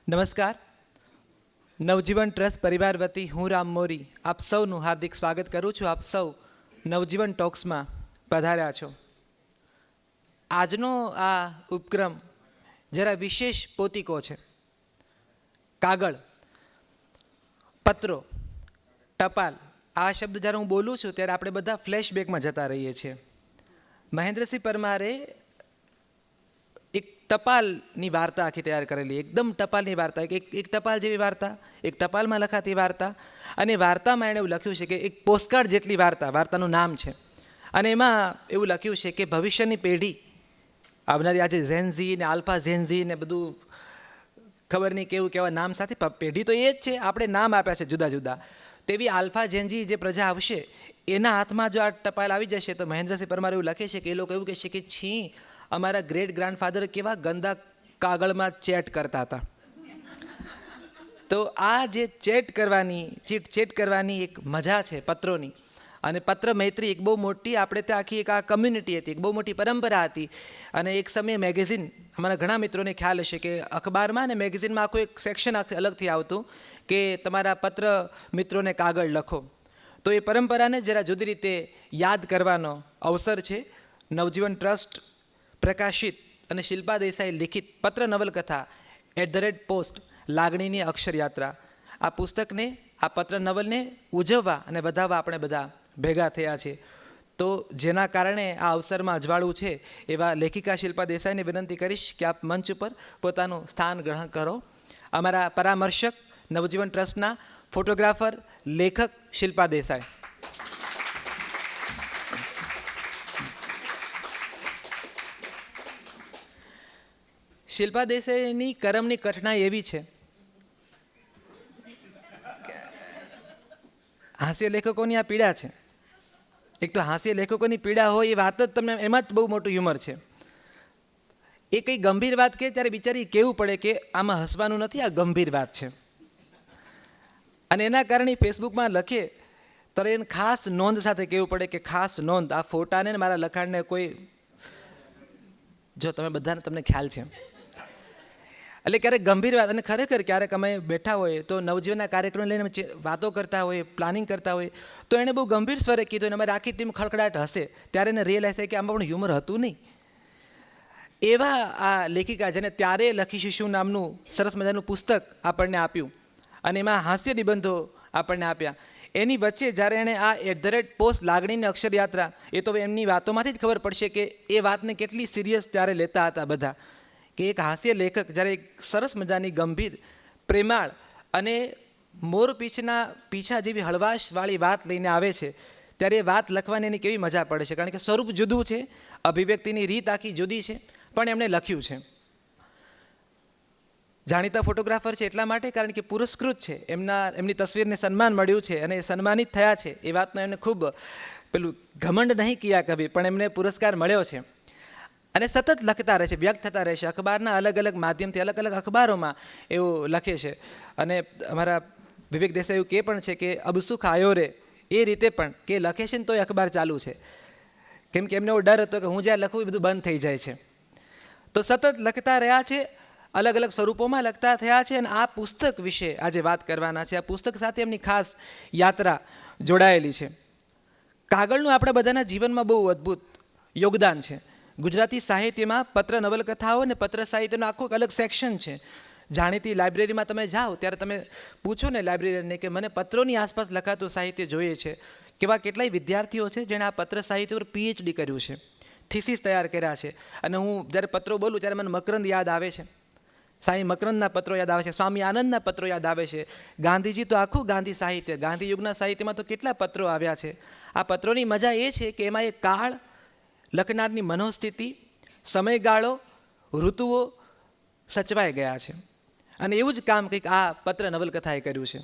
નમસ્કાર. નવજીવન ટ્રસ્ટ પરિવાર વતી હું રામ મોરી આપ સૌનું હાર્દિક સ્વાગત કરું છું. આપ સૌ નવજીવન ટોક્સમાં પધાર્યા છો. આજનો આ ઉપક્રમ જરા વિશેષ પોતિકો છે. કાગળ, પત્રો, ટપાલ, આ શબ્દ જ્યારે હું બોલું છું ત્યારે આપણે બધા ફ્લેશબેકમાં જતા રહીએ છીએ. મહેન્દ્રસિંહ પરમારે એક ટપાલની વાર્તા આખી તૈયાર કરેલી, એકદમ ટપાલની વાર્તા, એક ટપાલ જેવી વાર્તા, એક ટપાલમાં લખાતી વાર્તા. અને વાર્તામાં એણે એવું લખ્યું છે કે એક પોસ્ટકાર્ડ જેટલી વાર્તા, વાર્તાનું નામ છે. અને એમાં એવું લખ્યું છે કે ભવિષ્યની પેઢી, આવનારી આજે ઝેનઝી ને આલ્ફા ઝેનઝી ને બધું ખબર નહીં કેવા નામ સાથે, પેઢી તો એ જ છે, આપણે નામ આપ્યા છે જુદા જુદા. તેવી આલ્ફા ઝેનઝી જે પ્રજા આવશે એના હાથમાં જો આ ટપાલ આવી જશે તો મહેન્દ્રસિંહ પરમાર એવું લખે છે કે એ લોકો એવું કહેશે કે છી, અમારા ગ્રેટ ગ્રાન્ડફાધર કેવા ગંદા કાગળમાં ચેટ કરતા હતા. તો આ જે ચેટ કરવાની એક મજા છે પત્રોની. અને પત્ર મૈત્રી એક બહુ મોટી, આપણે ત્યાં આખી એક આ કમ્યુનિટી હતી, એક બહુ મોટી પરંપરા હતી. અને એક સમયે મેગેઝિન, અમારા ઘણા મિત્રોને ખ્યાલ હશે કે અખબારમાં અને મેગેઝિનમાં આખું એક સેક્શન અલગથી આવતું કે તમારા પત્ર મિત્રોને કાગળ લખો. તો એ પરંપરાને જરા જુદી રીતે યાદ કરવાનો અવસર છે. નવજીવન ટ્રસ્ટ પ્રકાશિત અને શિલ્પા દેસાઈ લિખિત પત્ર નવલકથા @પોસ્ટ લાગણીની અક્ષરયાત્રા, આ પુસ્તકને, આ પત્ર નવલને ઉજવવા અને વધાવવા આપણે બધા ભેગા થયા છે. તો જેના કારણે આ અવસરમાં અજવાળું છે એવા લેખિકા શિલ્પા દેસાઈને વિનંતી કરીશ કે આપ મંચ ઉપર પોતાનું સ્થાન ગ્રહણ કરો. અમારા પરામર્શક નવજીવન ટ્રસ્ટના ફોટોગ્રાફર, લેખક શિલ્પા દેસાઈ. શિલ્પા દેસાઈની કરમની કઠણાઈ એવી છે, હાસ્ય લેખકોની આ પીડા છે. એક તો હાસ્ય લેખકોની પીડા હોય એ વાત જ તમને, એમાં જ બહુ મોટું હ્યુમર છે. એ કંઈ ગંભીર વાત કહે ત્યારે બિચારી કહેવું પડે કે આમાં હસવાનું નથી, આ ગંભીર વાત છે. અને એના કારણે ફેસબુકમાં લખે તો એને ખાસ નોંધ સાથે કહેવું પડે કે ખાસ નોંધ, આ ફોટાને મારા લખાણને કોઈ, જો તમે બધાને તમને ખ્યાલ છે. એટલે ક્યારેક ગંભીર વાત, અને ખરેખર ક્યારેક અમે બેઠા હોઈએ તો નવજીવનના કાર્યક્રમ લઈને વાતો કરતા હોઈએ, પ્લાનિંગ કરતા હોઈએ, તો એણે બહુ ગંભીર સ્વરે કીધું અને અમારી આખી ટીમ ખડખડાટ હશે. ત્યારે એને રિયલાઇઝ થાય કે આમાં પણ હ્યુમર હતું નહીં. એવા આ લેખિકા જેને ત્યારે લખી શિશુ નામનું સરસ મજાનું પુસ્તક આપણને આપ્યું અને એમાં હાસ્ય નિબંધો આપણને આપ્યા. એની વચ્ચે જ્યારે એણે આ @પોસ્ટ લાગણીની અક્ષરયાત્રા, એ તો એમની વાતોમાંથી જ ખબર પડશે કે એ વાતને કેટલી સિરિયસ ત્યારે લેતા હતા બધા. કે એક હાસ્ય લેખક જ્યારે એક સરસ મજાની ગંભીર, પ્રેમાળ અને પીછા જેવી હળવાશવાળી વાત લઈને આવે છે ત્યારે એ વાત લખવાની એની કેવી મજા પડે છે. કારણ કે સ્વરૂપ જુદું છે, અભિવ્યક્તિની રીત આખી જુદી છે, પણ એમણે લખ્યું છે. જાણીતા ફોટોગ્રાફર છે એટલા માટે કારણ કે પુરસ્કૃત છે, એમની તસવીરને સન્માન મળ્યું છે અને સન્માનિત થયા છે. એ વાતનો એમને ખૂબ પેલું ઘમંડ નહીં કિયા કભી, પણ એમને પુરસ્કાર મળ્યો છે. અને સતત લખતા રહે છે, વ્યક્ત થતા રહે છે. અખબારના અલગ અલગ માધ્યમથી અલગ અલગ અખબારોમાં એવું લખે છે. અને અમારા વિવેક દેસાઈ એવું કહે પણ છે કે અબ સુખ આયો રે, એ રીતે પણ કે લખે છે ને તોય અખબાર ચાલુ છે. કેમ કે એમને એવો ડર હતો કે હું જ્યાં લખું એ બધું બંધ થઈ જાય છે. તો સતત લખતા રહ્યા છે, અલગ અલગ સ્વરૂપોમાં લખતા થયા છે. અને આ પુસ્તક વિશે આજે વાત કરવાના છે. આ પુસ્તક સાથે એમની ખાસ યાત્રા જોડાયેલી છે. કાગળનું આપણા બધાના જીવનમાં બહુ અદ્ભુત યોગદાન છે. ગુજરાતી સાહિત્યમાં પત્ર નવલકથાઓ અને પત્ર સાહિત્યનો આખું અલગ સેક્શન છે. જાણીતી લાઇબ્રેરીમાં તમે જાઓ ત્યારે તમે પૂછો ને લાઇબ્રેરીને કે મને પત્રોની આસપાસ લખાતું સાહિત્ય જોઈએ છે. કેવા કેટલાય વિદ્યાર્થીઓ છે જેણે આ પત્ર સાહિત્ય પર PhD કર્યું છે, થીસીસ તૈયાર કર્યા છે. અને હું જ્યારે પત્રો બોલું ત્યારે મને મકરંદ યાદ આવે છે, સાંઈ મકરંદના પત્રો યાદ આવે છે, સ્વામી આનંદના પત્રો યાદ આવે છે. ગાંધીજી તો આખું ગાંધી સાહિત્ય, ગાંધી યુગના સાહિત્યમાં તો કેટલા પત્રો આવ્યા છે. આ પત્રોની મજા એ છે કે એમાં એ કાળ, લખનારની મનોસ્થિતિ, સમયગાળો, ઋતુઓ સચવાઈ ગયા છે. અને એવું જ કામ કંઈક આ પત્ર નવલકથાએ કર્યું છે.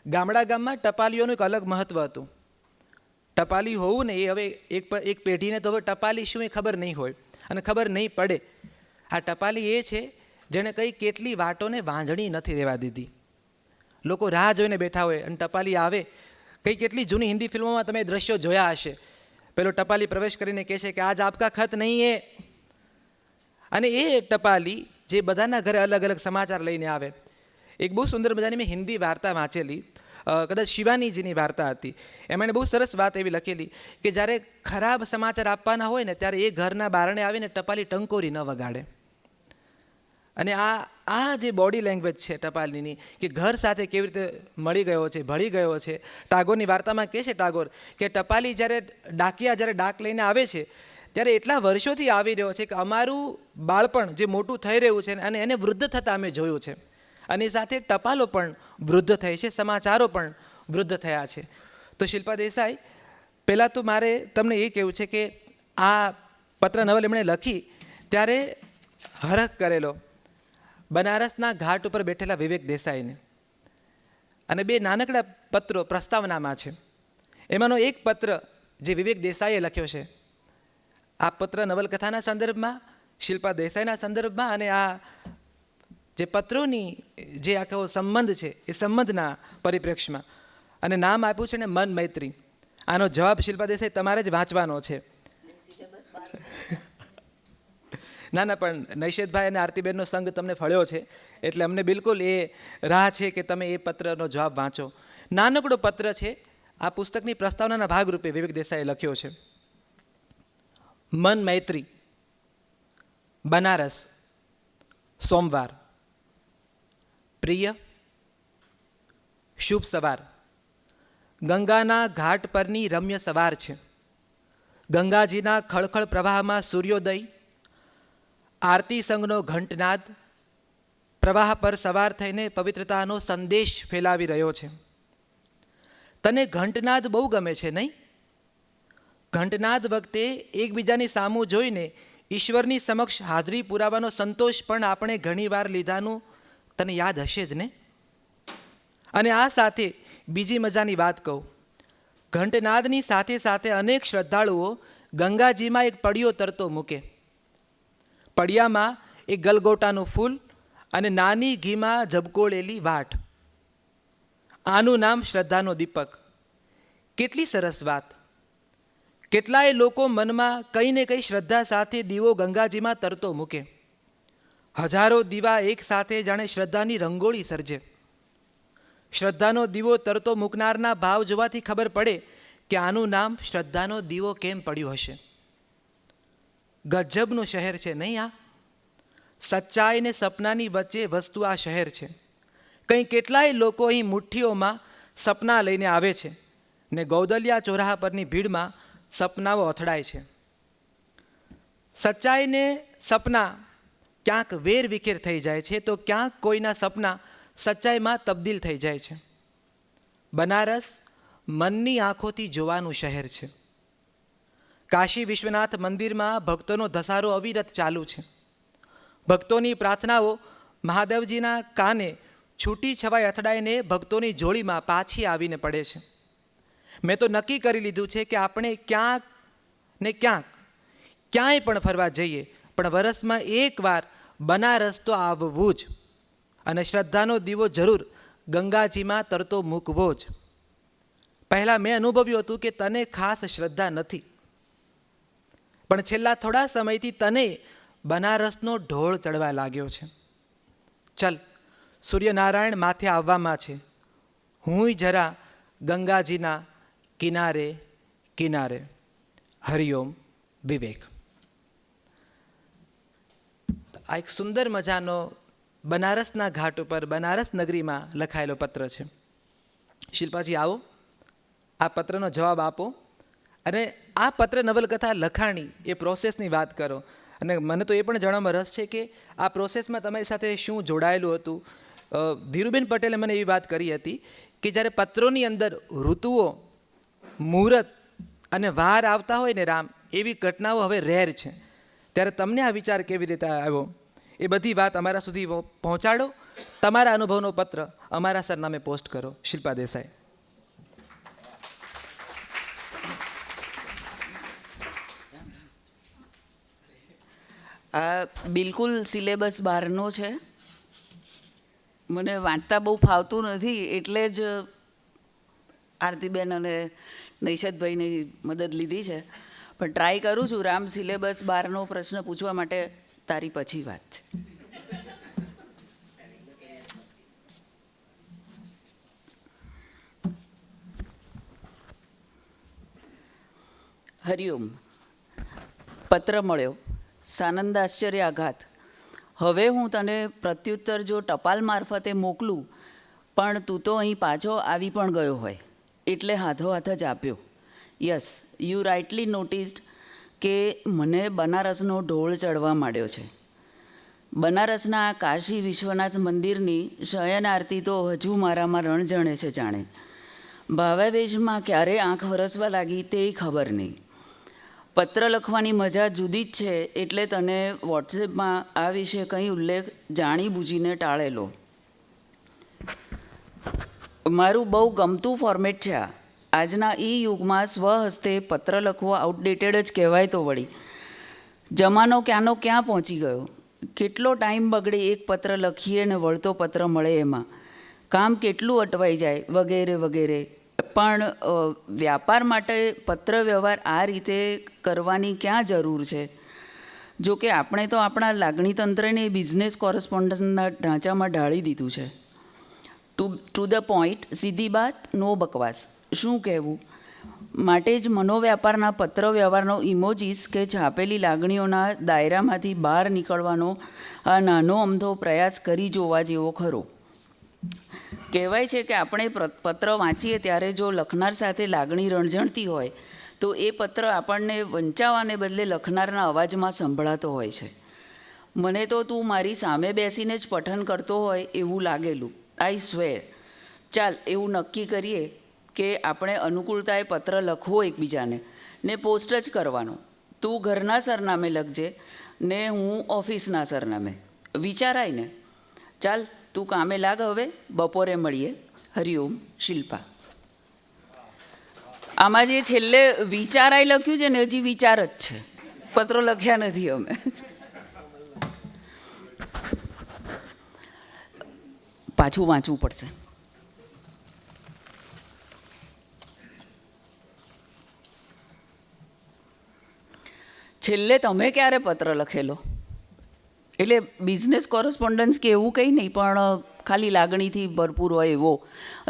ગામમાં ટપાલીઓનું એક અલગ મહત્ત્વ હતું. ટપાલી હોવું ને એ હવે એક પેઢીને તો હવે ટપાલી શું એ ખબર નહીં હોય અને ખબર નહીં પડે. આ ટપાલી એ છે જેણે કેટલી વાટોને વાંધણી નથી રહેવા દીધી. લોકો રાહ જોઈને બેઠા હોય અને ટપાલી આવે. કેટલી જૂની હિન્દી ફિલ્મોમાં તમે દ્રશ્યો જોયા હશે. પેલો ટપાલી પ્રવેશ કરીને કહે છે કે આજ આપકા ખત નહીં હે. અને એ ટપાલી જે બધાના ઘરે અલગ અલગ સમાચાર લઈને આવે. એક બહુ સુંદર મજાની મેં હિન્દી વાર્તા વાંચેલી, કદાચ શિવાનીજીની વાર્તા હતી. એમાં બહુ સરસ વાત એવી લખેલી કે જ્યારે ખરાબ સમાચાર આપવાના હોય ને ત્યારે એ ઘરના બારણે આવીને ટપાલી ટંકોરી ન વગાડે. અને આ જે બોડી લેંગ્વેજ છે ટપાલીની, કે ઘર સાથે કેવી રીતે મળી ગયો છે, ભળી ગયો છે. ટાગોરની વાર્તામાં કહે છે ટાગોર કે ટપાલી જ્યારે ડાક લઈને આવે છે ત્યારે એટલા વર્ષોથી આવી રહ્યો છે કે અમારું બાળપણ જે મોટું થઈ રહ્યું છે અને એને વૃદ્ધ થતાં અમે જોયું છે, અને સાથે ટપાલો પણ વૃદ્ધ થઈ છે, સમાચારો પણ વૃદ્ધ થયા છે. તો શિલ્પા દેસાઈ, પહેલાં તો મારે તમને એ કહેવું છે કે આ પત્ર નવલ એમણે લખી ત્યારે હરખ કરેલો બનારસના ઘાટ ઉપર બેઠેલા વિવેક દેસાઈને, અને બે નાનકડા પત્રો પ્રસ્તાવનામાં છે. એમાંનો એક પત્ર જે વિવેક દેસાઈએ લખ્યો છે, આ પત્ર નવલકથાના સંદર્ભમાં, શિલ્પા દેસાઈના સંદર્ભમાં, અને આ જે પત્રોની જે આખો સંબંધ છે એ સંબંધના પરિપ્રેક્ષમાં, અને નામ આપ્યું છે ને મન મૈત્રી. આનો જવાબ શિલ્પા દેસાઈ તમારે જ વાંચવાનો છે. ના, પણ નૈષેદભાઈ અને આરતીબેનનો સંગ તમને ફળ્યો છે એટલે અમને બિલકુલ એ રાહ છે કે તમે એ પત્રનો જવાબ વાંચો. નાનકડો પત્ર છે, આ પુસ્તકની પ્રસ્તાવનાના ભાગરૂપે વિવેક દેસાઈએ લખ્યો છે. મન મૈત્રી, બનારસ, સોમવાર. પ્રિય, શુભ સવાર. ગંગાના ઘાટ પરની રમ્ય સવાર છે. ગંગાજીના ખળખળ પ્રવાહમાં સૂર્યોદય, આરતી સંઘનો ઘંટનાદ પ્રવાહ પર સવાર થઈને પવિત્રતાનો સંદેશ ફેલાવી રહ્યો છે. તને ઘંટનાદ બહુ ગમે છે નહીં? ઘંટનાદ વખતે એકબીજાની સામું જોઈને ઈશ્વરની સમક્ષ હાજરી પુરાવાનો સંતોષ પણ આપણે ઘણીવાર લીધાનું તને યાદ હશે જ ને? અને આ સાથે બીજી મજાની વાત કહું. ઘંટનાદની સાથે સાથે અનેક શ્રદ્ધાળુઓ ગંગાજીમાં એક પડિયો તરતો મૂકે. પડિયામાં એક ગલગોટાનું ફૂલ અને નાની ઘીમાં ઝબકોળેલી વાટ. આનું નામ શ્રદ્ધાનો દીપક. કેટલી સરસ વાત! કેટલાય લોકો મનમાં કંઈ ને કંઈ શ્રદ્ધા સાથે દીવો ગંગાજીમાં તરતો મૂકે. હજારો દીવા એક સાથે જાણે શ્રદ્ધાની રંગોળી સર્જે. શ્રદ્ધાનો દીવો તરતો મૂકનારના ભાવ જોવાથી ખબર પડે કે આનું નામ શ્રદ્ધાનો દીવો કેમ પડ્યું હશે. ગજબનું શહેર છે નહીં આ? સચ્ચાઈ ને સપનાની વચ્ચે વસ્તુ આ શહેર છે. કંઈ કેટલાય લોકો અહીં મુઠ્ઠીઓમાં સપના લઈને આવે છે ને ગૌદલિયા ચોરાહા પરની ભીડમાં સપનાઓ અથડાય છે. સચ્ચાઈને સપના ક્યાંક વેર વિખેર થઈ જાય છે, તો ક્યાંક કોઈના સપના સચ્ચાઈમાં તબદીલ થઈ જાય છે. બનારસ મનની આંખોથી જોવાનું શહેર છે. કાશી વિશ્વનાથ મંદિરમાં ભક્તોનો ધસારો અવિરત ચાલુ છે. ભક્તોની પ્રાર્થનાઓ મહાદેવજીના કાને છૂટી છવાઈ અથડાઈને ભક્તોની જોડીમાં પાછી આવીને પડે છે. મેં તો નક્કી કરી લીધું છે કે આપણે ક્યાંક ને ક્યાંય પણ ફરવા જઈએ, પણ વરસમાં એકવાર બનારસ તો આવવું જ, અને શ્રદ્ધાનો દીવો જરૂર ગંગાજીમાં તરતો મૂકવો જ. પહેલાં મેં અનુભવ્યું હતું કે તને ખાસ શ્રદ્ધા નથી, પણ છેલ્લા થોડા સમયથી તને બનારસનો ઢોળ ચડવા લાગ્યો છે. ચલ, સૂર્યનારાયણ માથે આવવામાં છે. હુંય જરા ગંગાજીના કિનારે કિનારે. હરિઓમ, વિવેક. આ એક સુંદર મજાનો બનારસના ઘાટ ઉપર બનારસ નગરીમાં લખાયેલો પત્ર છે. શિલ્પાજી, આવો, આ પત્રનો જવાબ આપો, અને આ પત્ર નવલકથા લખાણી એ પ્રોસેસની વાત કરો. અને મને તો એ પણ જાણવામાં રસ છે કે આ પ્રોસેસમાં તમારી સાથે શું જોડાયેલું હતું. ધીરુબેન પટેલે મને એવી વાત કરી હતી કે જ્યારે પત્રોની અંદર ઋતુઓ, મુહૂર્ત અને વાર આવતા હોય ને રામ, એવી ઘટનાઓ હવે રેર છે. ત્યારે તમને આ વિચાર કેવી રીતે આવ્યો એ બધી વાત અમારા સુધી પહોંચાડો. તમારા અનુભવનો પત્ર અમારા સરનામે પોસ્ટ કરો. શિલ્પા દેસાઈ. આ બિલકુલ સિલેબસ બહારનો છે. મને વાંચતા બહુ ફાવતું નથી, એટલે જ આરતીબેન અને નૈષદભાઈની મદદ લીધી છે. પણ ટ્રાય કરું છું. રામ, સિલેબસ બહારનો પ્રશ્ન પૂછવા માટે તારી પછી વાત છે. હરિઓમ. પત્ર મળ્યો, સાનંદ આશ્ચર્ય આઘાત. હવે હું તને પ્રત્યુત્તર જો ટપાલ મારફતે મોકલું, પણ તું તો અહીં પાછો આવી પણ ગયો હોય, એટલે હાથોહાથ જ આપ્યો. યસ, યુ રાઇટલી નોટિસ્ડ કે મને બનારસનો ઢોળ ચડવા માંડ્યો છે. બનારસના કાશી વિશ્વનાથ મંદિરની શયન આરતી તો હજુ મારામાં રણજણે છે જાણે. ભાવાવેશમાં ક્યારે આંખ વરસવા લાગી તે ખબર નહીં. પત્ર લખવાની મજા જુદી જ છે, એટલે તને વોટ્સએપમાં આ વિશે કંઈ ઉલ્લેખ જાણી બૂજીને ટાળેલો. મારું બહુ ગમતું ફોર્મેટ છે આ. આજના એ યુગમાં સ્વહસ્તે પત્ર લખવો આઉટડેટેડ જ કહેવાય તો વળી. જમાનો ક્યાંનો ક્યાં પહોંચી ગયો. કેટલો ટાઈમ બગડે એક પત્ર લખીએ ને વળતો પત્ર મળે એમાં. કામ કેટલું અટવાઈ જાય વગેરે વગેરે. પણ વ્યાપાર માટે પત્ર વ્યવહાર આ રીતે કરવાની ક્યાં જરૂર છે? જો કે આપણે તો આપણા લાગણી તંત્રને બિઝનેસ કોરસ્પોન્ડન્સના ઢાંચામાં ઢાળી દીધું છે. ટુ ધ પોઈન્ટ, સીધી બાત, નો બકવાસ. શું કહેવું? માટે જ મનોવ્યાપારના પત્ર વ્યવહારનો ઇમોજીસ કે છાપેલી લાગણીઓના દાયરામાંથી બહાર નીકળવાનો આ નાનો અમથો પ્રયાસ કરી જોવા જેવો ખરો. કહેવાય છે કે આપણે પત્ર વાંચીએ ત્યારે જો લખનાર સાથે લાગણી રણઝણતી હોય તો એ પત્ર આપણને વંચાવવાને બદલે લખનારના અવાજમાં સંભળાતો હોય છે. મને તો તું મારી સામે બેસીને જ પઠન કરતો હોય એવું લાગેલું. આઈ સ્વેર. ચાલ, એવું નક્કી કરીએ કે આપણે અનુકૂળતાએ પત્ર લખવો એકબીજાને, ને પોસ્ટ જ કરવાનો. તું ઘરના સરનામે લખજે ને હું ઓફિસના સરનામે. વિચારાય ને? ચાલ, તું કામે લાગ હવે. બપોરે મળીએ. હરિઓમ. શિલ્પા. આમાં જે છેલ્લે વિચારાય લખ્યું છે ને, હજી વિચાર જ છે, પત્રો લખ્યા નથી અમે. પાછું વાંચવું પડશે. છેલ્લે તમે ક્યારે પત્ર લખેલો? એટલે બિઝનેસ કોરસ્પોન્ડન્સ કે એવું કંઈ નહીં, પણ ખાલી લાગણીથી ભરપૂર હોય એવો,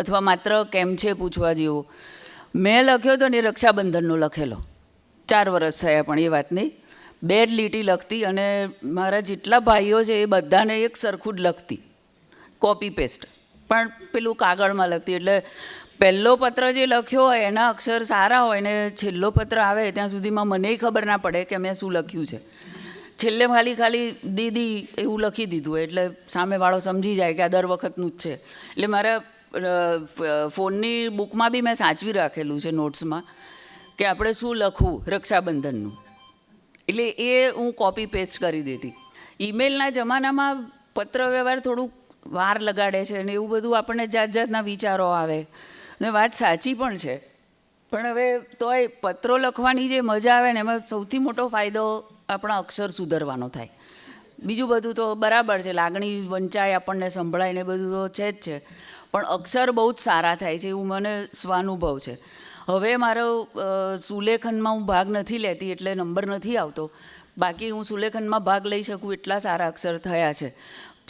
અથવા માત્ર કેમ છે પૂછવા જેવો. મેં લખ્યો હતો ને રક્ષાબંધનનો લખેલો. 4 વર્ષ થયા, પણ એ વાત નહીં. 2 લીટી લખતી અને મારા જેટલા ભાઈઓ છે એ બધાને એક સરખું જ લખતી, કોપી પેસ્ટ. પણ પેલું કાગળમાં લખતી, એટલે પહેલો પત્ર જે લખ્યો હોય એના અક્ષર સારા હોય ને છેલ્લો પત્ર આવે ત્યાં સુધીમાં મને ખબર ના પડે કે મેં શું લખ્યું છે. છેલ્લે ખાલી દીદી એવું લખી દીધું એટલે સામેવાળો સમજી જાય કે આ દર વખતનું જ છે. એટલે મારા ફોનની બુકમાં બી મેં સાચવી રાખેલું છે નોટ્સમાં કે આપણે શું લખવું રક્ષાબંધનનું. એટલે એ હું કોપી પેસ્ટ કરી દેતી. ઈમેલના જમાનામાં પત્ર વ્યવહાર થોડુંક વાર લગાડે છે ને એવું બધું, આપણને જાત જાતના વિચારો આવે ને વાત સાચી પણ છે. પણ હવે તોય પત્રો લખવાની જે મજા આવે ને એમાં સૌથી મોટો ફાયદો આપણા અક્ષર સુધરવાનો થાય. બીજું બધું તો બરાબર છે, લાગણી વંચાય, આપણને સંભળાય ને બધું તો છે જ છે, પણ અક્ષર બહુ જ સારા થાય છે એવું મને સ્વાનુભવ છે. હવે મારો સુલેખનમાં હું ભાગ નથી લેતી એટલે નંબર નથી આવતો. બાકી હું સુલેખનમાં ભાગ લઈ શકું એટલા સારા અક્ષર થયા છે.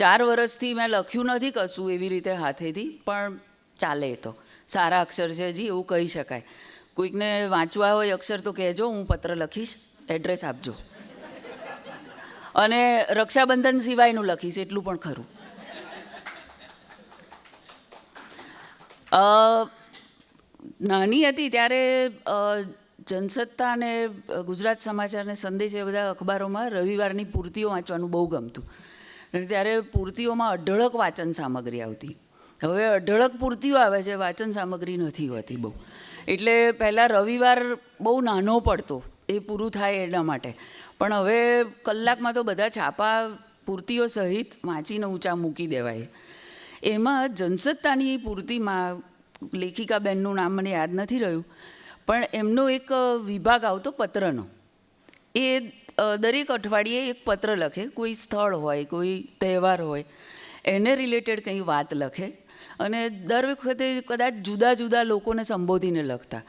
4 વર્ષથી મેં લખ્યું નથી કશું એવી રીતે હાથેથી, પણ ચાલે. તો સારા અક્ષર છે જી, એવું કહી શકાય. કોઈકને વાંચવા હોય અક્ષર તો કહેજો, હું પત્ર લખીશ, એડ્રેસ આપજો. અને રક્ષાબંધન સિવાયનું લખીશ એટલું પણ ખરું. નાની હતી ત્યારે જનસત્તા અને ગુજરાત સમાચાર અને સંદેશ એ બધા અખબારોમાં રવિવારની પૂર્તિઓ વાંચવાનું બહુ ગમતું. ત્યારે પૂર્તિઓમાં અઢળક વાંચન સામગ્રી આવતી. હવે અઢળક પૂર્તિઓ આવે છે, વાંચન સામગ્રી નથી હોતી બહુ. એટલે પહેલાં રવિવાર બહુ નાનો પડતો એ પૂરું થાય એના માટે. પણ હવે કલાકમાં તો બધા છાપા પૂર્તિઓ સહિત વાંચીને ઊંચા મૂકી દેવાય. એમાં જનસત્તાની પૂર્તિમાં લેખિકાબેનનું નામ મને યાદ નથી રહ્યું, પણ એમનો એક વિભાગ આવતો પત્રનો. એ દરેક અઠવાડિયે એક પત્ર લખે, કોઈ સ્થળ હોય, કોઈ તહેવાર હોય, એને રિલેટેડ કંઈ વાત લખે અને દર વખતે કદાચ જુદા જુદા લોકોને સંબોધીને લખતા.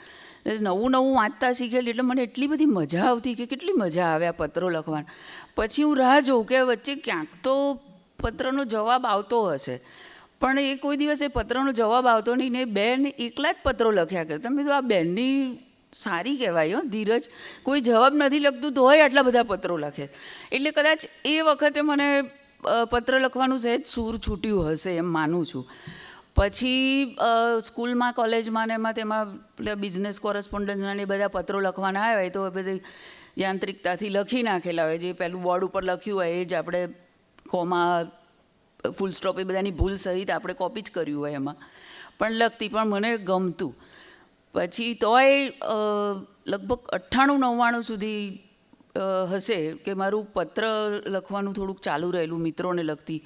નવું વાંચતા શીખેલી એટલે મને એટલી બધી મજા આવતી કે કેટલી મજા આવે આ પત્રો લખવાના. પછી હું રાહ જોઉં કે વચ્ચે ક્યાંક તો પત્રનો જવાબ આવતો હશે, પણ એ કોઈ દિવસ એ પત્રનો જવાબ આવતો નહીં ને બેન એકલા જ પત્રો લખ્યા કરતા. મેં તો આ બેનની સારી કહેવાય ધીરજ. કોઈ જવાબ નથી લખતું તોય આટલા બધા પત્રો લખે. એટલે કદાચ એ વખતે મને પત્ર લખવાનું સહેજ સૂર છૂટ્યું હશે એમ માનું છું. પછી સ્કૂલમાં કોલેજમાં ને એમાં તેમાં બિઝનેસ કોરસ્પોન્ડન્સના ને બધા પત્રો લખવાના આવ્યા હોય તો બધી યાંત્રિકતાથી લખી નાખેલા હોય. જે પહેલું બોર્ડ ઉપર લખ્યું હોય એ જ આપણે કોમા ફૂલ સ્ટોપ એ બધાની ભૂલ સહિત આપણે કોપી જ કર્યું હોય એમાં. પણ લખતી, પણ મને ગમતું. પછી તોય લગભગ 98-99 સુધી હશે કે મારું પત્ર લખવાનું થોડુંક ચાલુ રહેલું, મિત્રોને લખતી.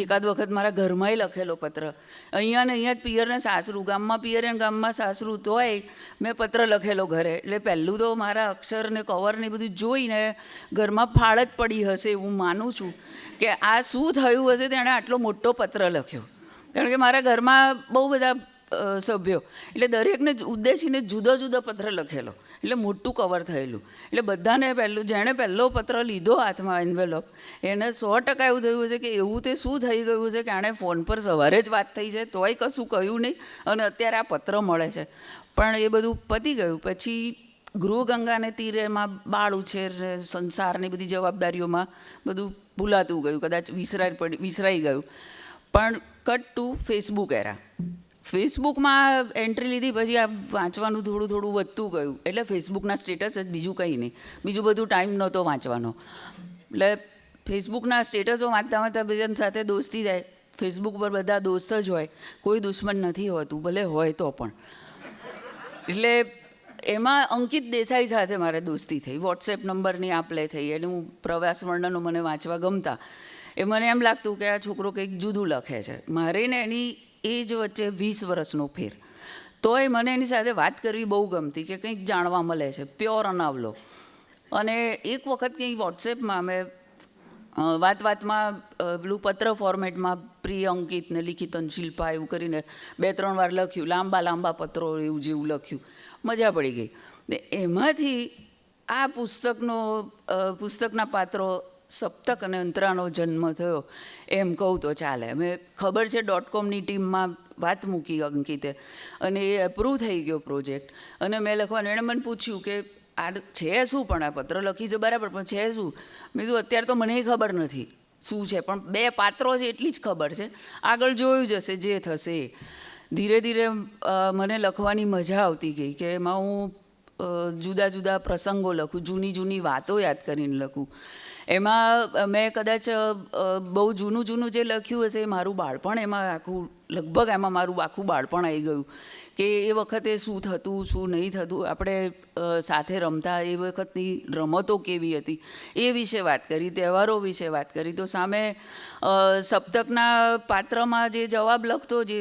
એકાદ વખત મારા ઘરમાંય લખેલો પત્ર. અહીંયા ને અહીંયા જ પિયર ને સાસરું, ગામમાં પિયર અને ગામમાં સાસરું, તોય મેં પત્ર લખેલો ઘરે. એટલે પહેલું તો મારા અક્ષર ને કવર ને બધું જોઈને ઘરમાં ફાળ જ પડી હશે એવું માનું છું કે આ શું થયું હશે તેણે આટલો મોટો પત્ર લખ્યો. કારણ કે મારા ઘરમાં બહુ બધા સભ્યો, એટલે દરેકને ઉદ્દેશીને જુદો જુદો પત્ર લખેલો, એટલે મોટું કવર થયેલું. એટલે બધાને જેણે પહેલો પત્ર લીધો હાથમાં એન્વેલોપ, એને 100% એવું થયું હશે કે એવું તે શું થઈ ગયું છે કે આણે ફોન પર સવારે જ વાત થઈ છે તોય કશું કહ્યું નહીં અને અત્યારે આ પત્ર મળે છે. પણ એ બધું પતી ગયું. પછી ગૃહગંગાને તીરેમાં બાળ ઉછેર, સંસારની બધી જવાબદારીઓમાં બધું ભૂલાતું ગયું, કદાચ વિસરાઈ ગયું. પણ કટ ટુ ફેસબુક એરા. ફેસબુકમાં એન્ટ્રી લીધી પછી આ વાંચવાનું થોડું થોડું વધતું ગયું. એટલે ફેસબુકના સ્ટેટસ જ, બીજું કંઈ નહીં. બીજું બધું ટાઈમ નહોતો વાંચવાનો. એટલે ફેસબુકના સ્ટેટસો વાંચતા વાંચતા બીજા સાથે દોસ્તી જાય. ફેસબુક પર બધા દોસ્ત જ હોય, કોઈ દુશ્મન નથી હોતું, ભલે હોય તો પણ. એટલે એમાં અંકિત દેસાઈ સાથે મારે દોસ્તી થઈ. વોટ્સએપ નંબરની આપલે થઈ. એટલે હું પ્રવાસ વર્ણનો મને વાંચવા ગમતા. એ મને એમ લાગતું કે આ છોકરો કંઈક જુદું લખે છે. મારે ને એની એજ વચ્ચે 20 વર્ષનો ફેર. તોય મને એની સાથે વાત કરવી બહુ ગમતી કે કંઈક જાણવા મળે છે, પ્યોર અનાવલો. અને એક વખત કંઈક વોટ્સએપમાં મેં વાતમાં પેલું પત્ર ફોર્મેટમાં પ્રિય અંકિત ને લિખિતન શિલ્પા એવું કરીને 2-3 વાર લખ્યું, લાંબા પત્રો એવું જેવું લખ્યું. મજા પડી ગઈ. ને એમાંથી આ પુસ્તકના પાત્રો સપ્તક અને અંતરાનો જન્મ થયો એમ કહું તો ચાલે. મેં ખબર છે .comની ટીમમાં વાત મૂકી અંકિતે અને એ એપ્રૂવ થઈ ગયો પ્રોજેક્ટ. અને મેં લખવાનું, એણે મને પૂછ્યું કે આ છે શું, પણ આ પત્ર લખી છે બરાબર, પણ છે શું? મેં કીધું અત્યારે તો મને ખબર નથી શું છે, પણ 2 પાત્રો છે એટલી જ ખબર છે, આગળ જોયું જશે જે થશે. ધીરે ધીરે મને લખવાની મજા આવતી ગઈ કે એમાં હું જુદા જુદા પ્રસંગો લખું, જૂની વાતો યાદ કરીને લખું. એમાં મેં કદાચ બહુ જૂનું જે લખ્યું હશે એ મારું બાળપણ, એમાં લગભગ એમાં મારું આખું બાળપણ આવી ગયું કે એ વખતે શું થતું, શું નહીં થતું, આપણે સાથે રમતા, એ વખતની રમતો કેવી હતી એ વિશે વાત કરી, તહેવારો વિશે વાત કરી. તો સામે સપ્તકના પાત્રમાં જે જવાબ લખતો જે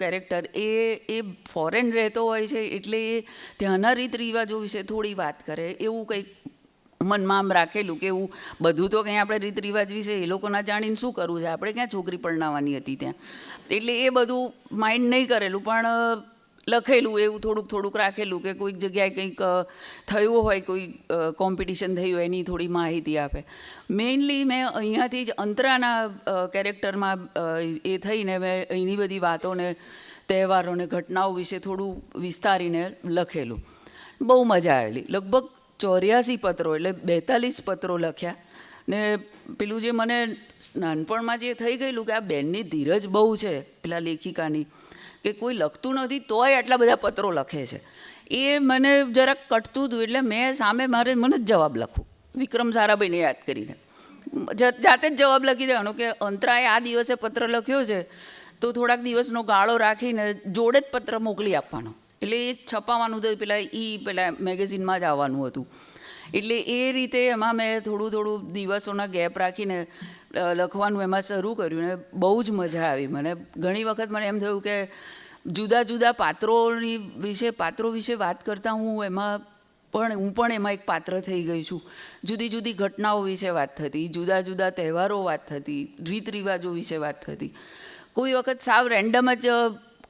કેરેક્ટર એ ફોરેન રહેતો હોય છે, એટલે એ ત્યાંના રીત રિવાજો વિશે થોડી વાત કરે, એવું કંઈક મનમાં આમ રાખેલું કે એવું બધું તો કંઈ આપણે રીત રિવાજ વિશે એ લોકોના જાણીને શું કરવું છે, આપણે ક્યાં છોકરી પરણાવવાની હતી ત્યાં. એટલે એ બધું માઇન્ડ નહીં કરેલું, પણ લખેલું એવું થોડુંક રાખેલું કે કોઈક જગ્યાએ કંઈક થયું હોય, કોઈ કોમ્પિટિશન થયું હોય એની થોડી માહિતી આપે. મેઇનલી મેં અહીંયાથી જ અંતરાના કેરેક્ટરમાં એ થઈને મેં અહીંની બધી વાતોને, તહેવારોને, ઘટનાઓ વિશે થોડું વિસ્તારીને લખેલું. બહુ મજા આવેલી. લગભગ 84 પત્રો, એટલે 42 પત્રો લખ્યા. ને પેલું જે મને નાનપણમાં જે થઈ ગયેલું કે આ બેનની ધીરજ બહુ છે પેલા લેખિકાની, કે કોઈ લખતું નથી તોય આટલા બધા પત્રો લખે છે, એ મને જરાક કટતું હતું. એટલે મેં સામે મને જ જવાબ લખું, વિક્રમ સારાભાઈને યાદ કરીને જાતે જ જવાબ લખી દેવાનો કે અંતરાએ આ દિવસે પત્ર લખ્યો છે તો થોડાક દિવસનો ગાળો રાખીને જોડે જ પત્ર મોકલી આપવાનો. એટલે એ છપાવવાનું હતું, પેલા મેગેઝિનમાં જ આવવાનું હતું. એટલે એ રીતે એમાં મેં થોડું દિવસોના ગેપ રાખીને લખવાનું એમાં શરૂ કર્યું ને બહુ જ મજા આવી મને. ઘણી વખત મને એમ થયું કે જુદા પાત્રો વિશે વાત કરતાં હું પણ એમાં એક પાત્ર થઈ ગઈ છું. જુદી ઘટનાઓ વિશે વાત થતી, જુદા તહેવારો વાત થતી, રીત રિવાજો વિશે વાત થતી. કોઈ વખત સાવ રેન્ડમ જ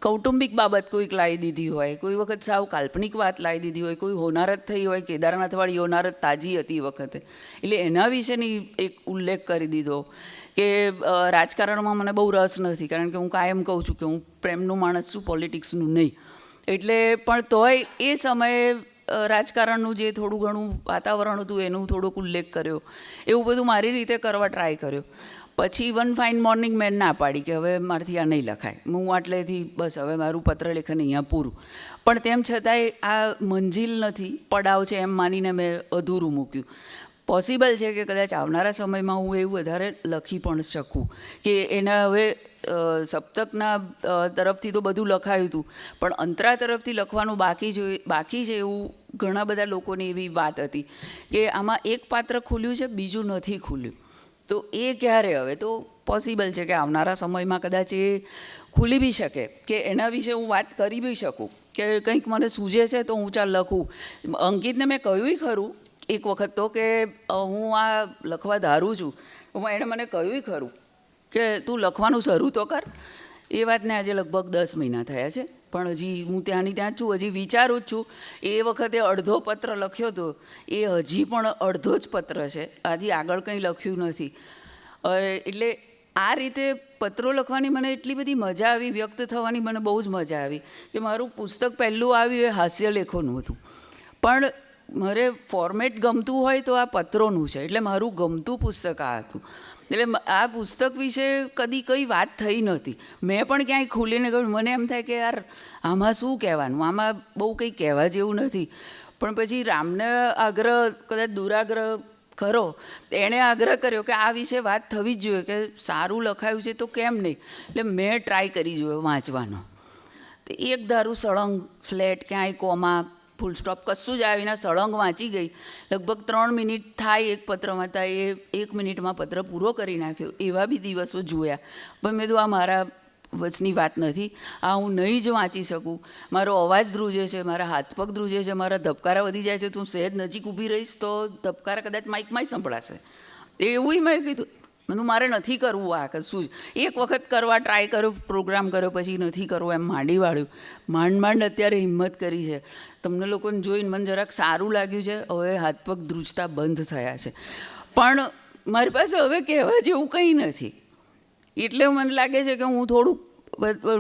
કૌટુંબિક બાબત કોઈક લાવી દીધી હોય, કોઈ વખત સાવ કાલ્પનિક વાત લાવી દીધી હોય, કોઈ હોનારત થઈ હોય, કેદારનાથવાળી હોનારત તાજી હતી એ વખતે, એટલે એના વિશેની એક ઉલ્લેખ કરી દીધો. કે રાજકારણમાં મને બહુ રસ નથી, કારણ કે હું કાયમ કહું છું કે હું પ્રેમનું માણસ છું, પોલિટિક્સનું નહીં. એટલે પણ તોય એ સમયે રાજકારણનું જે થોડું ઘણું વાતાવરણ હતું એનું થોડોક ઉલ્લેખ કર્યો, એવું બધું મારી રીતે કરવા ટ્રાય કર્યો. પછી વન ફાઇન મોર્નિંગ મેં ના પાડી કે હવે મારાથી આ નહીં લખાય, હું આટલેથી બસ હવે મારું પત્રલેખન અહીંયા પૂરું. પણ તેમ છતાંય આ મંજિલ નથી, પડાવ છે એમ માનીને મેં અધૂરું મૂક્યું. પોસિબલ છે કે કદાચ આવનારા સમયમાં હું એવું વધારે લખી પણ શકું કે એના હવે સપ્તકના તરફથી તો બધું લખાયું હતું, પણ અંતરા તરફથી લખવાનું બાકી છે એવું ઘણા બધા લોકોની એવી વાત હતી કે આમાં એક પાત્ર ખુલ્યું છે, બીજું નથી ખુલ્યું. તો એ ક્યારે હવે તો પોસિબલ છે કે આવનારા સમયમાં કદાચ એ ખુલી બી શકે કે એના વિશે હું વાત કરી બી શકું કે કંઈક મને સૂઝે છે તો હું ચાલ લખું. અંકિતને મેં કહ્યું ખરું એક વખત તો કે હું આ લખવા ધારું છું, એણે મને કહ્યું ખરું કે તું લખવાનું શરૂ તો કર. એ વાતને આજે લગભગ 10 મહિના થયા છે, પણ હજી હું ત્યાંની ત્યાં જ છું, હજી વિચારું જ છું. એ વખતે અડધો પત્ર લખ્યો હતો, એ હજી પણ અડધો જ પત્ર છે, હજી આગળ કંઈ લખ્યું નથી. એટલે આ રીતે પત્રો લખવાની મને એટલી બધી મજા આવી, વ્યક્ત થવાની મને બહુ જ મજા આવી કે મારું પુસ્તક પહેલું આવ્યું એ હાસ્યલેખોનું હતું, પણ મારે ફોર્મેટ ગમતું હોય તો આ પત્રોનું છે, એટલે મારું ગમતું પુસ્તક આ હતું. એટલે આ પુસ્તક વિશે કદી કંઈ વાત થઈ નહોતી, મેં પણ ક્યાંય ખુલીને કહ્યું. મને એમ થાય કે યાર આમાં શું કહેવાનું, આમાં બહુ કંઈ કહેવા જેવું નથી. પણ પછી રામને આગ્રહ, કદાચ દુરાગ્રહ ખરો, એણે આગ્રહ કર્યો કે આ વિશે વાત થવી જ જોઈએ, કે સારું લખાયું છે તો કેમ નહીં. એટલે મેં ટ્રાય કરી જોયો વાંચવાનો, તો એક ધારું સળંગ ફ્લેટ, ક્યાંય કોમા ફૂલ સ્ટોપ કશું જ આવીને સળંગ વાંચી ગઈ. લગભગ 3 મિનિટ થાય એક પત્ર વાંચતા, એ 1 મિનિટમાં પત્ર પૂરો કરી નાખ્યો. એવા બી દિવસો જોયા. પણ મેં તો આ મારા વચની વાત નથી, આ હું નહીં જ વાંચી શકું. મારો અવાજ ધ્રુજે છે, મારા હાથ પગ ધ્રુજે છે, મારા ધબકારા વધી જાય છે. તું સહેજ નજીક ઊભી રહીશ તો ધબકારા કદાચ માઇકમાં સંભળાશે. એવું મેં કીધું, મને મારે નથી કરવું આ કશું જ. એક વખત કરવા ટ્રાય કર્યો, પ્રોગ્રામ કર્યો, પછી નથી કરવું એમ માંડી વાળ્યું. માંડ અત્યારે હિંમત કરી છે. તમને લોકોને જોઈને મને જરાક સારું લાગ્યું છે, હવે હાથ પગ ધ્રુજતા બંધ થયા છે. પણ મારી પાસે હવે કહેવા જેવું કંઈ નથી. એટલે મને લાગે છે કે હું થોડુંક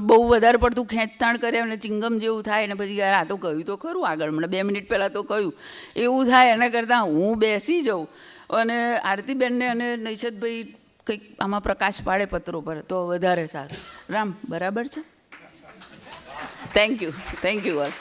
બહુ વધારે પડતું ખેંચતાણ કર્યા અને ચિંગમ જેવું થાય ને પછી યાર આ તો કહ્યું તો ખરું આગળ, મને 2 મિનિટ પહેલાં તો કહ્યું, એવું થાય. એના કરતાં હું બેસી જાઉં અને આરતીબેનને અને નૈશદભાઈ કંઈક આમાં પ્રકાશ પાડે પત્રો પર તો વધારે સારું. રામ, બરાબર છે? Thank you all.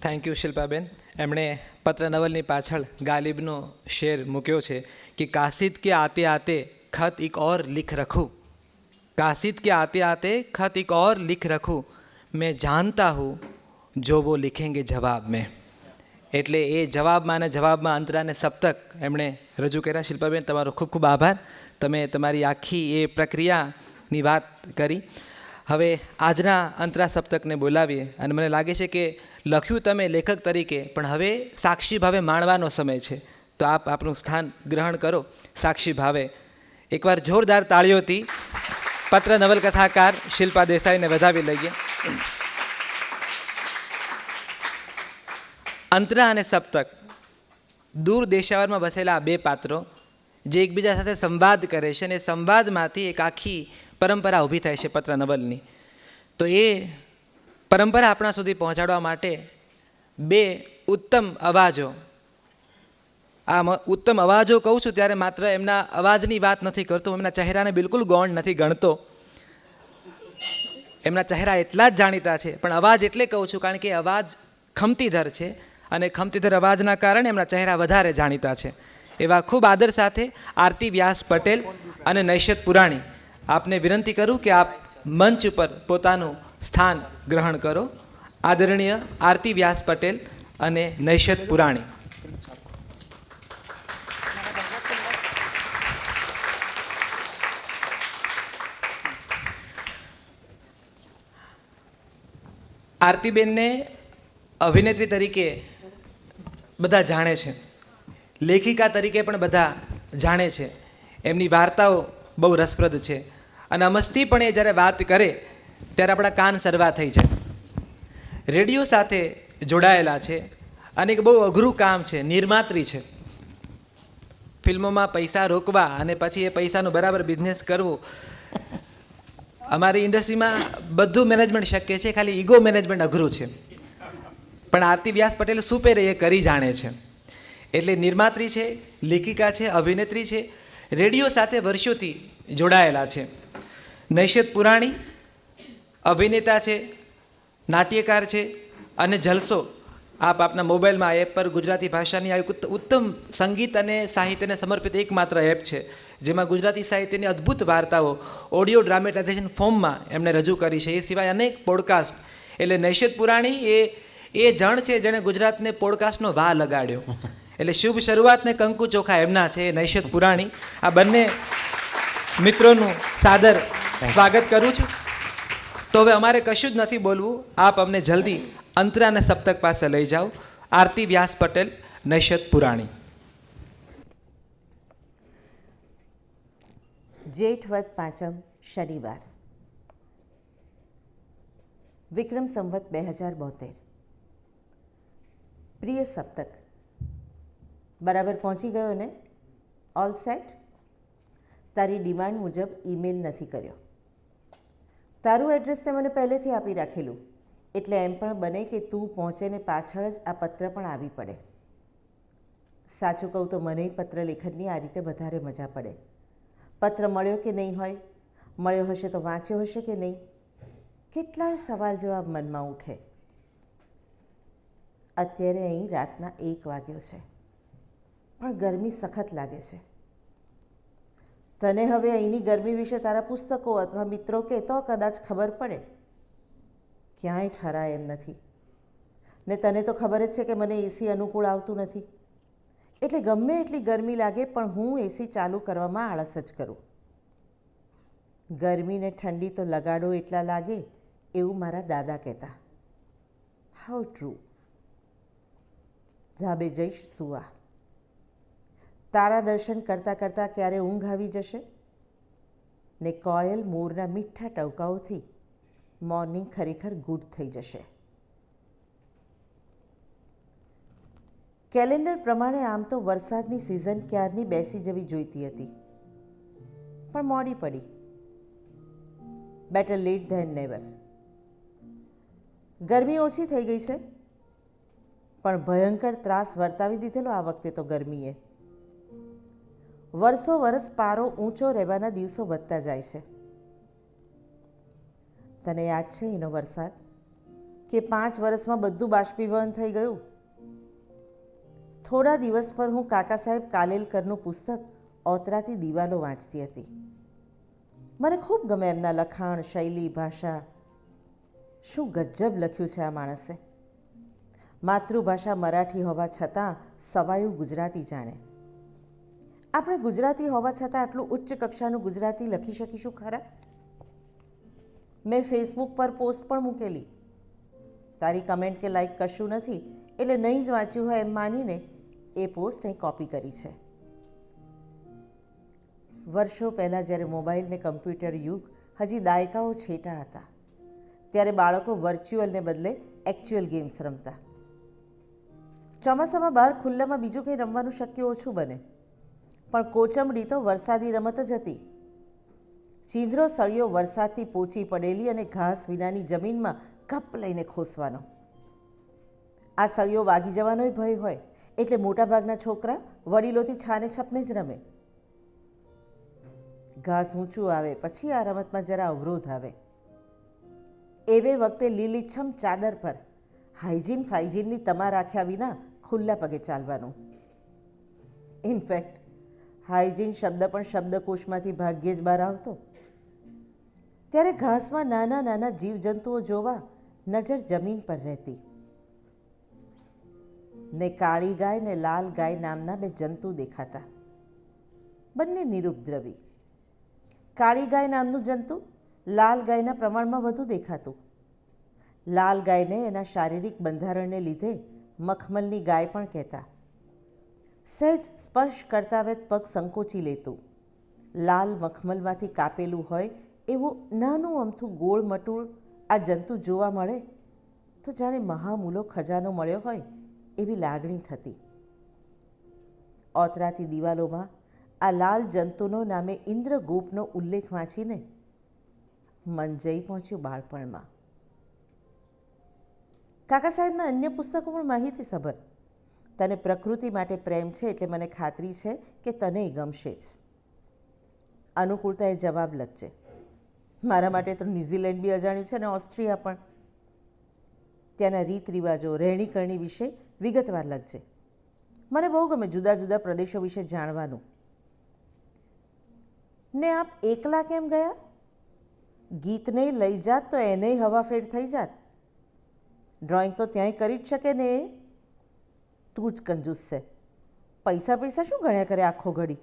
Thank you શિલ્પાબેન. એમણે પત્ર નવલની પાછળ ગાલિબનો શેર મૂક્યો છે કે કાસિદ કે આતે આતે ખત એક ઓર લિખ રખું, કાસિદ કે આતે આતે ખત એક ઓર લિખ રખું, મેં જાનતા હું જો વો લિખેંગે જવાબ મેં. એટલે એ જવાબમાં અંતરાને સપ્તક એમણે રજૂ કર્યા. શિલ્પાબેન, તમારો ખૂબ ખૂબ આભાર. તમે તમારી આખી એ પ્રક્રિયાની વાત કરી. હવે આજના અંતરા સપ્તકને બોલાવીએ અને મને લાગે છે કે લખ્યું તમે લેખક તરીકે, પણ હવે સાક્ષી ભાવે માણવાનો સમય છે. તો આપ આપનું સ્થાન ગ્રહણ કરો સાક્ષી ભાવે. એકવાર જોરદાર તાળીઓથી પત્ર નવલકથાકાર શિલ્પા દેસાઈને વધાવી લઈએ. અંતરા અને સપ્તક દૂર દેશાવરમાં વસેલા 2 પાત્રો જે એકબીજા સાથે સંવાદ કરે છે, અને સંવાદમાંથી એક આખી પરંપરા ઊભી થાય છે પત્ર નવલની. તો એ પરંપરા આપણા સુધી પહોંચાડવા માટે 2 ઉત્તમ અવાજો, આ ઉત્તમ અવાજો કહું છું ત્યારે માત્ર એમના અવાજની વાત નથી કરતો, એમના ચહેરાને બિલકુલ ગૌણ નથી ગણતો. એમના ચહેરા એટલા જ જાણીતા છે, પણ અવાજ એટલે કહું છું કારણ કે અવાજ ખમતીધર છે, અને ખમતીધર અવાજના કારણે એમના ચહેરા વધારે જાણીતા છે. એવા ખૂબ આદર સાથે આરતી વ્યાસ પટેલ અને નૈશદ પુરાણી, આપને વિનંતી કરું કે આપ મંચ ઉપર પોતાનું સ્થાન ગ્રહણ કરો. આદરણીય આરતી વ્યાસ પટેલ અને નૈશદ પુરાણી. આરતીબેનને અભિનેત્રી તરીકે બધા જાણે છે, લેખિકા તરીકે પણ બધા જાણે છે. એમની વાર્તાઓ બહુ રસપ્રદ છે, અને અમસ્તી પણ એ જ્યારે વાત કરે ત્યારે આપણા કાન સરવા થઈ જાય. રેડિયો સાથે જોડાયેલા છે, અને એક બહુ અઘરું કામ છે, નિર્માત્રી છે. ફિલ્મોમાં પૈસા રોકવા અને પછી એ પૈસાનું બરાબર બિઝનેસ કરવું, અમારી ઇન્ડસ્ટ્રીમાં બધું મેનેજમેન્ટ શક્ય છે, ખાલી ઈગો મેનેજમેન્ટ અઘરું છે. પણ આરતી વ્યાસ પટેલ સુપેરે એ કરી જાણે છે. એટલે નિર્માત્રી છે, લેખિકા છે, અભિનેત્રી છે, રેડિયો સાથે વર્ષોથી જોડાયેલા છે. નૈશદ પુરાણી અભિનેતા છે, નાટ્યકાર છે અને જલસો આપ આપના મોબાઈલમાં એપ પર ગુજરાતી ભાષાની આવી ઉત્તમ સંગીત અને સાહિત્યને સમર્પિત એકમાત્ર એપ છે, જેમાં ગુજરાતી સાહિત્યની અદ્ભુત વાર્તાઓ ઓડિયો ડ્રામેટાઇઝેશન ફોર્મમાં એમણે રજૂ કરી છે. એ સિવાય અનેક પોડકાસ્ટ. એટલે નૈશદ પુરાણી એ જણ છે જેણે ગુજરાતને પોડકાસ્ટનો વાહ લગાડ્યો. એટલે શુભ શરૂઆત ને કંકુ ચોખા એમના છે, નૈશદ પુરાણી. આ બંને મિત્રોનું સાદર સ્વાગત કરું છું. તો હવે અમારે કશું જ નથી બોલવું, આપ અમને જલ્દી અંતરા અને સપ્તક પાસે લઈ જાઓ. આરતી વ્યાસ પટેલ, નૈશદ પુરાણી. જેઠ વદ પાંચમ શનિવાર, વિક્રમ સંવત 2072. પ્રિય સપ્તક, બરાબર પહોંચી ગયો ને? All set? તારી ડિમાન્ડ મુજબ ઈમેલ નથી કર્યો. તારું એડ્રેસ તે મને પહેલેથી આપી રાખેલું, એટલે એમ પણ બને કે તું પહોંચે ને પાછળ જ આ પત્ર પણ આવી પડે. સાચું કહું તો મને પત્ર લેખનની આ રીતે વધારે મજા પડે. પત્ર મળ્યો કે નહીં હોય, મળ્યો હશે તો વાંચ્યો હશે કે નહીં, કેટલાય સવાલ જવાબ મનમાં ઉઠે. અત્યારે અહીં રાતના 1 વાગ્યો છે, પણ ગરમી સખત લાગે છે. તને હવે અહીંની ગરમી વિશે તારા પુસ્તકો અથવા મિત્રો કહે તો કદાચ ખબર પડે. ક્યાંય ઠરાય એમ નથી. ને તને તો ખબર જ છે કે મને એસી અનુકૂળ આવતું નથી, એટલે ગમે એટલી ગરમી લાગે પણ હું એસી ચાલુ કરવામાં આળસ જ કરું. ગરમી ને ઠંડી તો લગાડો એટલા લાગે એવું મારા દાદા કહેતા. How true. ધાબે જઈશ સુવા. તારા દર્શન કરતાં કરતાં ક્યારે ઊંઘ આવી જશે ને કોયલ મોરના મીઠા ટવકાઓથી મોર્નિંગ ખરેખર ગુડ થઈ જશે. કેલેન્ડર પ્રમાણે આમ તો વરસાદની સિઝન ક્યારની બેસી જવી જોઈતી હતી, પણ મોડી પડી. Better late than never. ગરમી ઓછી થઈ ગઈ છે, પણ ભયંકર ત્રાસ વર્તાવી દીધેલો આ વખતે તો ગરમીએ. વર્ષો વર્ષ પારો ઊંચો રહેવાના દિવસો વધતા જાય છે. તને યાદ છે એનો વરસાદ કે 5 વર્ષમાં બધું બાષ્પીભવન થઈ ગયું? થોડા દિવસ પર હું કાકા સાહેબ કાલેલકરનું પુસ્તક ઓતરાતી દિવાલો વાંચતી હતી. મને ખૂબ ગમે એમના લખાણ, શૈલી, ભાષા. શું ગજબ લખ્યું છે આ માણસે. માતૃભાષા મરાઠી હોવા છતાં સવાયું ગુજરાતી જાણે. આપણે ગુજરાતી હોવા છતાં આટલું ઉચ્ચ કક્ષાનું ગુજરાતી લખી શકીશું ખરા? મેં ફેસબુક પર પોસ્ટ પણ મૂકેલી. તારી કમેન્ટ કે લાઈક કશું નથી, એટલે નહીં જ વાંચ્યું હોય એમ માનીને એ પોસ્ટ અહીં કોપી કરી છે. વર્ષો પહેલાં જ્યારે મોબાઈલ ને કમ્પ્યુટર યુગ હજી દાયકાઓ છેટા હતા, ત્યારે બાળકો વર્ચ્યુઅલને બદલે એકચ્યુઅલ ગેમ્સ રમતા. ચોમાસામાં બહાર ખુલ્લામાં બીજું કંઈ રમવાનું શક્ય ઓછું બને, પણ કોચમડી તો વરસાદી રમત જ હતી. ચીંધરો સળિયો વરસાદથી પોચી પડેલી અને ઘાસ વિનાની જમીનમાં કપ લઈને ખોસવાનો. આ સળિયો વાગી જવાનોય ભય હોય, એટલે મોટાભાગના છોકરા વડીલોથી છાને છપને જ રમે. ઘાસ ઊંચું આવે પછી આ રમતમાં જરા અવરોધ આવે. એવે વખતે લીલીછમ ચાદર પર હાઇજીન ફાઇજીનની તમા રાખ્યા વિના ખુલ્લા પગે ચાલવાનું. ઇનફેક્ટ હાઇજીન શબ્દ પણ શબ્દકોશમાંથી ભાગ્યે જ બહાર આવતો. ત્યારે ઘાસમાં નાના નાના જીવજંતુઓ જોવા નજર જમીન પર રહેતી. ને કાળી ગાય ને લાલ ગાય નામના 2 જંતુ દેખાતા, બંને નિરુપદ્રવી. કાળી ગાય નામનું જંતુ લાલ ગાયના પ્રમાણમાં વધુ દેખાતું. લાલ ગાયને એના શારીરિક બંધારણને લીધે મખમલની ગાય પણ કહેતા. સહેજ સ્પર્શ કરતા વેત પગ સંકોચી લેતું. લાલ મખમલમાંથી કાપેલું હોય એવું નાનું અમથું ગોળ મટુળ આ જંતુ જોવા મળે તો જાણે મહામૂલો ખજાનો મળ્યો હોય એવી લાગણી થતી. ઓતરાતી દિવાલોમાં આ લાલ જંતુનો નામે ઇન્દ્રગોપનો ઉલ્લેખ વાંચીને મન જઈ પહોંચ્યું બાળપણમાં. કાકા સાહેબના અન્ય પુસ્તકો પણ માહિતીસભર. તને પ્રકૃતિ માટે પ્રેમ છે એટલે મને ખાતરી છે કે તનેય ગમશે જ. અનુકૂળતાએ જવાબ લખજે. મારા માટે તો ન્યૂઝીલેન્ડ બી અજાણ્યું છે અને ઓસ્ટ્રિયા પણ. ત્યાંના રીત રિવાજો, રહેણીકરણી વિશે વિગતવાર લખજે. મને બહુ ગમે જુદા જુદા પ્રદેશો વિશે જાણવાનું. ને આપ એકલા કેમ ગયા? ગીતને લઈ જાત તો એનેય હવાફેર થઈ જાત. ડ્રોઈંગ તો ત્યાંય કરી જ શકે ને એ. તું જ કંજૂસ છે. પૈસા પૈસા શું ગણ્યા કરે આખો ઘડી.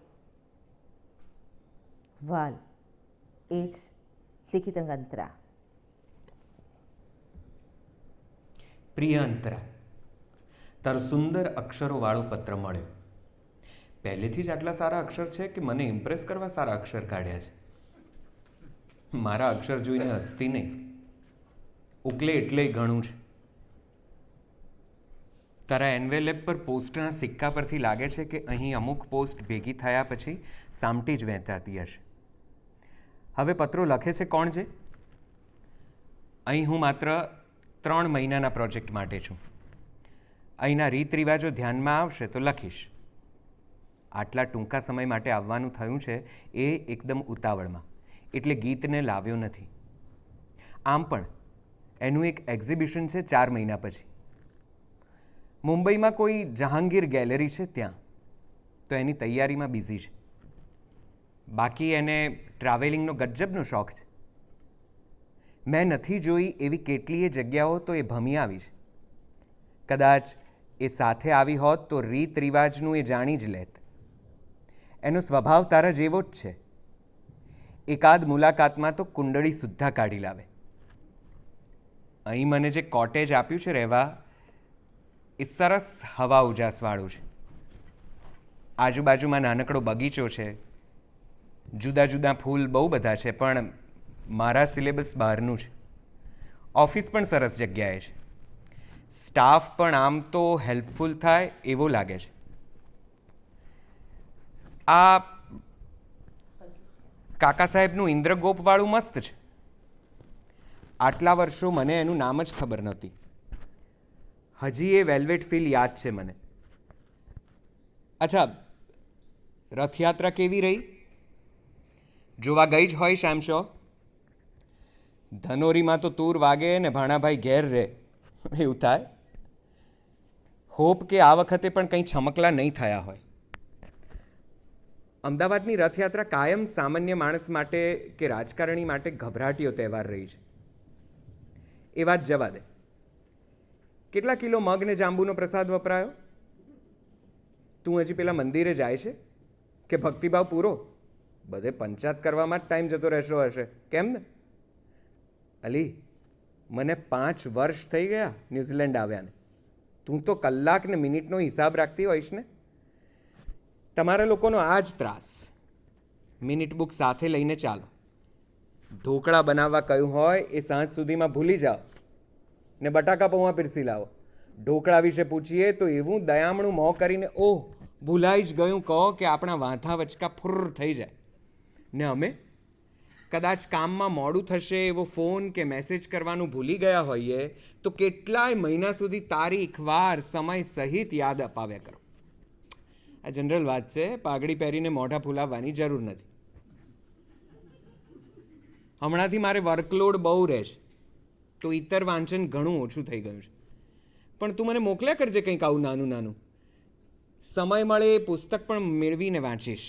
વાલ એ જ લિખિતંગ અંતરા. પ્રિય અંતરા, તારો સુંદર અક્ષરોવાળો પત્ર મળ્યો. પહેલેથી જ આટલા સારા અક્ષર છે કે મને ઇમ્પ્રેસ કરવા સારા અક્ષર કાઢ્યા છે. મારા અક્ષર જોઈને હસતી નહીં, ઉકલે એટલેય ઘણું છે. તારા એન્વેલેપ પર પોસ્ટના સિક્કા પરથી લાગે છે કે અહીં અમુક પોસ્ટ ભેગી થયા પછી સામટી જ વહેંચાતી હશે. હવે પત્રો લખે છે કોણ છે? અહીં હું માત્ર 3 મહિનાના પ્રોજેક્ટ માટે છું. અહીંના રીત રિવાજો ધ્યાનમાં આવશે તો લખીશ. આટલા ટૂંકા સમય માટે આવવાનું થયું છે એ એકદમ ઉતાવળમાં, એટલે ગીતને લાવ્યો નથી. આમ પણ એનું એક એક્ઝિબિશન છે 4 મહિના પછી. મુંબઈમાં કોઈ જહાંગીર ગેલેરી છે ત્યાં, તો એની તૈયારીમાં બિઝી છે. બાકી એને ટ્રાવેલિંગનો ગજબનો શોખ છે. મેં નથી જોઈ એવી કેટલીય જગ્યાઓ તો એ ભમી આવી છે. કદાચ એ સાથે આવી હોત તો રીત રિવાજનું એ જાણી જ લેત. એનો સ્વભાવ તારા જેવો જ છે. એકાદ મુલાકાતમાં તો કુંડળી સુદ્ધા કાઢી લાવે. અહીં મને જે કોટેજ આપ્યું છે રહેવા, એ સરસ હવા ઉજાસવાળું છે. આજુબાજુમાં નાનકડો બગીચો છે. જુદા જુદા ફૂલ બહુ બધા છે, પણ મારા સિલેબસ બહારનું છે. ઓફિસ પણ સરસ જગ્યાએ છે. સ્ટાફ પણ આમ તો હેલ્પફુલ થાય એવો લાગે છે. આ કાકા સાહેબનું ઇન્દ્રગોપવાળું મસ્ત છે. આટલા વર્ષો મને એનું નામ જ ખબર નહોતી. હજી એ વેલ્વેટ ફીલ યાદ છે મને. અચ્છા, રથયાત્રા કેવી રહી? જોવા ગઈ જ હોય શામશો? ધનોરીમાં તો તૂર વાગે ને ભાણાભાઈ ઘેર રહે એવું થાય. હોપ કે આ વખતે પણ કંઈ છમકલા નહીં થયા હોય. અમદાવાદની રથયાત્રા કાયમ સામાન્ય માણસ માટે કે રાજકારણી માટે ગભરાટીયો તહેવાર રહી છે. એ વાત જવા દે. કેટલા કિલો મગ ને જાંબુનો પ્રસાદ વપરાયો? તું હજી પેલા મંદિરે જાય છે કે ભક્તિભાવ પૂરો? બધે પંચાયત કરવામાં જ ટાઈમ જતો રહેશો હશે, કેમ ને? અલી, મને 5 વર્ષ થઈ ગયા ન્યૂઝીલેન્ડ આવ્યાને. તું તો કલાક ને મિનિટનો હિસાબ રાખતી હોઈશ ને? તમારા લોકોનો આ જ ત્રાસ. મિનિટ બુક સાથે લઈને ચાલો. ઢોકળા બનાવવા કહ્યું હોય એ સાંજ સુધીમાં ભૂલી જાઓ ને બટાકા પૌવા પીરસી લાવો. ઢોકળા વિશે પૂછીએ તો એવું દયામણું મોં કરીને ઓહ ભૂલાઈ જ ગયું કહો કે આપણા વાંધા વચકા ફુર્ર થઈ જાય. ને અમે કદાચ કામમાં મોડું થશે એવો ફોન કે મેસેજ કરવાનું ભૂલી ગયા હોઈએ તો કેટલાય મહિના સુધી તારીખ, વાર, સમય સહિત યાદ અપાવ્યા કરો. આ જનરલ વાત છે. પાઘડી પહેરીને મોઢા ફૂલાવવાની જરૂર નથી. હમણાંથી મારે વર્કલોડ બહુ રહેશે તો ઇતર વાંચન ઘણું ઓછું થઈ ગયું છે. પણ તું મને મોકલ્યા કરજે કંઈક આવું નાનું નાનું. સમય મળે એ પુસ્તક પણ મેળવીને વાંચીશ.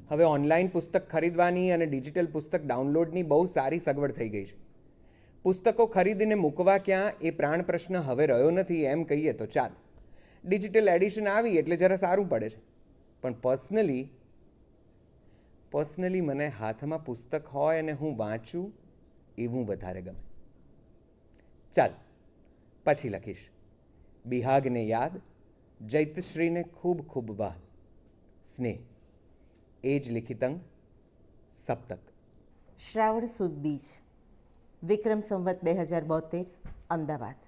હવે ઓનલાઈન પુસ્તક ખરીદવાની અને ડિજિટલ પુસ્તક ડાઉનલોડની બહુ સારી સગવડ થઈ ગઈ છે. પુસ્તકો ખરીદીને મૂકવા ક્યાં એ પ્રાણ પ્રશ્ન હવે રહ્યો નથી એમ કહીએ તો ચાલ. ડિજિટલ એડિશન આવી એટલે જરા સારું પડે છે. પણ પર્સનલી મને હાથમાં પુસ્તક હોય અને હું વાંચું એવું વધારે ગમે. ચાલ, પછી લખીશ. બિહાગને યાદ, જૈતશ્રીને ખૂબ ખૂબ વહાલ. સ્નેહ. એ જ લિખિતંગ સપ્તક. શ્રાવણ સુદ બીજ, વિક્રમ સંવત 2072, અમદાવાદ.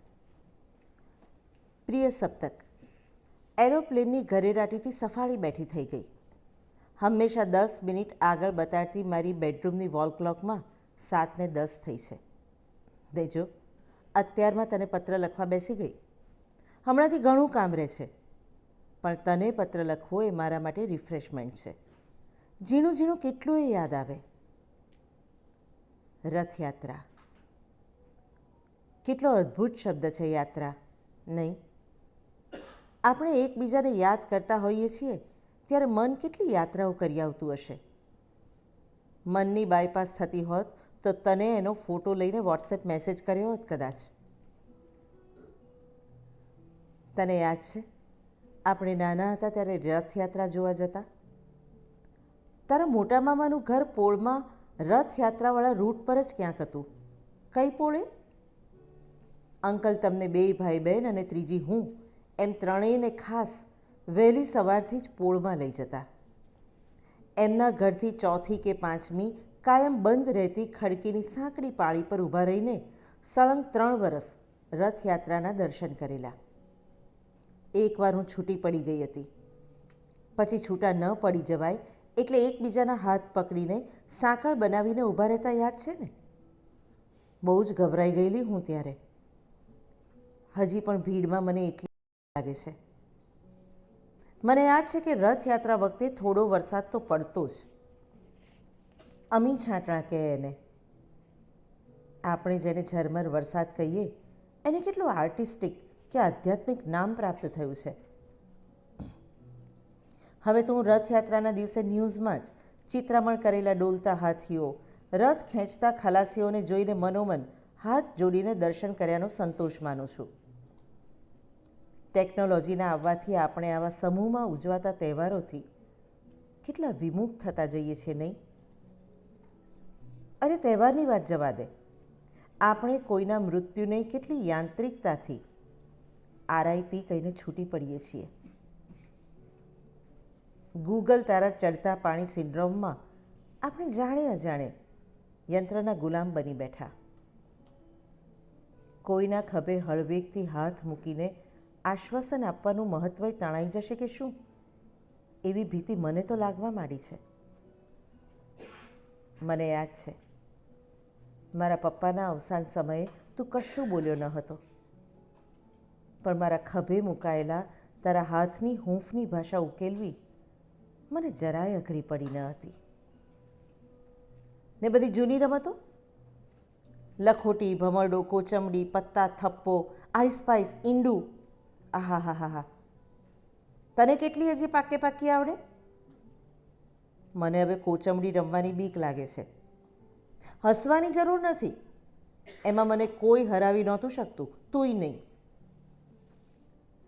પ્રિય સપ્તક, એરોપ્લેનની ઘરેરાટીથી સફાળી બેઠી થઈ ગઈ. હંમેશા 10 મિનિટ આગળ બતાડતી મારી બેડરૂમની વોલ ક્લોકમાં 7:10 થઈ છે. દેજો, અત્યારમાં તને પત્ર લખવા બેસી ગઈ. હમણાંથી ઘણું કામ રહે છે, પણ તને પત્ર લખવો એ મારા માટે રિફ્રેશમેન્ટ છે. ઝીણું ઝીણું કેટલું એ યાદ આવે. રથયાત્રા, કેટલો અદ્ભુત શબ્દ છે યાત્રા, નહીં? આપણે એકબીજાને યાદ કરતા હોઈએ છીએ ત્યારે મન કેટલી યાત્રાઓ કરી આવતું હશે. મનની બાયપાસ થતી હોત તો તને એનો ફોટો લઈને વોટ્સએપ મેસેજ કર્યો હોત કદાચ. તને યાદ છે આપણે નાના હતા ત્યારે રથયાત્રા જોવા જતા? તારા મોટા મામાનું ઘર પોળમાં રથયાત્રાવાળા રૂટ પર જ ક્યાંક હતું. કઈ પોળે? અંકલ તમને 2 ભાઈ બહેન અને ત્રીજી હું એમ ત્રણેયને ખાસ વહેલી સવારથી જ પોળમાં લઈ જતા. એમના ઘરથી 4મી કે 5મી કાયમ બંધ રહેતી ખડકીની સાંકડી પાળી પર ઊભા રહીને સળંગ 3 વર્ષ રથયાત્રાના દર્શન કરેલા. એકવાર હું છૂટી પડી ગઈ હતી. પછી છૂટા ન પડી જવાય એટલે એકબીજાના હાથ પકડીને સાંકળ બનાવીને ઊભા રહેતા યાદ છે ને? બહુ જ ગભરાઈ ગયેલી હું ત્યારે. હજી પણ ભીડમાં મને એટલી લાગે છે. મને યાદ છે કે રથયાત્રા વખતે થોડો વરસાદ તો પડતો જ. અમી છાંટણા કહે એને. આપણે જેને ઝરમર વરસાદ કહીએ એને કેટલું આર્ટિસ્ટિક કે આધ્યાત્મિક નામ પ્રાપ્ત થયું છે. હવે તો હું રથયાત્રાના દિવસે ન્યૂઝમાં જ ચિત્રામણ કરેલા ડોલતા હાથીઓ, રથ ખેંચતા ખલાસીઓને જોઈને મનોમન હાથ જોડીને દર્શન કર્યાનો સંતોષ માનું છું. ટેકનોલોજીના આવવાથી આપણે આવા સમૂહમાં ઉજવાતા તહેવારોથી કેટલા વિમુખ થતા જઈએ છીએ, નહીં? અરે તહેવારની વાત જવા દે, આપણે કોઈના મૃત્યુને કેટલી યાંત્રિકતાથી RIP કહીને છૂટી પડીએ છીએ. ગૂગલ તારા ચડતા પાણી સિન્ડ્રોમમાં આપણે જાણે અજાણે યંત્રના ગુલામ બની બેઠા. કોઈના ખભે હળવેકથી હાથ મૂકીને આશ્વાસન આપવાનું મહત્વ તણાઈ જશે કે શું, એવી ભીતિ મને તો લાગવા માંડી છે. મને યાદ છે મારા પપ્પાના અવસાન સમયે તું કશું બોલ્યો ન હતો, પણ મારા ખભે મુકાયેલા તારા હાથની હૂંફની ભાષા ઉકેલવી મને જરાય અઘરી પડી ન હતી. ને બધી જૂની રમતો, લખોટી, ભમરડો, કોચમડી, પત્તા, થપ્પો, આઈસ પાઈસ, ઈંડું, આહા હા હા હા. તને કેટલી હજી પાકે પાકી આવડે? મને હવે કોચમડી રમવાની બીક લાગે છે. હસવાની જરૂર નથી, એમાં મને કોઈ હરાવી નહોતું શકતું, તુંય નહીં.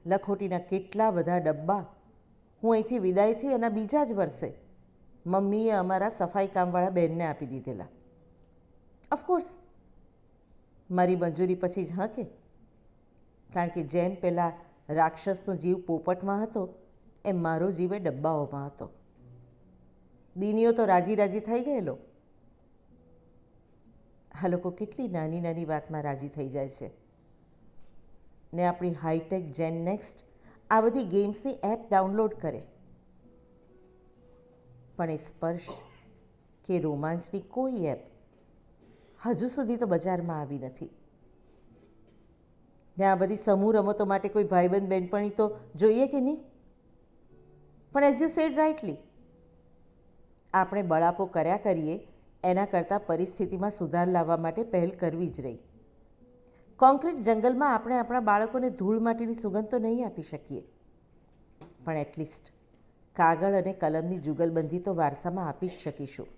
લખોટીના કેટલા બધા ડબ્બા હું અહીંથી વિદાય થઈ એના બીજા જ વર્ષે મમ્મીએ અમારા સફાઈ કામવાળા બહેનને આપી દીધેલા. ઓફકોર્સ મારી મંજૂરી પછી જ, હા કે? કારણ કે જેમ પેલા રાક્ષસનો જીવ પોપટમાં હતો એમ મારો જીવ એ ડબ્બાઓમાં હતો. દીનીઓ તો રાજી રાજી થઈ ગયેલો. આ લોકો કેટલી નાની નાની વાતમાં રાજી થઈ જાય છે. ને આપણી હાઈટેક જેન નેક્સ્ટ આ બધી ગેમ્સની એપ ડાઉનલોડ કરે, પણ એ સ્પર્શ કે રોમાંચની કોઈ એપ હજુ સુધી તો બજારમાં આવી નથી. ને આ બધી સમૂહ રમતો માટે કોઈ ભાઈબંધ બહેનપણી તો જોઈએ કે નહીં? પણ એઝ યુ સેડ રાઇટલી, આપણે બળાપો કર્યા કરીએ એના કરતાં પરિસ્થિતિમાં સુધાર લાવવા માટે પહેલ કરવી જ રહી. કોન્ક્રીટ જંગલમાં આપણે આપણા બાળકોને ધૂળ માટીની સુગંધ તો નહીં આપી શકીએ, પણ એટલીસ્ટ કાગળ અને કલમની જુગલબંધી તો વારસામાં આપી જ શકીશું.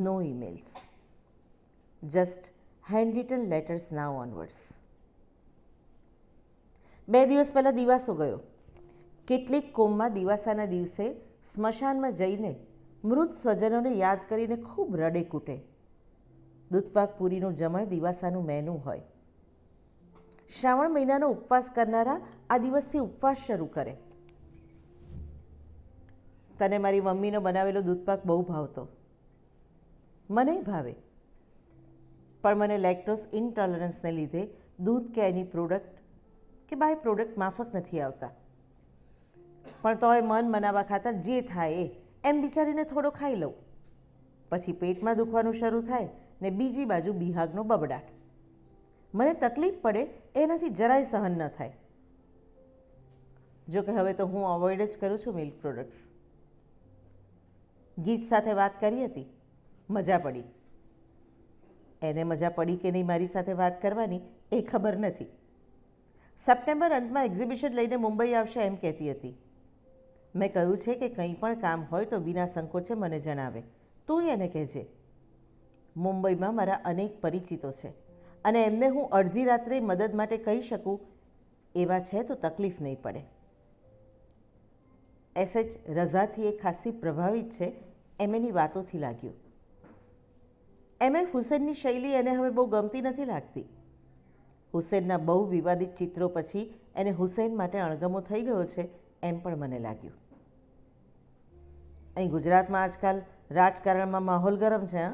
No emails, just handwritten letters now onwards. 2 દિવસ પહેલાં દિવાસો ગયો. કેટલીક કોમમાં દિવાસાના દિવસે સ્મશાનમાં જઈને મૃત સ્વજનોને યાદ કરીને ખૂબ રડે કૂટે. દૂધપાક પૂરીનું જમણ દિવાસાનું મેનુ હોય. શ્રાવણ મહિનાનો ઉપવાસ કરનારા આ દિવસથી ઉપવાસ શરૂ કરે. તને મારી મમ્મીનો બનાવેલો દૂધપાક બહુ ભાવતો. મને ભાવે, પણ મને લેક્ટોઝ ઇન્ટોલરન્સને લીધે દૂધ કે એની પ્રોડક્ટ કે બાય પ્રોડક્ટ માફક નથી આવતા. પણ તોય મન મનાવવા ખાતર જે થાય એમ વિચારીને થોડો ખાઈ લઉં. પછી પેટમાં દુખવાનું શરૂ થાય ને બીજી બાજુ બિહાગનો બબડાટ. મને તકલીફ પડે એનાથી જરાય સહન ન થાય. જો કે હવે તો હું અવોઇડ જ કરું છું મિલ્ક પ્રોડક્ટ્સ. ગીત સાથે વાત કરી હતી, મજા પડી. એને મજા પડી કે નહીં મારી સાથે વાત કરવાની એ ખબર નથી. સપ્ટેમ્બર અંતમાં એક્ઝિબિશન લઈને મુંબઈ આવશે એમ કહેતી હતી. મેં કહ્યું છે કે કંઈ પણ કામ હોય તો વિના સંકોચે મને જણાવે. તું એને કહેજે. મુંબઈમાં મારા અનેક પરિચિતો છે અને એમને હું અડધી રાત્રે મદદ માટે કહી શકું એવા છે તો તકલીફ નહીં પડે. એસએચ રઝાથી એ ખાસી પ્રભાવિત છે એમ એની વાતોથી લાગ્યું. એમએફ હુસેનની શૈલી એને હવે બહુ ગમતી નથી લાગતી. હુસેનના બહુ વિવાદિત ચિત્રો પછી એને હુસેન માટે અણગમો થઈ ગયો છે એમ પણ મને લાગ્યું. અહીં ગુજરાતમાં આજકાલ રાજકારણમાં માહોલ ગરમ છે.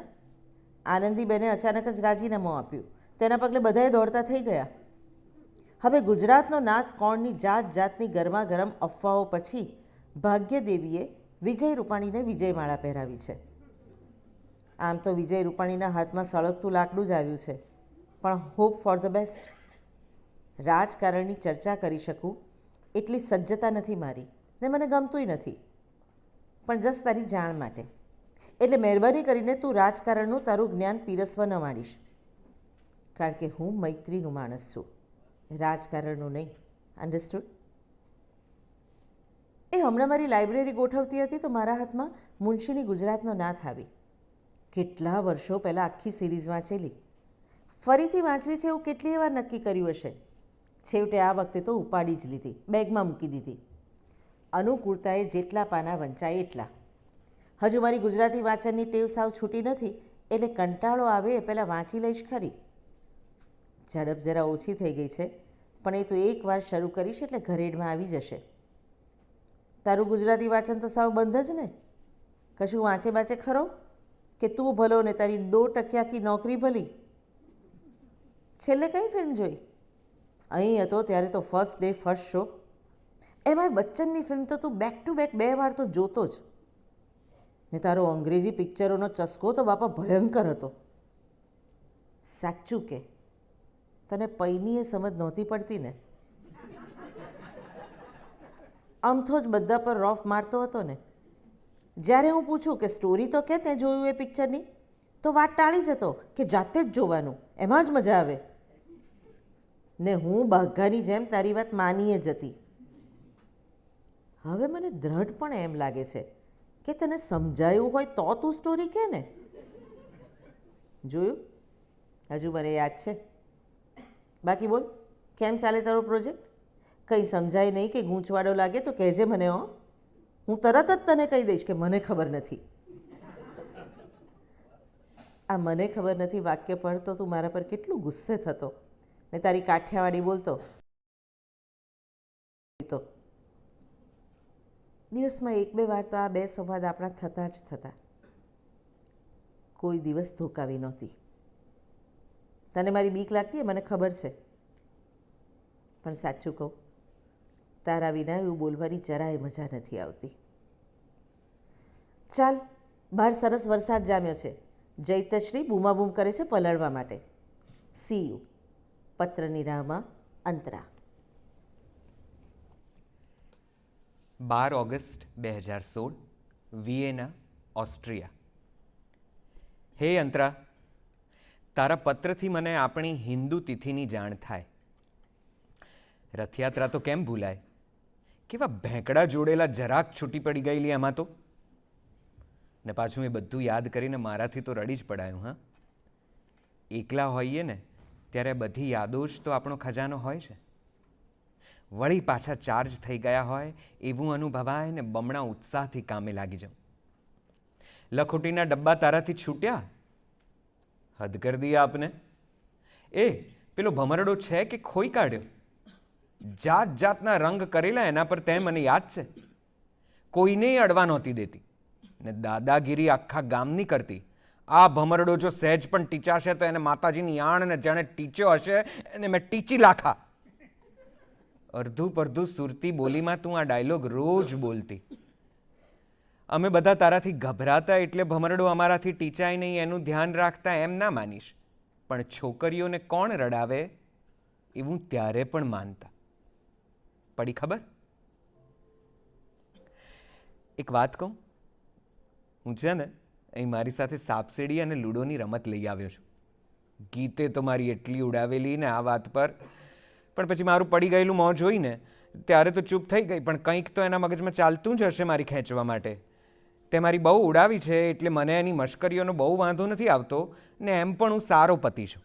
આનંદીબેને અચાનક જ રાજીનામું આપ્યું. તેના પગલે બધાએ દોડતા થઈ ગયા. હવે ગુજરાતનો નાથ કોણની જાત જાતની ગરમા ગરમ અફવાઓ પછી ભાગ્યદેવીએ વિજય રૂપાણીને વિજયમાળા પહેરાવી છે. આમ તો વિજય રૂપાણીના હાથમાં સળગતું લાકડું જ આવ્યું છે, પણ હોપ ફોર ધ બેસ્ટ. રાજકારણની ચર્ચા કરી શકું એટલી સજ્જતા નથી મારી ને મને ગમતુંય નથી. પણ જસ તારી જાણ માટે, એટલે મહેરબાની કરીને તું રાજકારણનું તારું જ્ઞાન પીરસવા ન માંડીશ. કારણ કે હું મૈત્રીનું માણસ છું, રાજકારણનું નહીં. અન્ડરસ્ટુડ? એ હમણાં મારી લાઇબ્રેરી ગોઠવતી હતી તો મારા હાથમાં મુનશીની ગુજરાતનો નાથ આવી. કેટલા વર્ષો પહેલાં આખી સિરીઝ વાંચેલી. ફરીથી વાંચવી છે એવું કેટલીય વાર નક્કી કર્યું હશે. છેવટે આ વખતે તો ઉપાડી જ લીધી, બેગમાં મૂકી દીધી. અનુકૂળતાએ જેટલા પાના વંચાય એટલા. હજુ મારી ગુજરાતી વાંચનની ટેવ સાવ છૂટી નથી, એટલે કંટાળો આવે એ પહેલાં વાંચી લઈશ ખરી. ઝડપ જરા ઓછી થઈ ગઈ છે, પણ એ તો એકવાર શરૂ કરીશ એટલે ઘરેડમાં આવી જશે. તારું ગુજરાતી વાંચન તો સાવ બંધ જ ને? કશું વાંચે બાચે ખરો? કે તું ભલો ને તારી 2% કી નોકરી ભલી? છેલ્લે કઈ ફિલ્મ જોઈ? અહીં હતો ત્યારે તો ફર્સ્ટ ડે ફર્સ્ટ શો. એમાંય બચ્ચનની ફિલ્મ તો તું બેક ટુ બેક 2 વાર તો જોતો જ. ને તારો અંગ્રેજી પિક્ચરોનો ચસ્કો તો બાપા ભયંકર હતો. સાચું કે તને પૈની એ સમજ નહોતી પડતી ને? અમથો જ બધા પર રોફ મારતો હતો ને? જ્યારે હું પૂછું કે સ્ટોરી તો કે તે જોયું એ પિક્ચરની, તો વાત ટાળી જતો કે જાતે જ જોવાનું, એમાં જ મજા આવે. ને હું બાઘાની જેમ તારી વાત માનીએ જ હતી. હવે મને દ્રઢ પણ એમ લાગે છે કે તને સમજાયું હોય તો તું સ્ટોરી કહે ને. જોયું? હજુ મને યાદ છે. બાકી બોલ, કેમ ચાલે તારો પ્રોજેક્ટ? કંઈ સમજાય નહીં કે ગૂંચવાડો લાગે તો કહેજે મને. હું તરત જ તને કહી દઈશ કે મને ખબર નથી. આ મને ખબર નથી વાક્ય પડતો તું મારા પર કેટલું ગુસ્સે થતો ને તારી કાઠિયાવાડી બોલતો. તો દિવસમાં 1-2 વાર તો આ 2 સંવાદ આપણા થતા જ થતા. કોઈ દિવસ ધોકાવી નહોતી. તને મારી બીક લાગતી એ મને ખબર છે, પણ સાચું કહું, તારા વિના એવું બોલવાની જરાય મજા નથી આવતી. ચાલ, બહાર સરસ વરસાદ જામ્યો છે. જૈતશ્રી બૂમાબૂમ કરે છે પલળવા માટે. See you. પત્રની રાહમાં Antara. 12 August 2016, Vienna, Austria. Hey Antara, તારા પત્રથી મને આપણી હિન્દુ તિથિની જાણ થાય. રથયાત્રા તો કેમ ભૂલાય? કેવા ભેંકડા જોડેલા જરાક છૂટી પડી ગયેલી એમાં તો. ને પાછું એ બધું યાદ કરીને મારાથી તો રડી જ પડાયું. હા, એકલા હોઈએ ને ત્યારે બધી યાદો જ તો આપણો ખજાનો હોય છે. વળી પાછા ચાર્જ થઈ ગયા હોય એવું અનુભવાય ને બમણા ઉત્સાહથી કામે લાગી જાઉં. લખોટીના ડબ્બા તારાથી છૂટ્યા? હદ કરી દી આપને. એ પેલો ભમરડો છે કે ખોઈ કાઢ્યો? જાત જાતના રંગ કરેલા એના પર તે મને યાદ છે. કોઈને અડવા નહોતી દેતી ને દાદાગીરી આખા ગામની કરતી. આ ભમરડો જો સહેજ પણ ટીચાશે તો એને માતાજીની આણ ને જાણે ટીચ્યો હશે એને મેં ટીચી લાખા. અડધું પડધું સુરતી બોલીમાં તું આ ડાયલોગ રોજ બોલતી. અમે બધા તારાથી ગભરાતા એટલે ભમરડો અમારાથી ટીચાય નહીં એનું ધ્યાન રાખતા એમ ના માનીશ, પણ છોકરીઓને કોણ રડાવે એવું ત્યારે પણ માનતા. પડી ખબર? એક વાત કહું, હું છે ને અહીં મારી સાથે સાપસીડી અને લૂડોની રમત લઈ આવ્યો છું. ગીતે તો મારી એટલી ઉડાવેલી ને આ વાત પર, પણ પછી મારું પડી ગયેલું મોં જોઈને ત્યારે તો ચૂપ થઈ ગઈ, પણ કંઈક તો એના મગજમાં ચાલતું જ હશે મારી ખેંચવા માટે. તે મારી બહુ ઉડાવી છે એટલે મને એની મશ્કરીઓનો બહુ વાંધો નથી આવતો ને એમ પણ હું સારો પતિ છું.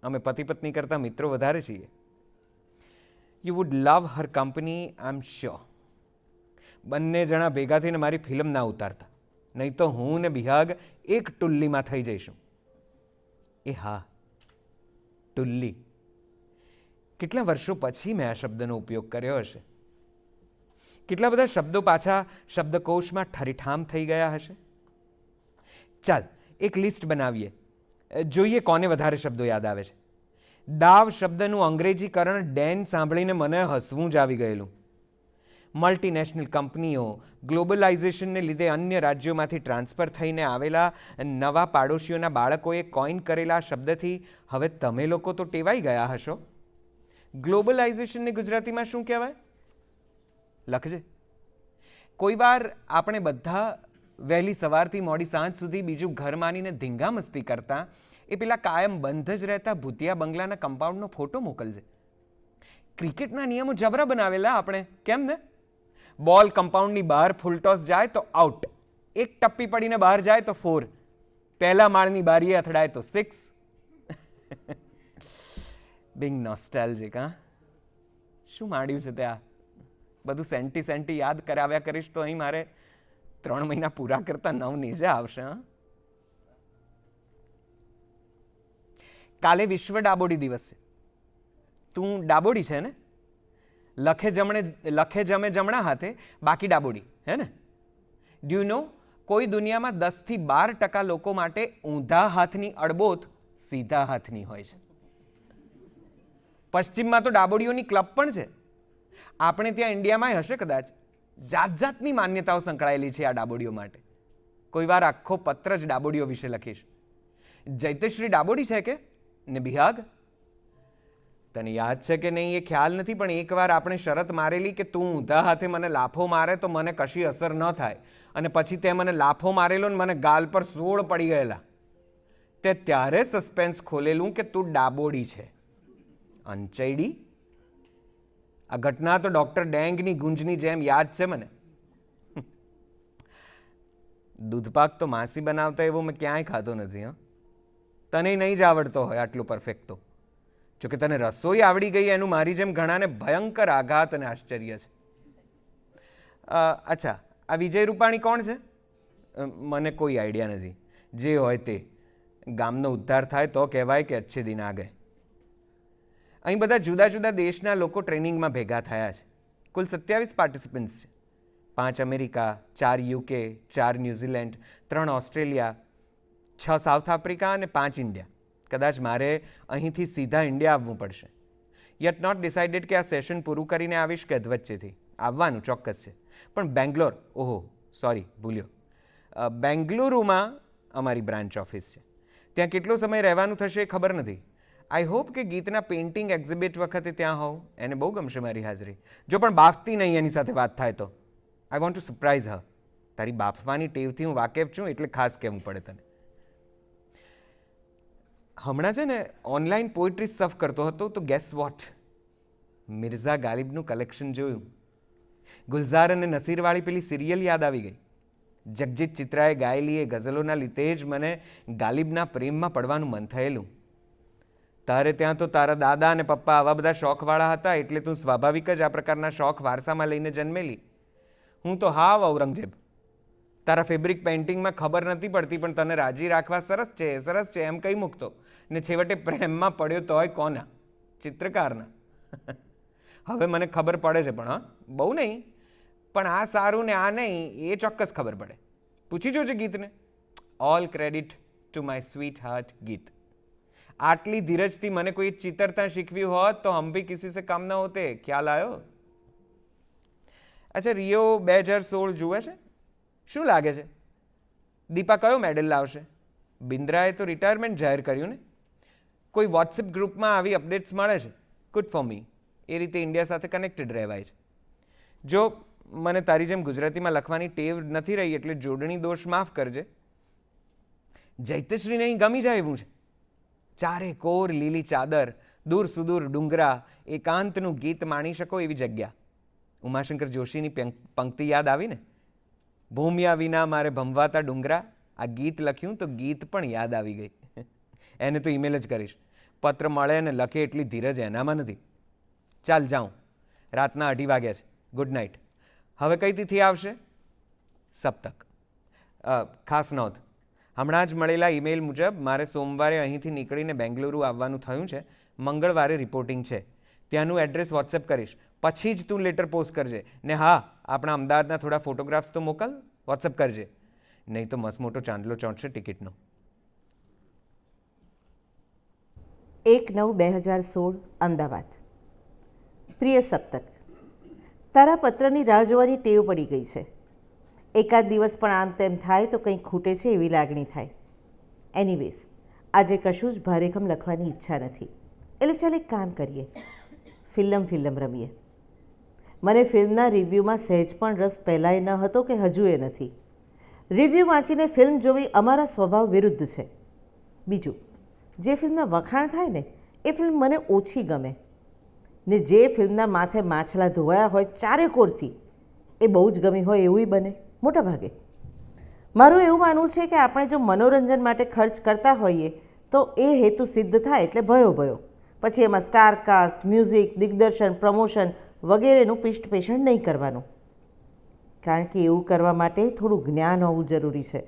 અમે પતિ પત્ની કરતાં મિત્રો વધારે છીએ. You would love Har company, I am sure. બંને જણા ભેગા થઈને મારી ફિલ્મ ના ઉતારતા, નહીં તો હું ને બિહાગ એક ટુલ્લીમાં થઈ જઈશું. એ હા, ટુલ્લી. કેટલા વર્ષો પછી મેં આ શબ્દનો ઉપયોગ કર્યો હશે. કેટલા બધા શબ્દો પાછા શબ્દકોશમાં ઠરીઠામ થઈ ગયા હશે. ચાલ એક લિસ્ટ બનાવીએ, જોઈએ કોને વધારે શબ્દો યાદ આવે છે. દાવ શબ્દનું અંગ્રેજીકરણ ડેન સાંભળીને મને હસવું જ આવી ગયેલું. મલ્ટીનેશનલ કંપનીઓ ગ્લોબલાઇઝેશનને લીધે અન્ય રાજ્યોમાંથી ટ્રાન્સફર થઈને આવેલા નવા પાડોશીઓના બાળકોએ કોઈન કરેલા શબ્દથી હવે તમે લોકો તો ટેવાઈ ગયા હશો. ગ્લોબલાઇઝેશનને ગુજરાતીમાં શું કહેવાય? લખજે. કોઈ વાર આપણે બધા વહેલી સવારથી મોડી સાંજ સુધી બીજું ઘર માનીને ધીંગા મસ્તી કરતા એ પેલા કાયમ બંધ જ રહેતા ભૂતિયા બંગલાના કમ્પાઉન્ડનો ફોટો મોકલજે. ક્રિકેટના નિયમો જબરા બનાવેલા આપણે, કેમ ને? બોલ કમ્પાઉન્ડની બહાર ફૂલટોસ જાય તો આઉટ, એક ટપ્પી પડીને બહાર જાય તો 4, પહેલા માળની બારીએ અથડાય તો 6. Bing nostalgic. હા, શું માંડ્યું છે ત્યાં? બધું સેન્ટી સેન્ટી યાદ કરાવ્યા કરીશ તો અહીં મારે 3 મહિના પૂરા કરતા 9 નીચે આવશે. હા, કાલે વિશ્વ ડાબોડી દિવસ છે. તું ડાબોડી છે ને? લખે જમે જમણા હાથે, બાકી ડાબોડી, હે ને? ડુ યુ નો કોઈ દુનિયામાં 10 થી 12% લોકો માટે ઊંધા હાથની અડબોથ સીધા હાથની હોય છે. પશ્ચિમમાં તો ડાબોડીઓની ક્લબ પણ છે. આપણે ત્યાં ઇન્ડિયામાં હશે કદાચ. જાત જાતની માન્યતાઓ સંકળાયેલી છે આ ડાબોડીઓ માટે. કોઈ વાર આખો પત્ર જ ડાબોડીઓ વિશે લખીશ. જૈતશ્રી ડાબોડી છે કે ને બિહાગ? તને યાદ છે કે નહીં એ ખ્યાલ નથી, પણ એકવાર આપણે શરત મારેલી કે તું ઊંધા હાથે મને લાફો મારે તો મને કશી અસર ન થાય, અને પછી તે મને લાફો મારેલો ને મને ગાલ પર 16 પડી ગયેલા. તે ત્યારે સસ્પેન્સ ખોલેલું કે તું ડાબોડી છે. અંચૈડી. આ ઘટના તો ડોક્ટર ડેંગની ગુંજની જેમ યાદ છે મને. દૂધપાક તો માસી બનાવતા એવો મેં ક્યાંય ખાધો નથી. હા, તને નહીં જ આવડતો હોય આટલું પરફેક્ટ તો. જોકે તને રસોઈ આવડી ગઈ એનું મારી જેમ ઘણાને ભયંકર આઘાત અને આશ્ચર્ય છે. અચ્છા, આ વિજય રૂપાણી કોણ છે? મને કોઈ આઈડિયા નથી. જે હોય તે, ગામનો ઉદ્ધાર થાય તો કહેવાય કે અચ્છે દિન આ ગયે. અહીં બધા જુદા જુદા દેશના લોકો ટ્રેનિંગમાં ભેગા થયા છે. કુલ 27 પાર્ટિસિપન્ટ્સ છે. 5 America, 4 UK, 4 New Zealand, 3 Australia, 6 south Africa અને 5 ઇન્ડિયા. કદાચ મારે અહીંથી સીધા ઇન્ડિયા આવવું પડશે. યટ નોટ ડિસાઇડેડ કે આ સેશન પૂરું કરીને આવીશ કે અધવચ્ચેથી. આવવાનું ચોક્કસ છે, પણ બેંગ્લોર, ઓહો સોરી ભૂલ્યો, બેંગલુરુમાં અમારી બ્રાન્ચ ઓફિસ છે. ત્યાં કેટલો સમય રહેવાનું થશે એ ખબર નથી. આઈ હોપ કે ગીતના પેઇન્ટિંગ એક્ઝિબિટ વખતે ત્યાં હોઉં. એને બહુ ગમશે મારી હાજરી. જો પણ બાફતી નહીં એની સાથે વાત થાય તો. આઈ વોન્ટ ટુ સરપ્રાઇઝ હર. તારી બાફવાની ટેવથી હું વાકેફ છું એટલે ખાસ કહેવું પડે તને. હમણાં છે ને ઓનલાઈન પોએટ્રી સર્ફ કરતો હતો તો ગેસ વોટ, મિર્ઝા ગાલિબનું કલેક્શન જોયું. ગુલઝાર અને નસીરવાળી પેલી સિરિયલ યાદ આવી ગઈ. જગજીત ચિત્રાએ ગાયેલી એ ગઝલોના લીધે જ મને ગાલિબના પ્રેમમાં પડવાનું મન થયેલું. તારે ત્યાં તો તારા દાદા અને પપ્પા આવા બધા શોખવાળા હતા એટલે તું સ્વાભાવિક જ આ પ્રકારના શોખ વારસામાં લઈને જન્મેલી. હું તો હાવ ઔરંગઝેબ. તારા ફેબ્રિક પેઇન્ટિંગમાં ખબર નથી પડતી પણ તને રાજી રાખવા સરસ છે એમ કહી મૂકતો, ને છેવટે પ્રેમમાં પડ્યો તોય કોના? ચિત્રકારના. હવે મને ખબર પડે છે, પણ હા બહુ નહીં, પણ આ સારું ને આ નહીં એ ચોક્કસ ખબર પડે. પૂછી જોજે ગીતને. All credit to my sweet heart ગીત. આટલી ધીરજથી મને કોઈ ચિતરતા શીખવી હોત તો હમ ભી કિસી સે કમ ન હોતે. ખ્યાલ આવ્યો? અચ્છા, રિયો 2016 જુએ છે? શું લાગે છે દીપા કયો મેડલ લાવશે? બિન્દ્રાએ તો રિટાયરમેન્ટ જાહેર કર્યું ને. કોઈ વોટ્સએપ ગ્રુપમાં આવી અપડેટ્સ મળે છે. Good for me. એ રીતે ઇન્ડિયા સાથે કનેક્ટેડ રહેવાય છે. જો મને તારી જેમ ગુજરાતીમાં લખવાની ટેવ નથી રહી એટલે જોડણી દોષ માફ કરજે. જૈતશ્રીને અહીં ગમી જાય એવું છે. ચારે કોર લીલી ચાદર, દૂર સુદૂર ડુંગરા, એકાંતનું ગીત માણી શકો એવી જગ્યા. ઉમાશંકર જોશીની પંક્તિ યાદ આવી ને? ભૂમ્યા વિના મારે ભમવાતા ડુંગરા. આ ગીત લખ્યું તો ગીત પણ યાદ આવી ગઈ. એને તો ઈમેલ જ કરીશ. પત્ર મળે અને લખે એટલી ધીરજ એનામાં નથી. ચાલ જાઉં, રાતના 2:30 વાગ્યા છે. Good night. હવે કઈ તિથિ આવશે? સપ્તક. ખાસ નોંધ, હમણાં જ મળેલા ઈમેલ મુજબ મારે સોમવારે અહીંથી નીકળીને બેંગલુરુ આવવાનું થયું છે. મંગળવારે રિપોર્ટિંગ છે. ત્યાંનું એડ્રેસ વોટ્સએપ કરીશ. પછી જ તું લેટર પોસ્ટ કરજે. ને હા, આપણા અમદાવાદના થોડા ફોટોગ્રાફ્સ તો મોકલ, વોટ્સએપ કરજે. નહીં તો મસ્ત મોટો ચાંદલો ચોંટશે ટિકિટનો. 1/9/2016 અમદાવાદ. પ્રિય સપ્તક, તારા પત્રની રાહ જોવાની ટેવ પડી ગઈ છે. એકાદ દિવસ પણ આમ તેમ થાય તો કંઈક ખૂટે છે એવી લાગણી થાય. એનીવેઝ, આજે કશું જ ભારેખમ લખવાની ઈચ્છા નથી. એટલે ચાલ એક કામ કરીએ, ફિલ્મ રમીએ. મને ફિલ્મના રિવ્યૂમાં સહેજ પણ રસ પહેલાંય ન હતો કે હજુ એ નથી. રિવ્યૂ વાંચીને ફિલ્મ જોવી અમારા સ્વભાવ વિરુદ્ધ છે. બીજું, જે ફિલ્મના વખાણ થાય ને એ ફિલ્મ મને ઓછી ગમે. ને જે ફિલ્મના માથે માછલા ધોવાયા હોય ચારે કોરથી એ બહુ જ ગમી હોય એવું બને મોટા ભાગે. મારું એવું માનવું છે કે આપણે જો મનોરંજન માટે ખર્ચ કરતા હોઈએ તો એ હેતુ સિદ્ધ થાય એટલે ભયો. પછી એમાં સ્ટારકાસ્ટ, મ્યુઝિક, દિગ્દર્શન, પ્રમોશન વગેરેનું પિષ્ટપેષણ નહીં કરવાનું. કારણ કે એવું કરવા માટે થોડું જ્ઞાન હોવું જરૂરી છે.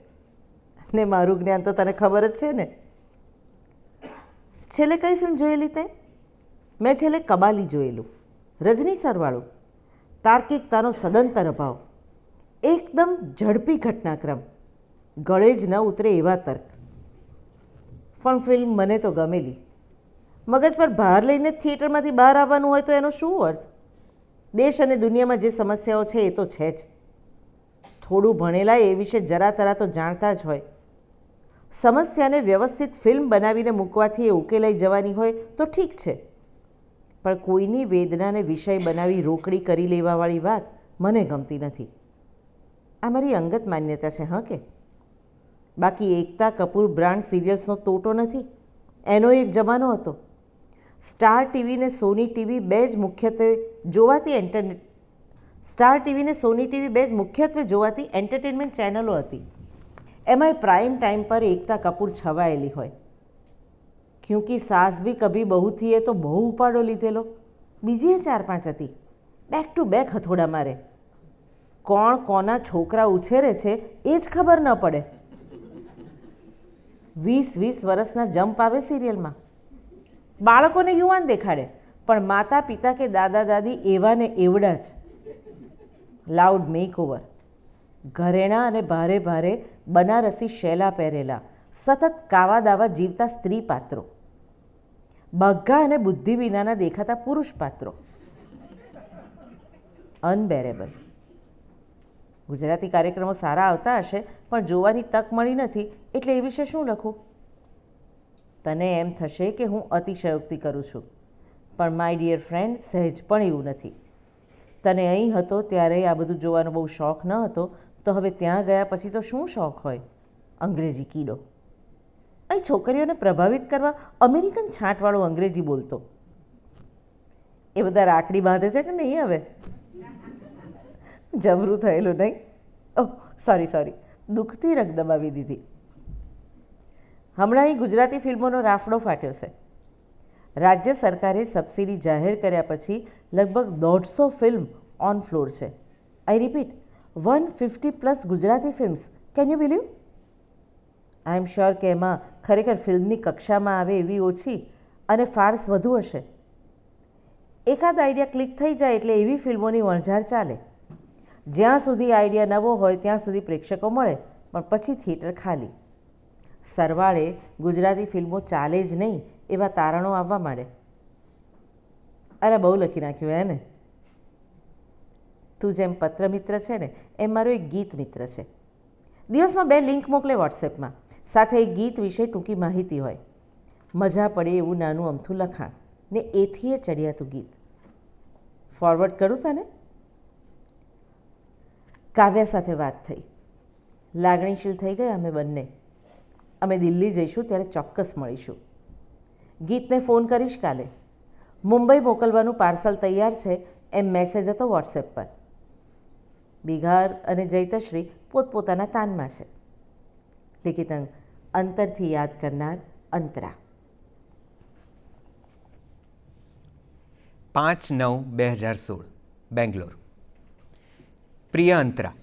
ને મારું જ્ઞાન તો તને ખબર જ છે ને. છેલ્લે કઈ ફિલ્મ જોયેલી તે? મેં છેલ્લે કબાલી જોયેલું. રજની સરવાળું. તાર્કિકતાનો સદંતર અભાવ. એકદમ ઝડપી ઘટનાક્રમ. ગળે જ ન ઉતરે એવા તર્ક. પણ ફિલ્મ મને તો ગમેલી. મગજ પર ભાર લઈને થિયેટરમાંથી બહાર આવવાનું હોય તો એનો શું અર્થ? દેશ અને દુનિયામાં જે સમસ્યાઓ છે એ તો છે જ. થોડું ભણેલા એ વિશે જરા તરા તો જાણતા જ હોય. સમસ્યાને વ્યવસ્થિત ફિલ્મ બનાવીને મૂકવાથી એ ઉકેલાઈ જવાની હોય તો ઠીક છે. પણ કોઈની વેદનાને વિષય બનાવી રોકડી કરી લેવાવાળી વાત મને ગમતી નથી. આ મારી અંગત માન્યતા છે. હા કે બાકી એકતા કપૂર બ્રાન્ડ સિરિયલ્સનો તોટો નથી. એનો એક જમાનો હતો. સ્ટાર ટીવી ને સોની ટીવી બે જ મુખ્યત્વે જોવાતી એન્ટરટેનમેન્ટ ચેનલો હતી. એમાંય પ્રાઇમ ટાઈમ પર એકતા કપૂર છવાયેલી હોય. ક્યોંકિ સાસ ભી કભી બહુ થી એ તો બહુ ઉપાડો લીધેલો. બીજી 4-5 હતી. બેક ટુ બેક હથોડા મારે. કોણ કોના છોકરા ઉછેરે છે એ જ ખબર ન પડે. 20 વર્ષના જમ્પ આવે સિરિયલમાં. બાળકોને યુવાન દેખાડે પણ માતા પિતા કે દાદા દાદી એવા ને એવડા જ. Loud makeover. ઘરેણાં અને ભારે ભારે બનારસી શેલા પહેરેલા સતત કાવા દાવા જીવતા સ્ત્રી પાત્રો. બગ્ગા અને બુદ્ધિ વિનાના દેખાતા પુરુષ પાત્રો. અનબેરેબલ. ગુજરાતી કાર્યક્રમો સારા આવતા હશે પણ જોવાની તક મળી નથી એટલે એ વિશે શું લખું? તને એમ થશે કે હું અતિશયોક્તિ કરું છું, પણ માય ડિયર ફ્રેન્ડ, સહેજ પણ એવું નથી. તને અહીં હતો ત્યારે આ બધું જોવાનો બહુ શોખ ન હતો તો હવે ત્યાં ગયા પછી તો શું શોખ હોય? અંગ્રેજી કીડો. અહીં છોકરીઓને પ્રભાવિત કરવા અમેરિકન છાંટવાળો અંગ્રેજી બોલતો. એ બધા રાખડી બાંધે છે કે નહીં હવે? જબરું થયેલું નહીં? ઓહ સોરી, દુઃખથી રગ દબાવી દીધી. હમણાં અહીં ગુજરાતી ફિલ્મોનો રાફડો ફાટ્યો છે. રાજ્ય સરકારે સબસિડી જાહેર કર્યા પછી લગભગ 150 ફિલ્મ ઓન ફ્લોર છે. આઈ repeat, 150+ Gujarati films. Can you believe? I am sure કે એમાં ખરેખર ફિલ્મની કક્ષામાં આવે એવી ઓછી અને ફાર્સ વધુ હશે. એકાદ આઈડિયા ક્લિક થઈ જાય એટલે એવી ફિલ્મોની વણઝાર ચાલે. જ્યાં સુધી આઈડિયા નવો હોય ત્યાં સુધી પ્રેક્ષકો મળે પણ પછી થિયેટર ખાલી. સરવાળે ગુજરાતી ફિલ્મો ચાલે જ નહીં એવા તારણો આવવા માંડે. અરે બહુ લખી નાખ્યું હે ને. તું જેમ પત્ર મિત્ર છે ને એમ મારો એક ગીત મિત્ર છે. દિવસમાં 2 લિંક મોકલે વોટ્સએપમાં, સાથે એક ગીત વિશે ટૂંકી માહિતી હોય, મજા પડે એવું નાનું અમથું લખાણ, ને એથી એ ચડિયાતું ગીત. ફોરવર્ડ કરું તને. કાવ્યા સાથે વાત થઈ, લાગણીશીલ થઈ ગયા અમે બંને. અમે દિલ્હી જઈશું ત્યારે ચોક્કસ મળીશું. ગીતને ફોન કરીશ કાલે. મુંબઈ મોકલવાનું પાર્સલ તૈયાર છે એમ મેસેજ હતો વોટ્સએપ પર. બિહાર અને જૈતશ્રી પોતપોતાના તાનમાં છે. લિખિતંગ અંતરથી યાદ કરનાર અંતરા. 5/9/2016 બેંગ્લોર. પ્રિય અંતરા,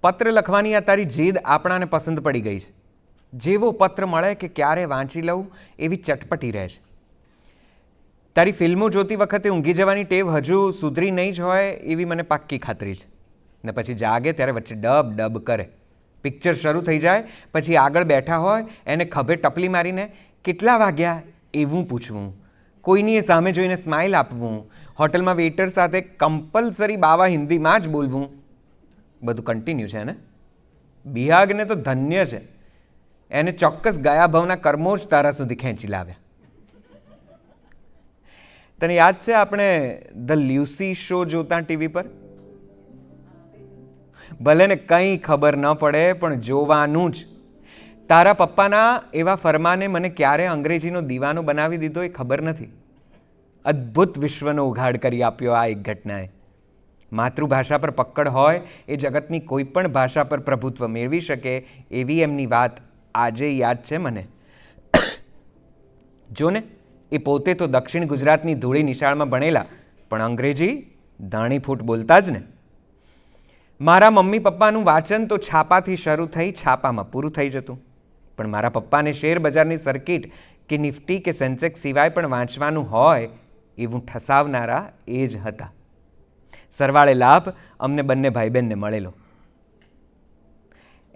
પત્ર લખવાની આ તારી જીદ આપણાને પસંદ પડી ગઈ છે. જેવો પત્ર મળે કે ક્યારે વાંચી લઉં એવી ચટપટી રહે છે. તારી ફિલ્મો જોતી વખતે ઊંઘી જવાની ટેવ હજુ સુધરી નહીં જ હોય એવી મને પાક્કી ખાતરી છે. ને પછી જાગે ત્યારે વચ્ચે ડબ ડબ કરે. પિક્ચર શરૂ થઈ જાય પછી આગળ બેઠા હોય એને ખભે ટપલી મારીને કેટલા વાગ્યા એવું પૂછવું, કોઈની એ સામે જોઈને સ્માઇલ આપવું, હોટલમાં વેઇટર સાથે કમ્પલસરી બાવા હિન્દીમાં જ બોલવું, બધું કન્ટિન્યુ છે ને. બિહાગને તો ધન્ય છે, એને ચોક્કસ ગયા ભવના કર્મો જ તારા સુધી ખેંચી લાવ્યા. તને યાદ છે આપણે ધ લ્યુસી શો જોતા ટીવી પર? ભલે ને કંઈ ખબર ન પડે પણ જોવાનું જ. તારા પપ્પાના એવા ફરમાને મને ક્યારે અંગ્રેજીનો દીવાનો બનાવી દીધો એ ખબર નથી. અદ્ભુત વિશ્વનો ઉઘાડ કરી આપ્યો આ એક ઘટનાએ. માતૃભાષા પર પકડ હોય એ જગતની કોઈ પણ ભાષા પર પ્રભુત્વ મેળવી શકે એવી એમની વાત આજે યાદ છે મને. જો ને, એ પોતે તો દક્ષિણ ગુજરાતની ધૂળી નિશાળમાં ભણેલા, પણ અંગ્રેજી ધાણીફૂટ બોલતા જ ને. મારા મમ્મી પપ્પાનું વાંચન તો છાપાથી શરૂ થઈ છાપામાં પૂરું થઈ જતું, પણ મારા પપ્પાને શેર બજારની સર્કિટ કે નિફ્ટી કે સેન્સેક્સ સિવાય પણ વાંચવાનું હોય એવું ઠસાવનારા એ જ હતા. સરવાળે લાભ અમને બંને ભાઈ બહેનને મળેલો.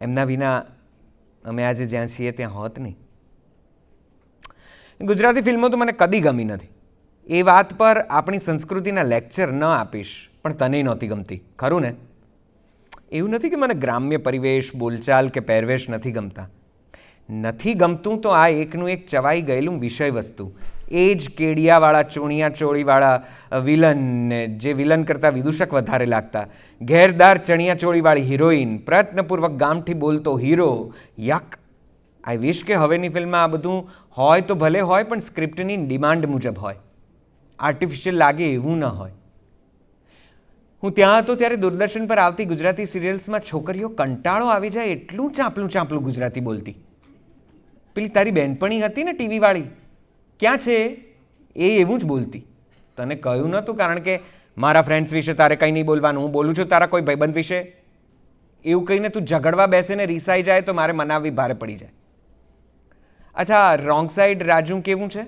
એમના વિના અમે આજે જ્યાં છીએ ત્યાં હોત નહીં. ગુજરાતી ફિલ્મો તો મને કદી ગમી નથી. એ વાત પર આપણી સંસ્કૃતિના લેક્ચર ન આપીશ, પણ તને નહોતી ગમતી, ખરું ને? એવું નથી કે મને ગ્રામ્ય પરિવેશ, બોલચાલ કે પહેરવેશ નથી ગમતા. નથી ગમતું તો આ એકનું એક ચવાઈ ગયેલું વિષય વસ્તુ, એ જ કેડિયાવાળા ચોણિયા ચોળીવાળા વિલનને જે વિલન કરતાં વિદૂષક વધારે લાગતા, ઘેરદાર ચણિયા ચોળીવાળી હિરોઈન, પ્રયત્નપૂર્વક ગામઠી બોલતો હીરો. યક! આઈ વિશ કે હવેની ફિલ્મમાં આ બધું હોય તો ભલે હોય, પણ સ્ક્રિપ્ટની ડિમાન્ડ મુજબ હોય, આર્ટિફિશિયલ લાગે એવું ન હોય. હું ત્યાં હતો ત્યારે દૂરદર્શન પર આવતી ગુજરાતી સિરિયલ્સમાં છોકરીઓ કંટાળો આવી જાય એટલું ચાંપલું ચાંપલું ગુજરાતી બોલતી. પેલી તારી બહેનપણી હતી ને ટીવીવાળી, ક્યાં છે એ એવું જ બોલતી. તને કહ્યું નહોતું કારણ કે મારા ફ્રેન્ડ્સ વિશે તારે કંઈ નહીં બોલવાનું, હું બોલું છું તારા કોઈ ભાઈબંધ વિશે, એવું કહીને તું ઝઘડવા બેસે ને રીસાઈ જાય તો મારે મનાવવી ભારે પડી જાય. અચ્છા, રોંગ સાઈડ રાજુ કેવું છે?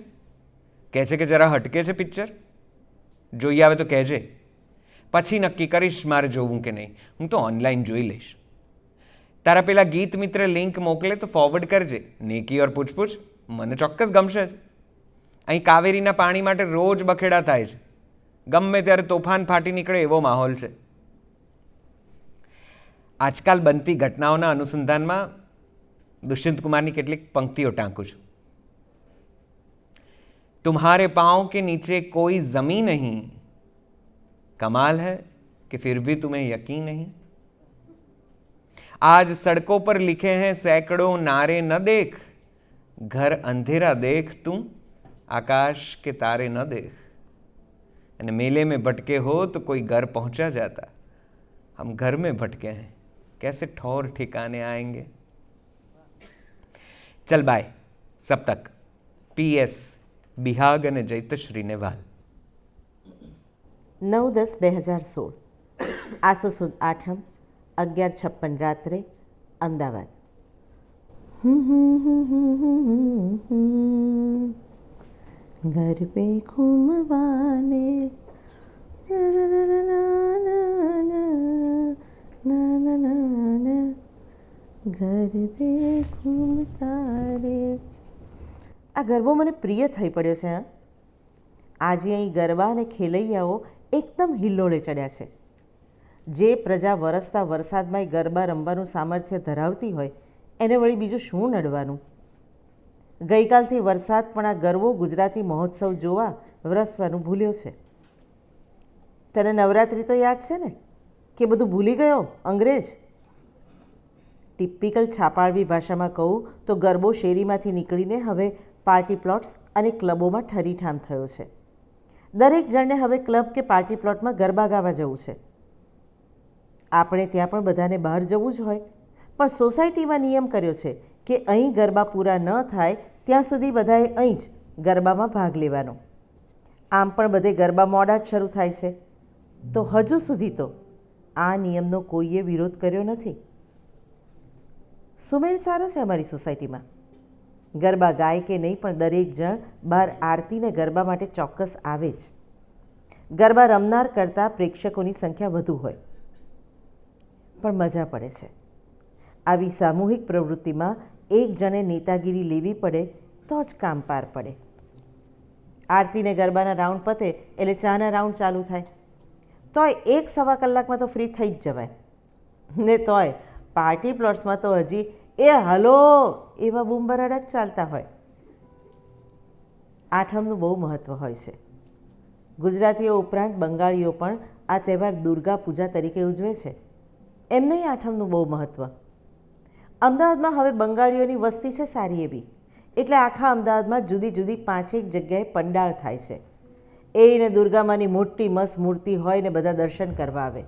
કહે છે કે જરા હટકે છે પિક્ચર, જોઈ આવે તો કહેજે, પછી નક્કી કરીશ મારે જોવું કે નહીં. હું તો ઓનલાઈન જોઈ લઈશ. તારા પેલા ગીત મિત્ર લિંક મોકલે તો ફોરવર્ડ કરજે. નેકી ઓર પૂછપૂછ મને ચોક્કસ ગમશે જ. અહીં કાવેરીના પાણી માટે રોજ બખેડા થાય છે, ગમે ત્યારે તોફાન ફાટી નીકળે એવો માહોલ છે. આજકાલ બનતી ઘટનાઓના અનુસંધાનમાં દુષ્યંત કુમારની કેટલીક પંક્તિઓ ટાંકું છું. તુમ્હારે પાँव के नीचे कोई जमी नहीं, कमाल है कि फिर भी तुम्हें यकीन नहीं. आज सड़कों पर लिखे हैं सैकड़ों नारे न देख, घर अंधेरा देख तुम, आकाश के तारे न देख. અને मेले में भटके हो तो कोई घर पहुंचा जाता, हम घर में भटके हैं, कैसे ठौर ठिकाने आएंगे. चल बाय, सब तक. PS બિહાગ અને જૈતશ્રીને વાલ. 9/10/2016 આસો સુદ આઠમ 11:56 રાત્રે અમદાવાદ. ઘર પે ઘૂમવાને ઘર પે ઘૂમતા રે. આ ગરબો મને પ્રિય થઈ પડ્યો છે. હા, આજે અહીં ગરબા અને ખેલૈયાઓ એકદમ હિલ્લોળે ચડ્યા છે. જે પ્રજા વરસતા વરસાદમાં ગરબા રમવાનું સામર્થ્ય ધરાવતી હોય એને વળી બીજું શું નડવાનું. ગઈકાલથી વરસાદ પણ આ ગરબો ગુજરાતી મહોત્સવ જોવા વરસવાનું ભૂલ્યો છે. તને નવરાત્રિ તો યાદ છે ને, કે બધું ભૂલી ગયો અંગ્રેજ? ટિપિકલ છાપાળવી ભાષામાં કહું તો ગરબો શેરીમાંથી નીકળીને હવે પાર્ટી પ્લોટ્સ અને ક્લબોમાં ઠરીઠામ થયો છે. દરેક જણને હવે ક્લબ કે પાર્ટી પ્લોટમાં ગરબા ગાવા જવું છે. આપણે ત્યાં પણ બધાને બહાર જવું જ હોય, પણ સોસાયટીમાં નિયમ કર્યો છે કે અહીં ગરબા પૂરા ન થાય ત્યાં સુધી બધાએ અહીં જ ગરબામાં ભાગ લેવાનો. આમ પણ બધે ગરબા મોડા જ શરૂ થાય છે, તો હજુ સુધી તો આ નિયમનો કોઈએ વિરોધ કર્યો નથી. સુમેળ સારો છે અમારી સોસાયટીમાં. ગરબા ગાય કે નહીં, પણ દરેક જણ બહાર આરતીને ગરબા માટે ચોક્કસ આવે જ. ગરબા રમનાર કરતાં પ્રેક્ષકોની સંખ્યા વધુ હોય, પણ મજા પડે છે. આવી સામૂહિક પ્રવૃત્તિમાં એક જણે નેતાગીરી લેવી પડે તો જ કામ પાર પડે. આરતીને ગરબાના રાઉન્ડ પતે એટલે ચાના રાઉન્ડ ચાલુ થાય. તોય 1-1.25 કલાકમાં તો ફ્રી થઈ જ જવાય ને. તોય પાર્ટી પ્લોટ્સમાં તો હજી એ હલો એવા બૂમબરાડા જ ચાલતા હોય. આઠમનું બહુ મહત્ત્વ હોય છે. ગુજરાતીઓ ઉપરાંત બંગાળીઓ પણ આ તહેવાર દુર્ગા પૂજા તરીકે ઉજવે છે. એમને આઠમનું બહુ મહત્ત્વ. અમદાવાદમાં હવે બંગાળીઓની વસ્તી છે સારી એવી, એટલે આખા અમદાવાદમાં જુદી જુદી 5-1 જગ્યાએ પંડાળ થાય છે. એને દુર્ગામાની મોટી મસ્ત મૂર્તિ હોય ને બધા દર્શન કરવા આવે.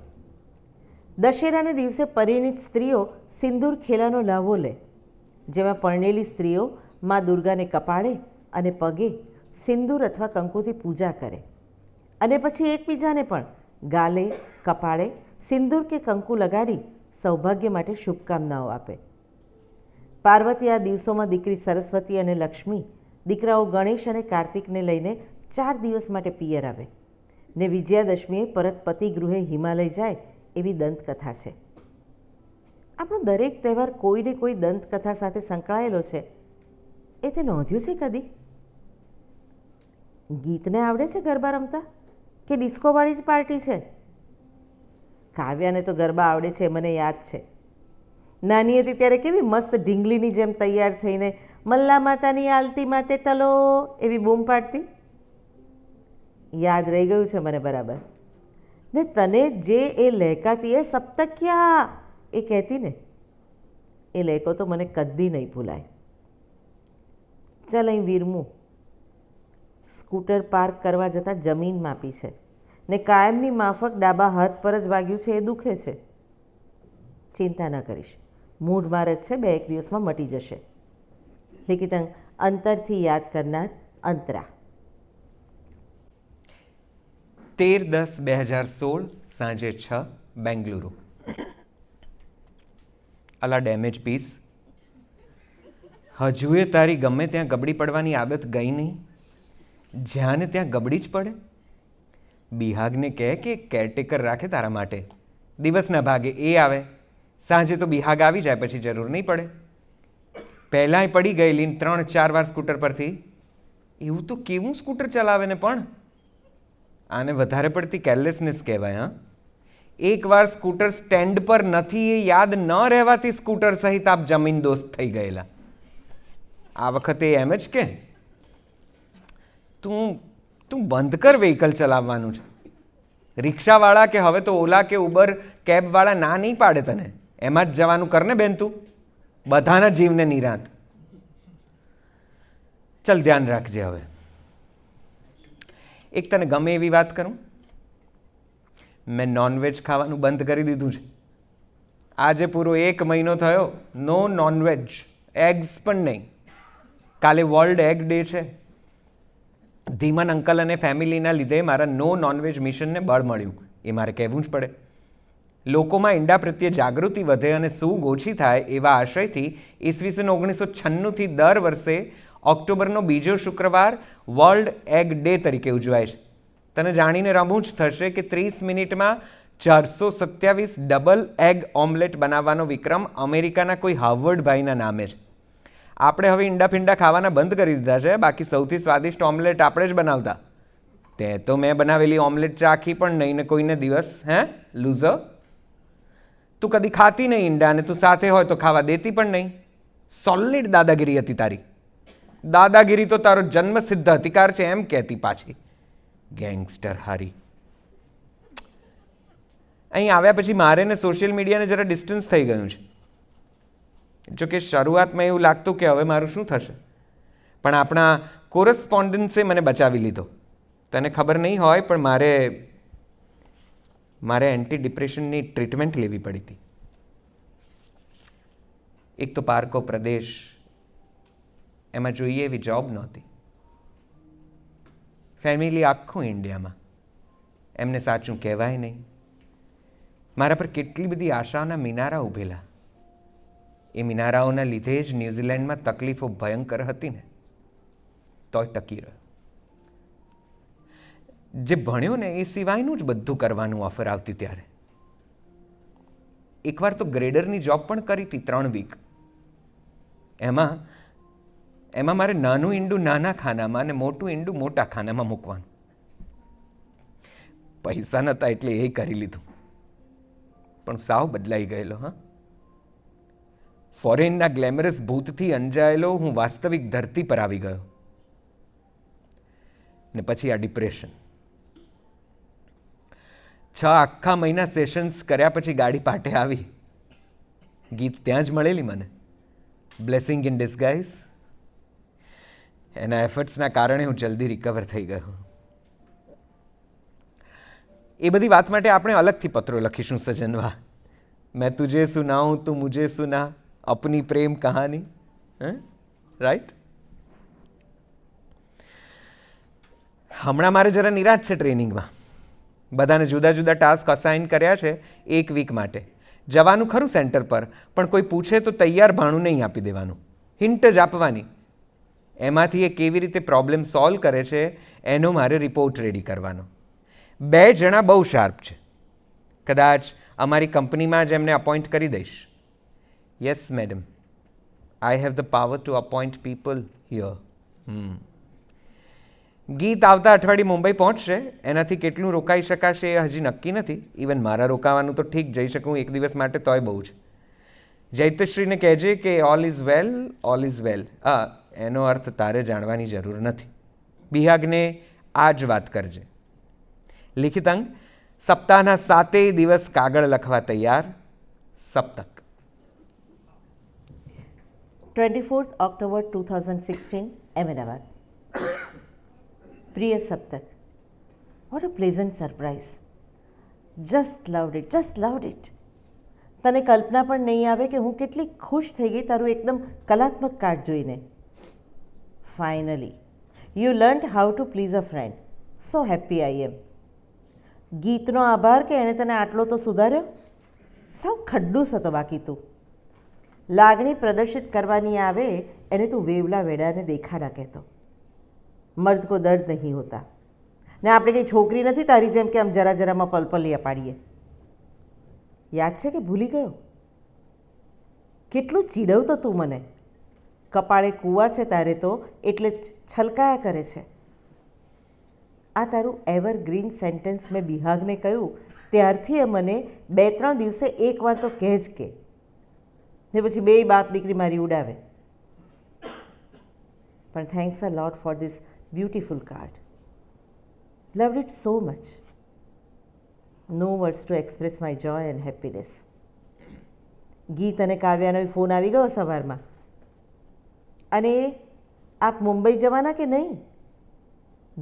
દશેરાને દિવસે પરિણીત સ્ત્રીઓ સિંદૂર ખેલાનો લાવો લે, જેમાં પરણેલી સ્ત્રીઓ મા દુર્ગાને કપાળે અને પગે સિંદૂર અથવા કંકુથી પૂજા કરે અને પછી એકબીજાને પણ ગાલે કપાળે સિંદૂર કે કંકુ લગાડી સૌભાગ્ય માટે શુભકામનાઓ આપે. પાર્વતી આ દિવસોમાં દીકરી સરસ્વતી અને લક્ષ્મી, દીકરાઓ ગણેશ અને કાર્તિકને લઈને 4 દિવસ માટે પિયર આવે ને વિજયાદશમીએ પરત પતિ ગૃહે હિમાલય જાય એવી દંતકથા છે. આપણો દરેક તહેવાર કોઈને કોઈ દંતકથા સાથે સંકળાયેલો છે. એ તે નોંધ્યું છે કદી? ગીતને આવડે છે ગરબા રમતા કે ડિસ્કોવાળી જ પાર્ટી છે? કાવ્યાને તો ગરબા આવડે છે, મને યાદ છે. નાની હતી ત્યારે કેવી મસ્ત ઢીંગલીની જેમ તૈયાર થઈને મલ્લા માતાની આલતી માતે તલો એવી બૂમ પાડતી. યાદ રહી ગયું છે મને બરાબર. ને તને જે એ લહેકાતી એ સપ્તક્યા એ કહેતી ને, એ લહેકો તો મને કદી નહીં ભૂલાય. ચાલ અહીં વીરમું સ્કૂટર પાર્ક કરવા જતાં જમીન માપી છે ને કાયમની માફક ડાબા હાથ પર જ વાગ્યું છે. એ દુખે છે. ચિંતા ન કરીશ, મૂઢ માર જ છે, 2-1 દિવસમાં મટી જશે. લિખિતંગ અંતરથી યાદ કરનાર અંતરા. 13/10/2016 સાંજે 6 બેંગલુરુ. અલા ડેમેજ પીસ, હજુએ તારી ગમે ત્યાં ગબડી પડવાની આદત ગઈ નહીં? જ્યાં ને ત્યાં ગબડી જ પડે. બિહાગને કહે કે કેરટેકર રાખે તારા માટે. દિવસના ભાગે એ આવે, સાંજે તો બિહાગ આવી જાય, પછી જરૂર નહીં પડે. પહેલાંય પડી ગયેલી 3-4 વાર સ્કૂટર પરથી. એવું તો કેવું સ્કૂટર ચલાવે ને પણ. આને વધારે પડતી કેરલેસનેસ કહેવાય. હા, એકવાર સ્કૂટર સ્ટેન્ડ પર નથી એ યાદ ન રહેવાથી સ્કૂટર સહિત આપ જમીન દોસ્ત થઈ ગયેલા. આ વખતે એમ જ કે તું બંધ કર વ્હીકલ ચલાવવાનું છે. રિક્ષાવાળા કે હવે તો ઓલા કે ઉબર કેબવાળા ના નહીં પાડે તને, એમાં જ જવાનું કરને બેન. તું બધાના જીવને નિરાંત. ચલ ધ્યાન રાખજે. હવે એક તને ગમે એવી વાત કરું, મેં નોનવેજ ખાવાનું બંધ કરી દીધું છે. આજે પૂરો 1 મહિનો થયો, નો નોનવેજ, એગ્સ પણ નહીં. કાલે વર્લ્ડ એગ ડે છે. ધીમન અંકલ અને ફેમિલીના લીધે મારા નો નોનવેજ મિશનને બળ મળ્યું, એ મારે કહેવું જ પડે. લોકોમાં ઈંડા પ્રત્યે જાગૃતિ વધે અને સૂગ ઓછી થાય એવા આશયથી ઈસવીસન 1996થી દર વર્ષે ઓક્ટોબરનો બીજો શુક્રવાર વર્લ્ડ એગ ડે તરીકે ઉજવાય છે. તને જાણીને રમૂજ થશે કે 30 મિનિટમાં 427 ડબલ એગ ઓમલેટ બનાવવાનો વિક્રમ અમેરિકાના કોઈ હાર્વર્ડ ભાઈના નામે છે. આપણે હવે ઈંડા ફીંડા ખાવાના બંધ કરી દીધા છે. બાકી સૌથી સ્વાદિષ્ટ ઓમલેટ આપણે જ બનાવતા. તે તો મેં બનાવેલી ઓમલેટ ચાખી પણ નહીં ને કોઈને દિવસ. હે લૂઝર, તું કદી ખાતી નહીં ઈંડા અને તું સાથે હોય તો ખાવા દેતી પણ નહીં. સોલિડ દાદાગીરી હતી તારી. દાદાગીરી તો તારો જન્મસિદ્ધ અધિકાર છે એમ કહેતી પાછી. ગેંગસ્ટર હારી. અહીં આવ્યા પછી મારે ને સોશિયલ મીડિયાને જરા ડિસ્ટન્સ થઈ ગયું છે. જો કે શરૂઆતમાં એવું લાગતું કે હવે મારું શું થશે, પણ આપણા કોરસ્પોન્ડન્સે મને બચાવી લીધો. તને ખબર નહીં હોય પણ મારે એન્ટી ડિપ્રેશનની ટ્રીટમેન્ટ લેવી પડી હતી. એક તો પારકો પ્રદેશ, એમાં જોઈએ એવી જોબ નહોતી. ફેમિલી આખું ઇન્ડિયામાં, એમને સાચું કહેવાય નહીં. મારા પર કેટલી બધી આશાઓના મિનારા ઊભેલા. એ મિનારાઓના લીધે જ ન્યૂઝીલેન્ડમાં તકલીફો ભયંકર હતી ને, તોય ટકી રહ્યો. જે ભણ્યો ને એ સિવાયનું જ બધું કરવાનું ઓફર આવતી ત્યારે. એકવાર તો ગ્રેડરની જોબ પણ કરી હતી 3 વીક. એમાં મારે નાનું ઈંડું નાના ખાનામાં અને મોટું ઈંડું મોટા ખાનામાં મૂકવાનું. પૈસા નહોતા એટલે એ કરી લીધું, પણ સાવ બદલાઈ ગયેલો. હા, ફોરેનના ગ્લેમરસ ભૂતથી અંજાયેલો હું વાસ્તવિક ધરતી પર આવી ગયો. ને પછી આ ડિપ્રેશન. 6 આખા મહિના સેશન્સ કર્યા પછી ગાડી પાટે આવી. ગીત ત્યાં જ મળેલી મને. Blessing in disguise. એના એફર્ટ્સના કારણે હું જલ્દી રિકવર થઈ ગયો. એ બધી વાત માટે આપણે અલગથી પત્રો લખીશું સજનવા. મેં તુજે સુનાઉં તું મુझे સુના, અપની પ્રેમ કહાની. રાઈટ. હમણાં મારે જરા નિરાશ છે ટ્રેનિંગમાં. બધાને જુદા જુદા ટાસ્ક અસાઇન કર્યા છે 1 વીક માટે. જવાનું ખરું સેન્ટર પર, પણ કોઈ પૂછે તો તૈયાર ભાણું નહીં આપી દેવાનું, હિન્ટ જ આપવાની. એમાંથી એ કેવી રીતે પ્રોબ્લેમ સોલ્વ કરે છે એનો મારે રિપોર્ટ રેડી કરવાનો. 2 જણા બહુ શાર્પ છે. કદાચ અમારી કંપનીમાં જ એમને અપોઇન્ટ કરી દઈશ. Yes madam, I have the power to appoint people here. ગીત આવતા અઠવાડિયે મુંબઈ પહોંચશે. એનાથી કેટલું રોકાઈ શકાશે એ હજી નક્કી નથી. ઇવન મારા રોકાવાનું તો ઠીક, જઈ શકું 1 દિવસ માટે તોય બહુ છે. જૈતશ્રીને કહેજે કે all is well, all is well. એનો અર્થ તારે જાણવાની જરૂર નથી. બિહાગને આ જ વાત કરજે. લિખિત અંગ, સપ્તાહના 7 દિવસ કાગળ લખવા તૈયાર. Saptak. 24th October 2016, Ahmedabad. Priya Saptak, what a pleasant surprise. Just loved it, just loved it. તને કલ્પના પણ નહીં આવે કે હું કેટલી ખુશ થઈ ગઈ તારું એકદમ કલાત્મક કાર્ડ જોઈને. Finally you learned how to please a friend. So happy I am. ગીતનો આભાર કે એણે તને આટલો તો સુધાર્યો. સાવ ખડ્ડુસ હતો બાકી તું. લાગણી પ્રદર્શિત કરવાની આવે એને તું વેવલા વેડાને દેખાડા કહેતો. મર્દ કો દર્દ નહીં હોતા. ને આપણે કંઈ છોકરી નથી તારી જેમ કે આમ જરાજરામાં પલપલિયા પાડીએ. યાદ છે કે ભૂલી ગયો? કેટલું ચીડવતો તું મને. કપાળે કૂવા છે તારે તો એટલે છલકાયા કરે છે. આ તારું એવરગ્રીન સેન્ટેન્સ મેં બિહાગને કહ્યું ત્યારથી એ મને 2-3 દિવસે એકવાર તો કહે જ કે, ને પછી 2 બાપ દીકરી મારી ઉડાવે. પણ thanks a lot for this beautiful card. Loved it so much. No words to express my joy and happiness. ગીત અને કાવ્યાનો ફોન આવી ગયો સવારમાં. અને આપ મુંબઈ જવાના કે નહીં?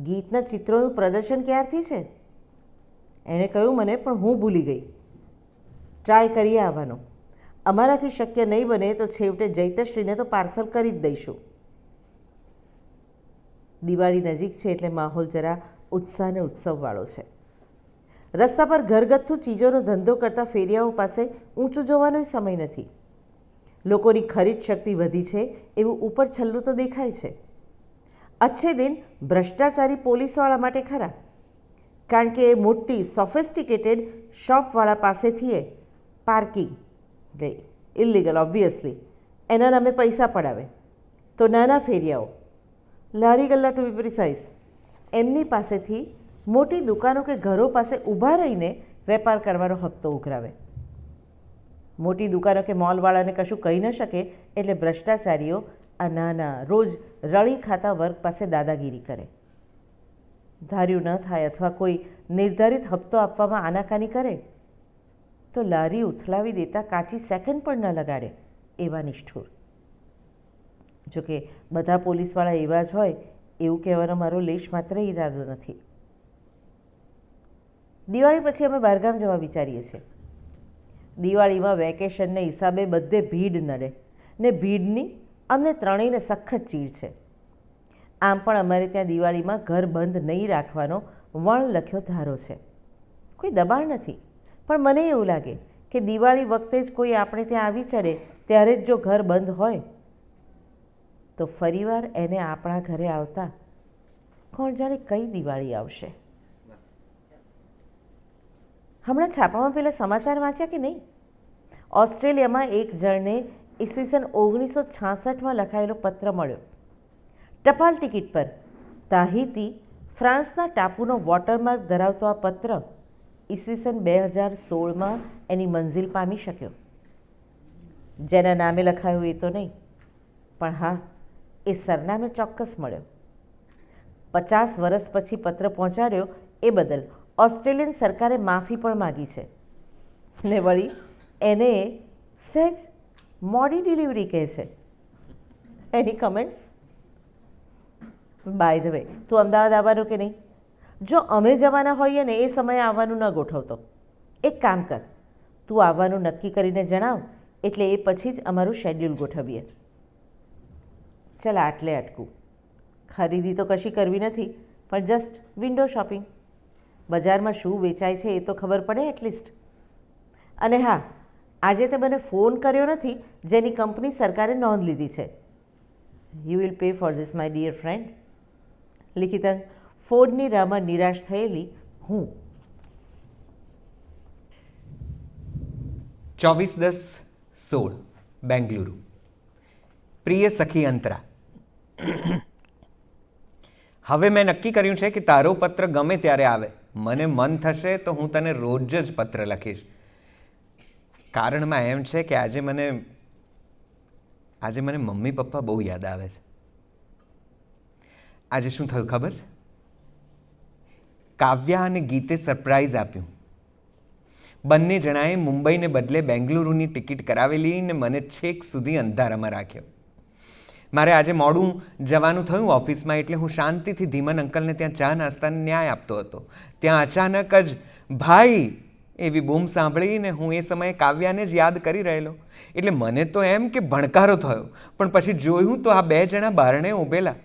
ગીતના ચિત્રોનું પ્રદર્શન ક્યારથી છે? એણે કહ્યું મને, પણ હું ભૂલી ગઈ. ટ્રાય કરીએ આવવાનો. અમારાથી શક્ય નહીં બને તો છેવટે જૈતશ્રીને તો પાર્સલ કરી જ દઈશું. દિવાળી નજીક છે એટલે માહોલ જરા ઉત્સાહ અને ઉત્સવવાળો છે. રસ્તા પર ઘરગથ્થુ ચીજોનો ધંધો કરતા ફેરિયાઓ પાસે ઊંચું જોવાનો સમય નથી. લોકોની ખરીદ શક્તિ વધી છે એવું ઉપર છલ્લું તો દેખાય છે. અચ્છે દિન ભ્રષ્ટાચારી પોલીસવાળા માટે ખરા, કારણ કે એ મોટી સોફિસ્ટિકેટેડ શોપવાળા પાસેથી પાર્કિંગ ઇલીગલ ઓબ્વિયસલી એના નામે પૈસા પડાવે તો નાના ફેરિયાઓ, લારી ગલ્લા ટુ બી પ્રિસાઇઝ, એમની પાસેથી મોટી દુકાનો કે ઘરો પાસે ઊભા રહીને વેપાર કરવાનો હપ્તો ઉઘરાવે. મોટી દુકાનો કે મોલવાળાને કશું કહી ન શકે એટલે ભ્રષ્ટાચારીઓ આ નાના રોજ રળી ખાતા વર્ગ પાસે દાદાગીરી કરે. ધાર્યું ન થાય અથવા કોઈ નિર્ધારિત હપ્તો આપવામાં આનાકાની કરે તો લારી ઉથલાવી દેતા કાચી સેકન્ડ પણ ન લગાડે એવા નિષ્ઠુર. જોકે બધા પોલીસવાળા એવા જ હોય એવું કહેવાનો મારો લેશ માત્ર ઈરાદો નથી. દિવાળી પછી અમે બહારગામ જવા વિચારીએ છીએ. દિવાળીમાં વેકેશનને હિસાબે બધે ભીડ નડે ને ભીડની અમને ત્રણેયને સખત ચીડ છે. આમ પણ અમારે ત્યાં દિવાળીમાં ઘર બંધ નહીં રાખવાનો વણ લખ્યો ધારો છે. કોઈ દબાણ નથી, પણ મને એવું લાગે કે દિવાળી વખતે જ કોઈ આપણે ત્યાં આવી ચડે ત્યારે જ જો ઘર બંધ હોય તો ફરીવાર એને આપણા ઘરે આવતા કોણ જાણે કઈ દિવાળી આવશે. હમણાં છાપામાં પેલા સમાચાર વાંચ્યા કે નહીં? ઓસ્ટ્રેલિયામાં એક જણને ઈસવીસન 1966માં લખાયેલો પત્ર મળ્યો. ટપાલ ટિકિટ પર તાહિતી ફ્રાન્સના ટાપુનો વોટરમાર્ક ધરાવતો આ પત્ર ઈસવીસન 2016માં એની મંઝિલ પામી શક્યો. જેના નામે લખાયું એ તો નહીં, પણ હા, એ સરનામે ચોક્કસ મળ્યો. 50 વર્ષ પછી પત્ર પહોંચાડ્યો એ બદલ ઓસ્ટ્રેલિયન સરકારે માફી પણ માગી છે ને વળી એને સહેજ મોડી ડિલિવરી કહે છે. એની કમેન્ટ્સ? બાય ધ વે, તું અમદાવાદ આવવાનું કે નહીં? જો અમે જવાના હોઈએ ને એ સમયે આવવાનું ન ગોઠવતો. એક કામ કર, તું આવવાનું નક્કી કરીને જણાવ એટલે એ પછી જ અમારું શેડ્યુલ ગોઠવીએ. ચાલ આટલે અટકું. ખરીદી તો કશી કરવી નથી, પણ જસ્ટ વિન્ડો શોપિંગ. બજારમાં શું વેચાય છે એ તો ખબર પડે એટલીસ્ટ. અને હા, આજે તે મને ફોન કર્યો નથી જેની કંપની સરકારે નોંધ લીધી છે. You will pay for this my dear friend. લિખિતંગ ફોનની રાહમાં નિરાશ થયેલી હું. 24/10/16 બેંગલુરુ. પ્રિય સખી અંતરા, હવે મેં નક્કી કર્યું છે કે તારો પત્ર ગમે ત્યારે આવે, મને મન થશે તો હું તને રોજ જ પત્ર લખીશ. કારણમાં એમ છે કે આજે મને મમ્મી પપ્પા બહુ યાદ આવે છે. આજે શું થયું ખબર છે? કાવ્યા અને ગીતે સરપ્રાઈઝ આપ્યું. બંને જણાએ મુંબઈને બદલે બેંગલુરુની ટિકિટ કરાવેલી ને મને છેક સુધી અંધારામાં રાખ્યો. મારે આજે મોડું જવાનું થયું ઓફિસમાં એટલે હું શાંતિથી ધીમન અંકલને ત્યાં ચા નાસ્તાને ન્યાય આપતો હતો. ત્યાં અચાનક જ ભાઈ એવી બૂમ સાંભળીને હું એ સમયે કાવ્યાને જ યાદ કરી રહેલો. એટલે મને તો એમ કે ભણકારો થયો, પણ પછી જોયું તો આ બે જણા બારણે ઊભેલા.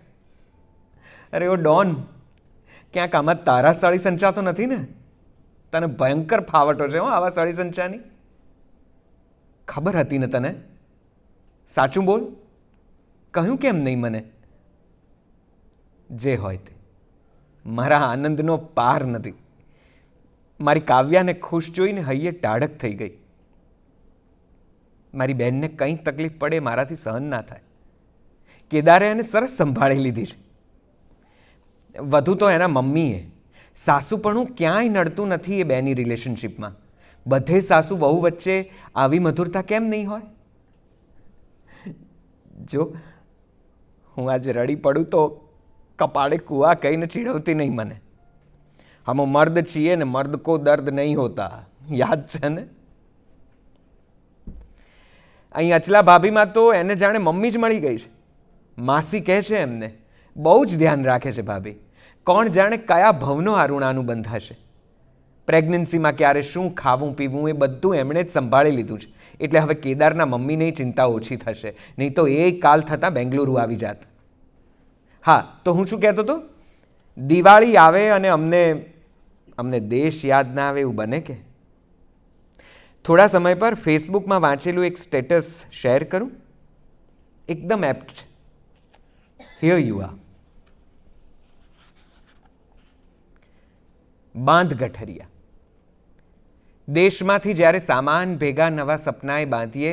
અરે ઓ ડોન, ક્યાંક આમાં તારા સળી સંચાતો નથી ને? તને ભયંકર ફાવટો છે હો આવા સળી સંચાની. ખબર હતી ને તને? સાચું બોલ, કહ્યું કેમ નહીં મને? જે હોય તે, મારા આનંદનો પાર નથી. મારી કાવ્યાને ખુશ જોઈને હૈયે ટાઢક થઈ ગઈ. મારી બહેનને કંઈ તકલીફ પડે મારાથી સહન ના થાય. કેદારે એને સરસ સંભાળી લીધી છે. વધુ તો એના મમ્મીએ. સાસુપણું ક્યાંય નડતું નથી એ બેની રિલેશનશીપમાં. બધે સાસુ બહુ વચ્ચે આવી મધુરતા કેમ નહીં હોય? જો હું આજે રડી પડું તો કપાળે કુવા કહીને ચીડવતી નહીં મને. હમ મર્દ છીએ ને મર્દ કો દર્દ નહીં હોતા, યાદ છે ને? અહીં અચલા ભાભીમાં તો એને જાણે મમ્મી જ મળી ગઈ છે. માસી કહે છે એમને. બહુ જ ધ્યાન રાખે છે ભાભી. કોણ જાણે કયા ભવનો આ ઋણાનુબંધ હશે. પ્રેગ્નન્સીમાં ક્યારે શું ખાવું પીવું એ બધું એમણે જ સંભાળી લીધું છે. એટલે હવે કેદારના મમ્મીને ચિંતા ઓછી થશે, નહીં તો એ કાલ થતાં બેંગલુરુ આવી જાત. હા, તો હું શું કહેતો હતો? દિવાળી આવે અને અમને દેશ યાદ ના આવે એવું બને કે? થોડા સમય પર ફેસબુકમાં વાંચેલું એક સ્ટેટસ શેર કરું? એકદમ એપ્ટ છે. Here you are. બાંધ ગઠરિયા. દેશમાંથી જ્યારે સામાન ભેગા નવા સપનાએ બાંધીએ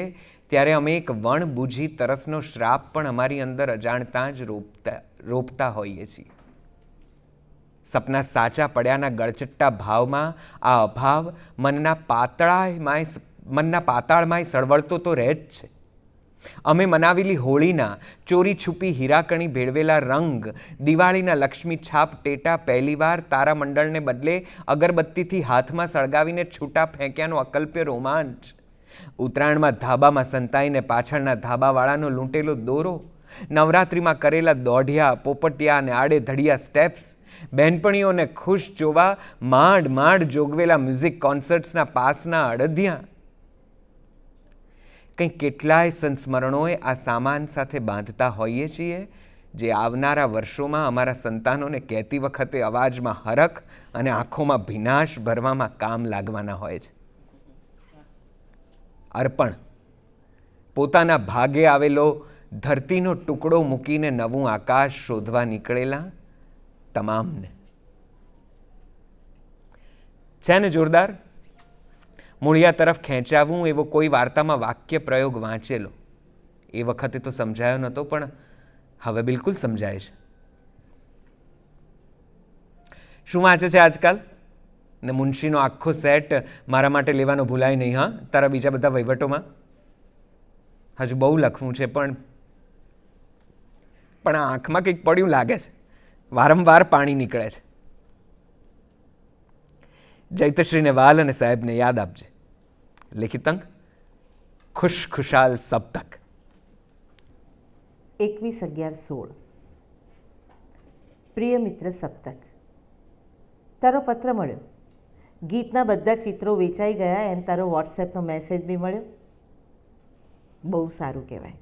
ત્યારે અમે એક વણબૂજી તરસનો શ્રાપ પણ અમારી અંદર અજાણતા જ રોપતા હોઈએ છીએ. સપના સાચા પડ્યાના ગળચટ્ટા ભાવમાં આ અભાવ મનના પાતાળમાંય સળવળતો તો રહે જ છે. અમે મનાવેલી હોળીના ચોરી છુપી હીરાકણી ભેળવેલા રંગ, દિવાળીના લક્ષ્મી છાપ ટેટા પહેલીવાર તારામંડળને બદલે અગરબત્તીથી હાથમાં સળગાવીને છૂટા ફેંક્યાનો અકલ્પ્ય રોમાંચ, ઉત્તરાયણમાં ધાબામાં સંતાઈને પાછળના ધાબાવાળાનો લૂંટેલો દોરો, નવરાત્રિમાં કરેલા દોઢિયા, પોપટિયા અને આડેધડિયા સ્ટેપ્સ, બહેનપણીઓને ખુશ જોવા માંડ જોગવેલા મ્યુઝિક કોન્સર્ટ્સના પાસના અડધિયા. કંઈ કેટલાય સંસ્મરણોએ આ સામાન સાથે બાંધતા હોઈએ છીએ, જે આવનારા વર્ષોમાં અમારા સંતાનોને કહેતી વખતે અવાજમાં હરખ અને આંખોમાં ભીનાશ ભરવામાં કામ લાગવાના હોય છે. અર્પણ પોતાના ભાગે આવેલો ધરતીનો ટુકડો મૂકીને નવું આકાશ શોધવા નીકળેલા તમામને. છે ને જોરદાર? મૂળિયા તરફ ખેંચાવું એવો કોઈ વાર્તામાં વાક્ય પ્રયોગ વાંચેલો. એ વખતે તો સમજાયો નહોતો, પણ હવે બિલકુલ સમજાય છે. શું વાંચે છે આજકાલ? ને મુનશીનો આખો સેટ મારા માટે લેવાનો ભૂલાય નહીં, હા, તારા બીજા બધા વહીવટોમાં. હજુ બહુ લખવું છે, પણ આ આંખમાં કંઈક પડ્યું લાગે છે. વારંવાર પાણી નીકળે છે. જૈતશ્રીને વાલ અને સાહેબને યાદ આપજે. લેખિતંક ખુશખુશાલ સબ તક. 21/11/16. પ્રિય મિત્ર સપ્તક, તારો પત્ર મળ્યો. ગીતના બધા ચિત્રો વેચાઈ ગયા એમ તારો વોટ્સએપનો મેસેજ બી મળ્યો. બહુ સારું કહેવાય.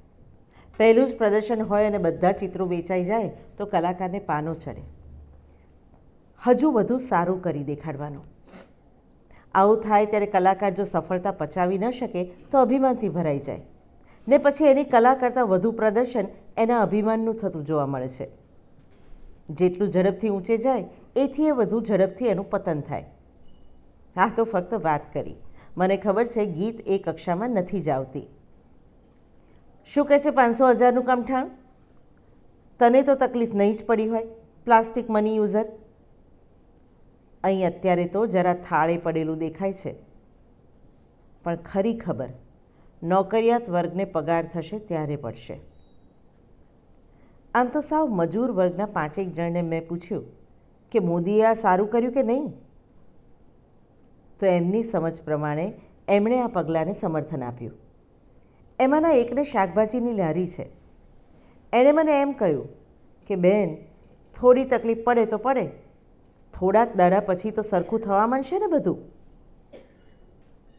પહેલું જ પ્રદર્શન હોય અને બધા ચિત્રો વેચાઈ જાય તો કલાકારને પાનો ચડે. હજુ વધુ સારું કરી દેખાડવાનું. આવું થાય ત્યારે કલાકાર જો સફળતા પચાવી ન શકે તો અભિમાનથી ભરાઈ જાય ને પછી એની કલા કરતાં વધુ પ્રદર્શન એના અભિમાનનું થતું જોવા મળે છે. જેટલું ઝડપથી ઊંચે જાય એથી એ વધુ ઝડપથી એનું પતન થાય. હા, તો ફક્ત વાત કરી. મને ખબર છે ગીત એ કક્ષામાં નથી જ આવતી. શું કહે છે 500,000નું કામઠાણ? તને તો તકલીફ નહીં જ પડી હોય, પ્લાસ્ટિક મની યુઝર. અહીં અત્યારે તો જરા થાળે પડેલું દેખાય છે, પણ ખરી ખબર નોકરિયાત વર્ગને પગાર થશે ત્યારે પડશે. આમ તો સાવ મજૂર વર્ગના 5 જણને મેં પૂછ્યું કે મોદીએ આ સારું કર્યું કે નહીં, તો એમની સમજ પ્રમાણે એમણે આ પગલાંને સમર્થન આપ્યું. એમાંના એકને શાકભાજીની લારી છે. એણે મને એમ કહ્યું કે બેન, થોડી તકલીફ પડે તો પડે, થોડાક દાડા પછી તો સરખું થવા માંડશે ને બધું.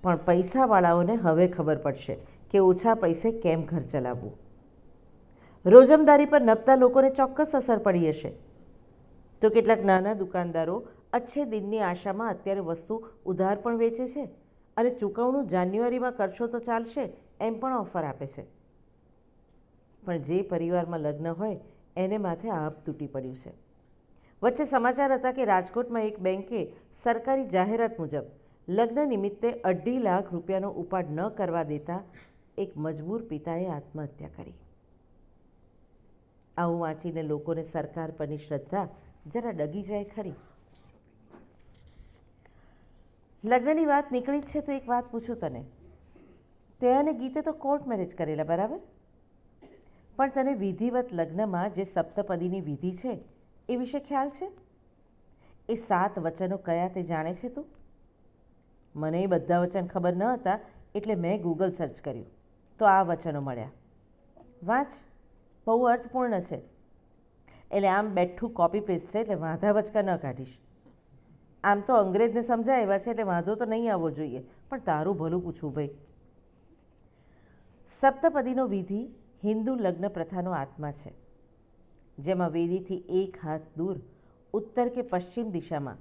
પણ પૈસાવાળાઓને હવે ખબર પડશે કે ઓછા પૈસે કેમ ઘર ચલાવવું. રોજમદારી પર નપતા લોકોને ચોક્કસ અસર પડી હશે. તો કેટલાક નાના દુકાનદારો અચ્છે દિનની આશામાં અત્યારે વસ્તુ ઉધાર પણ વેચે છે અને ચૂકવણું જાન્યુઆરીમાં કરશો તો ચાલશે એમ પણ ઓફર આપે છે. પણ જે પરિવારમાં લગ્ન હોય એને માથે આભ તૂટી પડ્યું છે. વચ્ચે સમાચાર હતા કે રાજકોટમાં એક બેંકે સરકારી જાહેરાત મુજબ લગ્ન નિમિત્તે 2.5 લાખ રૂપિયાનો ઉપાડ ન કરવા દેતા એક મજબૂર પિતાએ આત્મહત્યા કરી. આવું વાંચીને લોકોને સરકાર પરની શ્રદ્ધા જરા ડગી જાય ખરી. લગ્નની વાત નીકળી જ છે તો એક વાત પૂછું તને. તે અને ગીતે તો કોર્ટ મેરેજ કરેલા, બરાબર? પણ તને વિધિવત લગ્નમાં જે સપ્તપદીની વિધિ છે એ વિશે ખ્યાલ છે? એ 7 વચનો કયા તે જાણે છે તું? મને એ બધા વચન ખબર ન હતા એટલે મેં ગૂગલ સર્ચ કર્યું તો આ વચનો મળ્યા. વાંચ, બહુ અર્થપૂર્ણ છે. એટલે આમ બેઠું કોપી પેસ્ટ છે એટલે વાંધા વચકા ન કાઢીશ. આમ તો અંગ્રેજને સમજાય એવા છે એટલે વાંધો તો નહીં આવવો જોઈએ, પણ તારું ભલું પૂછવું ભાઈ. સપ્તપદીનો વિધિ હિન્દુ લગ્ન પ્રથાનો આત્મા છે, જેમાં વેદીથી 1 હાથ દૂર ઉત્તર કે પશ્ચિમ દિશામાં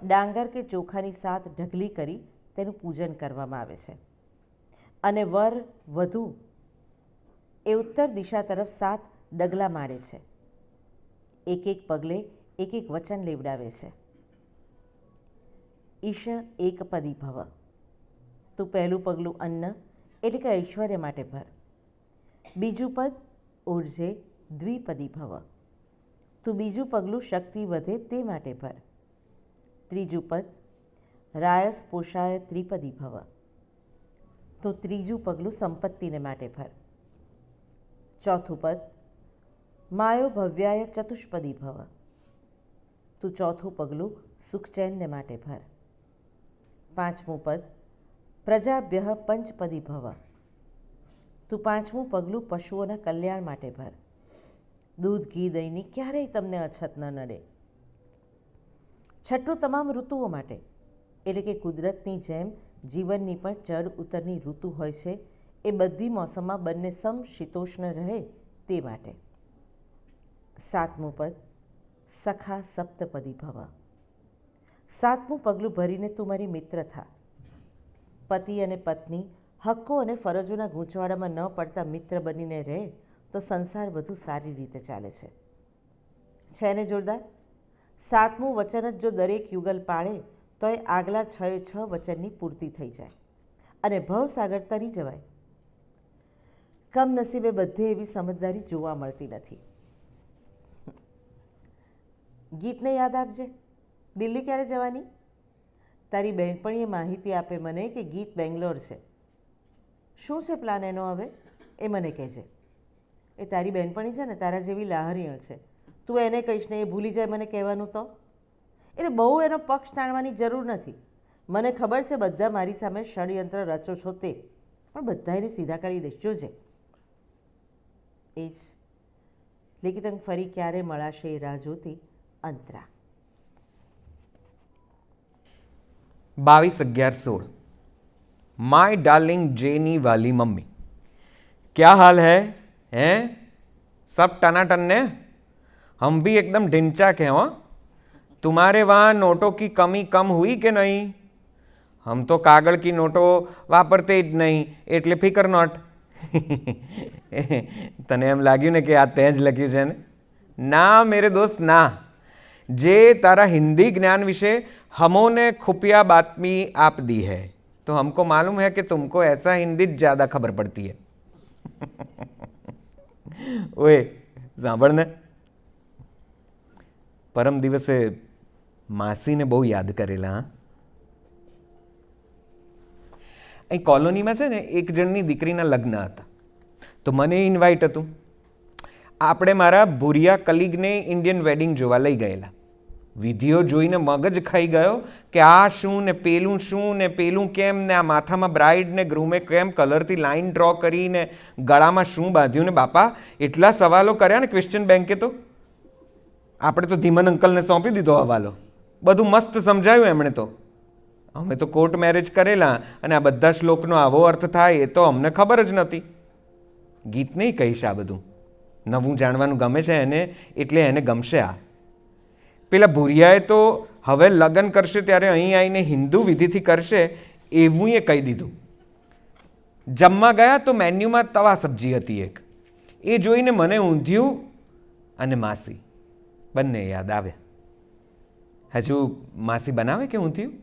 ડાંગર કે ચોખાની 7 ઢગલી કરી તેનું પૂજન કરવામાં આવે છે અને વર વધુ એ ઉત્તર દિશા તરફ 7 ડગલા મારે છે. એક એક પગલે એક એક વચન લેવડાવે છે. ઈશ એક પદી ભવ. તું પહેલું પગલું અન્ન, એટલે કે ઐશ્વર્ય માટે ભર. બીજું પદ ઉર્જે દ્વિપદી ભવ. તું બીજું પગલું શક્તિ વધે તે માટે ભર. ત્રીજું પદ રાયસ પોષાય ત્રિપદી ભવ. તું ત્રીજું પગલું સંપત્તિને માટે ભર. ચોથું પદ માયો ભવ્યાય ચતુષ્પદી ભવ. તું ચોથું પગલું સુખચેનને માટે ભર. પાંચમું પદ પ્રજાભ્ય પંચપદી ભવ. તું પાંચમું પગલું પશુઓના કલ્યાણ માટે ભર. દૂધ ઘી દહીંની ક્યારેય તમને અછત ન નડે. છઠ્ઠું તમામ ઋતુઓ માટે, એટલે કે કુદરતની જેમ જીવનની પણ ચઢ ઉતરની ઋતુ હોય છે, એ બધી મોસમમાં બંને સમશીતોષ્ણ રહે તે માટે. સાતમું પદ સખા સપ્તપદી ભવ. સાતમું પગલું ભરીને તું મારી મિત્ર થા. પતિ અને પત્ની હક્કો અને ફરજોના ગૂંચવાડામાં ન પડતા મિત્ર બનીને રહે તો સંસાર વધુ સારી રીતે ચાલે છે ને જોરદાર? સાતમું વચન જ જો દરેક યુગલ પાળે તો એ આગલા 6 વચનની પૂર્તિ થઈ જાય અને ભવસાગર તરી જવાય. કમનસીબે બધે એવી સમજદારી જોવા મળતી નથી. ગીતને યાદ આપજે. દિલ્હી ક્યારે જવાની? તારી બહેનપણીએ માહિતી આપે મને કે ગીત બેંગ્લોર છે. શું છે પ્લાન એનો હવે એ મને કહેજે. એ તારી બહેનપણી છે ને, તારા જેવી લાહરીણ છે. તું એને કહીશ ને એ ભૂલી જાય મને કહેવાનું તો? એટલે બહુ એનો પક્ષ તાણવાની જરૂર નથી. મને ખબર છે બધા મારી સામે ષડયંત્ર રચો છો તે, પણ બધા એને સીધા કરી દઈશ, જોજે. એ જ લેકિતંગ ફરી ક્યારે મળાશે એ રાહ જોતી અંતરા. 22/11/16 माय डार्लिंग जेनी वाली मम्मी, क्या हाल है? हैं सब टनाटन ने? हम भी एकदम ढिंचाक हैं. हो तुम्हारे वहाँ नोटों की कमी कम हुई कि नहीं? हम तो कागड़ की नोटों वापरते જ નહીં, એટલે ફિકર નોટ. તને એમ લાગ્યું ને કે આ તે જ લખ્યું છે ને? ના મેરે દોસ્ત ના. જે તારા हिंदी ज्ञान विषय हमों ने खुफिया बातमी आप दी है, तो हमको मालूम है कि तुमको ऐसा हिंदी ज़्यादा खबर पड़ती है. ओए સાંભળ ને, પરમ દિવસે માસીને બહુ યાદ કરેલા. હા, અહીં કોલોનીમાં છે ને એક જણની દીકરીના લગ્ન હતા, તો મને ઇન્વાઇટ હતું. આપણે મારા ભૂરિયા કલીગને ઇન્ડિયન વેડિંગ જોવા લઈ ગયેલા. વિધિઓ જોઈને મગજ ખાઈ ગયો કે આ શું ને પેલું શું ને પેલું કેમ ને આ માથામાં બ્રાઇડ ને ગ્રૂમે કેમ કલરથી લાઇન ડ્રો કરીને ગળામાં શું બાંધ્યું ને બાપા એટલા સવાલો કર્યા ને ક્વેશ્ચન બેંકે. તો આપણે તો ધીમન અંકલને સોંપી દીધો હવાલો. બધું મસ્ત સમજાયું એમણે તો. અમે તો કોર્ટ મેરેજ કરેલા અને આ બધા શ્લોકનો આવો અર્થ થાય એ તો અમને ખબર જ નથી. ગીત નહીં કહીશ, આ બધું નવું જાણવાનું ગમે છે એને, એટલે એને ગમશે. આ પેલા ભૂરિયાએ તો હવે લગ્ન કરશે ત્યારે અહીં આવીને હિન્દુ વિધિથી કરશે એવું એ કહી દીધું. જમવા ગયા તો મેન્યુમાં તવા સબ્જી હતી એક. એ જોઈને મને ઊંધિયું અને માસી બંને યાદ આવ્યા. હજુ માસી બનાવે કે ઊંધિયું?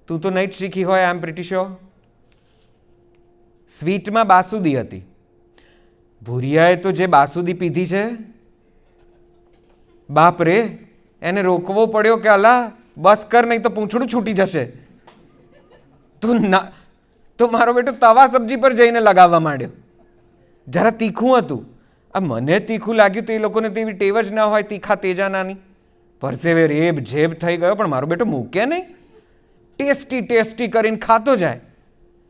તું તો નહીં જ શીખી હોય, આઈ એમ પ્રિટી શ્યોર. સ્વીટમાં બાસુદી હતી. ભૂરિયાએ તો જે બાસુદી પીધી છે, બાપ રે, એને રોકવો પડ્યો કે અલા બસ કર, નહીં તો પૂંછડું છૂટી જશે. તો મારો બેટો તવા સબ્જી પર જઈને લગાવવા માંડ્યો. જરા તીખું હતું. આ મને તીખું લાગ્યું તો એ લોકોને તેવી ટેવ જ ના હોય તીખા તેજાનાની. પરસેવે રેબ જેબ થઈ ગયો, પણ મારો બેટો મૂકે નહીં. ટેસ્ટી ટેસ્ટી કરીને ખાતો જાય.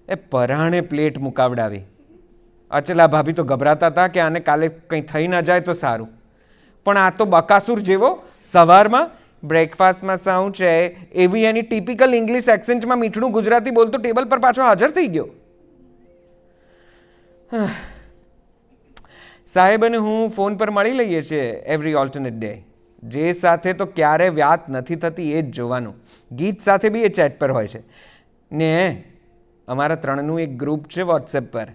એ પરાણે પ્લેટ મુકાવડાવી. અચલા ભાભી તો ગભરાતા હતા કે આને કાલે કંઈ થઈ ના જાય તો સારું. પણ આ તો બકાસુર જેવો સવારમાં બ્રેકફાસ્ટમાં શું છે એવી એની ટિપિકલ ઇંગ્લિશ એક્સેન્ટમાં મીઠડું ગુજરાતી બોલતો ટેબલ પર પાછો હાજર થઈ ગયો. સાહેબ અને હું ફોન પર મળી લઈએ છીએ એવરી ઓલ્ટરનેટ ડે. જે સાથે તો ક્યારે વાત નથી થતી એ જ જોવાનું. ગીત સાથે બી એ ચેટ પર હોય છે ને. અમારા 3નું એક ગ્રુપ છે વોટ્સએપ પર.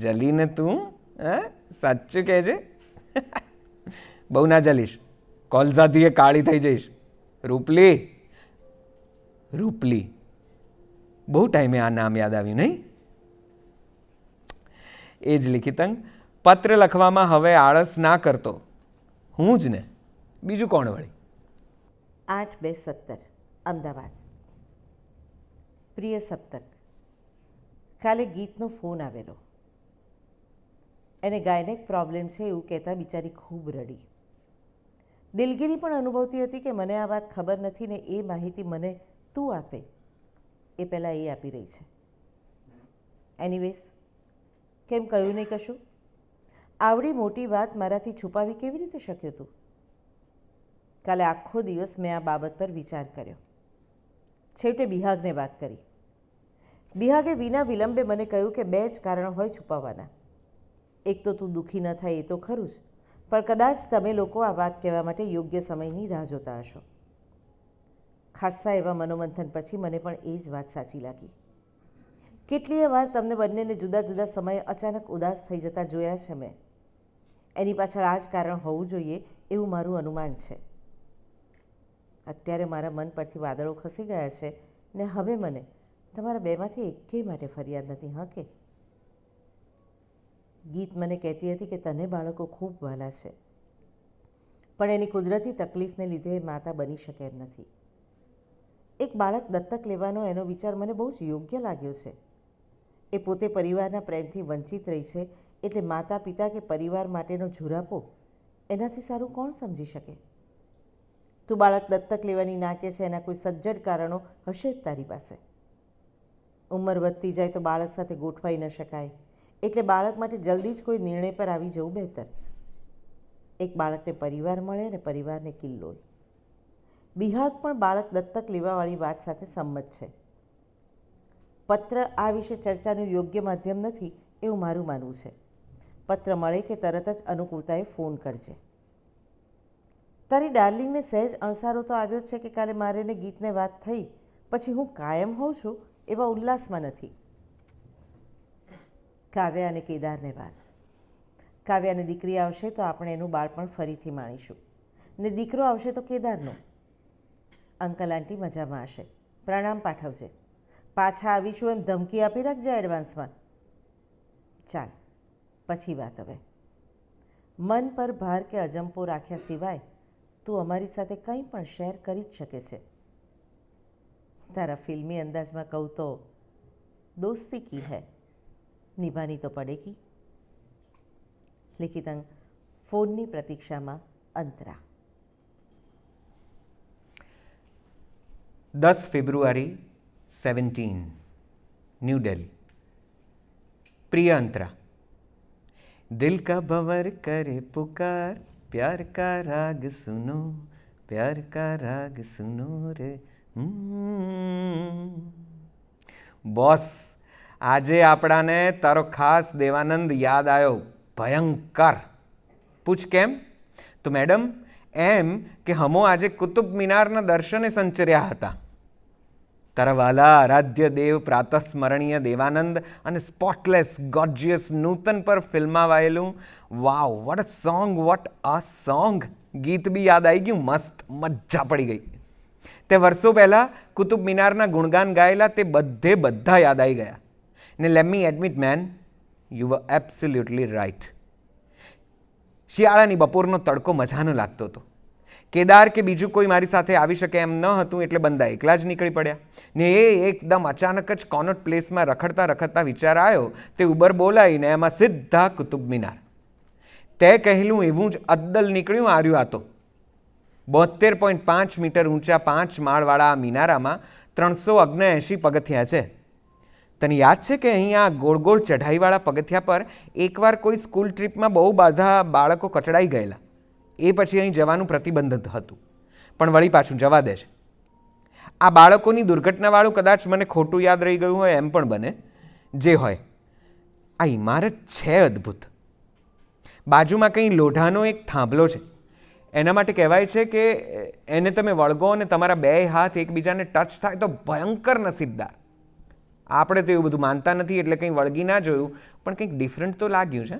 જલીને તું સાચું કહેજે. બહુ ના જલીશ, કોલસાથી એ કાળી થઈ જઈશ. રૂપલી, રૂપલી, બહુ ટાઈમે આ નામ યાદ આવ્યું નહીં? એ જ લિખિતંગ. પત્ર લખવામાં હવે આળસ ના કરતો હું જ ને, બીજું કોણ વળી? 8/2/17 અમદાવાદ. પ્રિય સપ્તક, કાલે ગીતનો ફોન આવેલો. એને ગાયનેક પ્રોબ્લેમ છે એવું કહેતા બિચારી ખૂબ રડી. દિલગીરી પણ અનુભવતી હતી કે મને આ વાત ખબર નથી ને એ માહિતી મને તું આપે એ પહેલાં એ આપી રહી છે. એનીવેઝ, કેમ કહ્યું નહીં કશું? આવડી મોટી વાત મારાથી છુપાવી કેવી રીતે શક્યું તું? કાલે આખો દિવસ મેં આ બાબત પર વિચાર કર્યો. છેવટે બિહાગને વાત કરી. બિહાગે વિના વિલંબે મને કહ્યું કે 2 જ કારણો હોય છુપાવવાના. એક તો તું દુઃખી ન થાય એ તો ખરું જ, પણ કદાચ તમે લોકો આ વાત કહેવા માટે યોગ્ય સમયની રાહ જોતા હશો. ખાસ્સા એવા મનોમંથન પછી મને પણ એ જ વાત સાચી લાગી. કેટલીય વાર તમને બંનેને જુદા જુદા સમયે અચાનક ઉદાસ થઈ જતા જોયા છે મેં. એની પાછળ આ જ કારણ હોવું જોઈએ એવું મારું અનુમાન છે. અત્યારે મારા મન પરથી વાદળો ખસી ગયા છે ને હવે મને તમારા બેમાંથી એકેય માટે ફરિયાદ નથી. હા કે ગીત મને કહેતી હતી કે તને બાળકો ખૂબ વહાલા છે, પણ એની કુદરતી તકલીફને લીધે એ માતા બની શકે એમ નથી. એક બાળક દત્તક લેવાનો એનો વિચાર મને બહુ જ યોગ્ય લાગ્યો છે. એ પોતે પરિવારના પ્રેમથી વંચિત રહી છે, એટલે માતા પિતા કે પરિવાર માટેનો ઝુરાપો એનાથી સારું કોણ સમજી શકે? તું બાળક દત્તક લેવાની ના કે છે એના કોઈ સજ્જડ કારણો હશે જ તારી પાસે. ઉંમર વધતી જાય તો બાળક સાથે ગોઠવાઈ ન શકાય, એટલે બાળક માટે જલ્દી જ કોઈ નિર્ણય પર આવી જવું બહેતર. એક બાળકને પરિવાર મળે ને પરિવારને કિલ્લોલ. બિહાગ પણ બાળક દત્તક લેવાવાળી વાત સાથે સંમત છે. પત્ર આ વિશે ચર્ચાનું યોગ્ય માધ્યમ નથી એવું મારું માનવું છે. પત્ર મળે કે તરત જ અનુકૂળતાએ ફોન કરજે. તારી ડાર્લિંગને સહેજ અણસારો તો આવ્યો છે કે કાલે મારે ને ગીતને વાત થઈ પછી હું કાયમ હોઉં છું એવા ઉલ્લાસમાં નથી. કાવ્યા અને કેદારને વાત. કાવ્યાને દીકરી આવશે તો આપણે એનું બાળપણ ફરીથી માણીશું, ને દીકરો આવશે તો કેદારનો. અંકલ આંટી મજામાં હશે, પ્રણામ પાઠવજે. પાછા આવીશું એમ ધમકી આપી રાખજે એડવાન્સમાં. ચાલ પછી વાત. હવે મન પર ભાર કે અજંપો રાખ્યા સિવાય તું અમારી સાથે કંઈ પણ શેર કરી જ શકે છે. તારા ફિલ્મી અંદાજમાં કહું તો દોસ્તી કી હૈ, નિભાની તો પડેગી. લિખિતંગ. ફોનની પ્રતીક્ષામાં અંતરા. 10 ફેબ્રુઆરી 17 ન્યૂ દિલ્હી. प्रिय अंतरा, दिल का भंवर करे पुकार, प्यार का राग सुनो, प्यार का राग सुनो रे. બોસ, આજે આપણાને તારો ખાસ દેવાનંદ યાદ આવ્યો. ભયંકર. પૂછ કેમ? તો મેડમ એમ કે હમો આજે કુતુબ મિનારના દર્શને સંચર્યા હતા. તારા વાલા આરાધ્ય દેવ પ્રાતસ્મરણીય દેવાનંદ અને સ્પોટલેસ ગોર્જિયસ નૂતન પર ફિલ્માવાયેલું wow what a song, what a song. ગીત બી યાદ આવી ગયું. મસ્ત, મજા પડી ગઈ. તે વર્ષો પહેલાં કુતુબ મિનારના ગુણગાન ગાયેલા તે બધા યાદ આવી ગયા. ને let me admit man, you were absolutely right. શિયાળાની બપોરનો તડકો મજાનો લાગતો હતો. કેદાર કે બીજું કોઈ મારી સાથે આવી શકે એમ ન હતું, એટલે બંદા એકલા જ નીકળી પડ્યા. ને એ એકદમ અચાનક જ કોનોટ પ્લેસમાં રખડતા વિચાર આવ્યો તે ઉબર બોલાવીને એમાં સીધા કુતુબ મિનાર. તે કહેલું એવું જ અદ્દલ નીકળ્યું આર્યું. આ તો 72.5 મીટર ઊંચા 5 માળવાળા આ મિનારામાં 379 પગથિયા છે. તને યાદ છે કે અહીં આ ગોળ ગોળ ચઢાઈવાળા પગથિયા પર એકવાર કોઈ સ્કૂલ ટ્રીપમાં બહુ બધા બાળકો કચડાઈ ગયેલા. એ પછી અહીં જવાનું પ્રતિબંધિત હતું, પણ વળી પાછું જવા દે છે. આ બાળકોની દુર્ઘટનાવાળું કદાચ મને ખોટું યાદ રહી ગયું હોય એમ પણ બને. જે હોય, આ ઇમારત છે અદ્ભુત. બાજુમાં કંઈ લોઢાનો એક થાંભલો છે. એના માટે કહેવાય છે કે એને તમે વળગો અને તમારા 2 હાથ એકબીજાને ટચ થાય તો ભયંકર નસીબદાર. આપણે તો એવું બધું માનતા નથી એટલે કંઈ વળગી ના જોયું, પણ કંઈક ડિફરન્ટ તો લાગ્યું છે.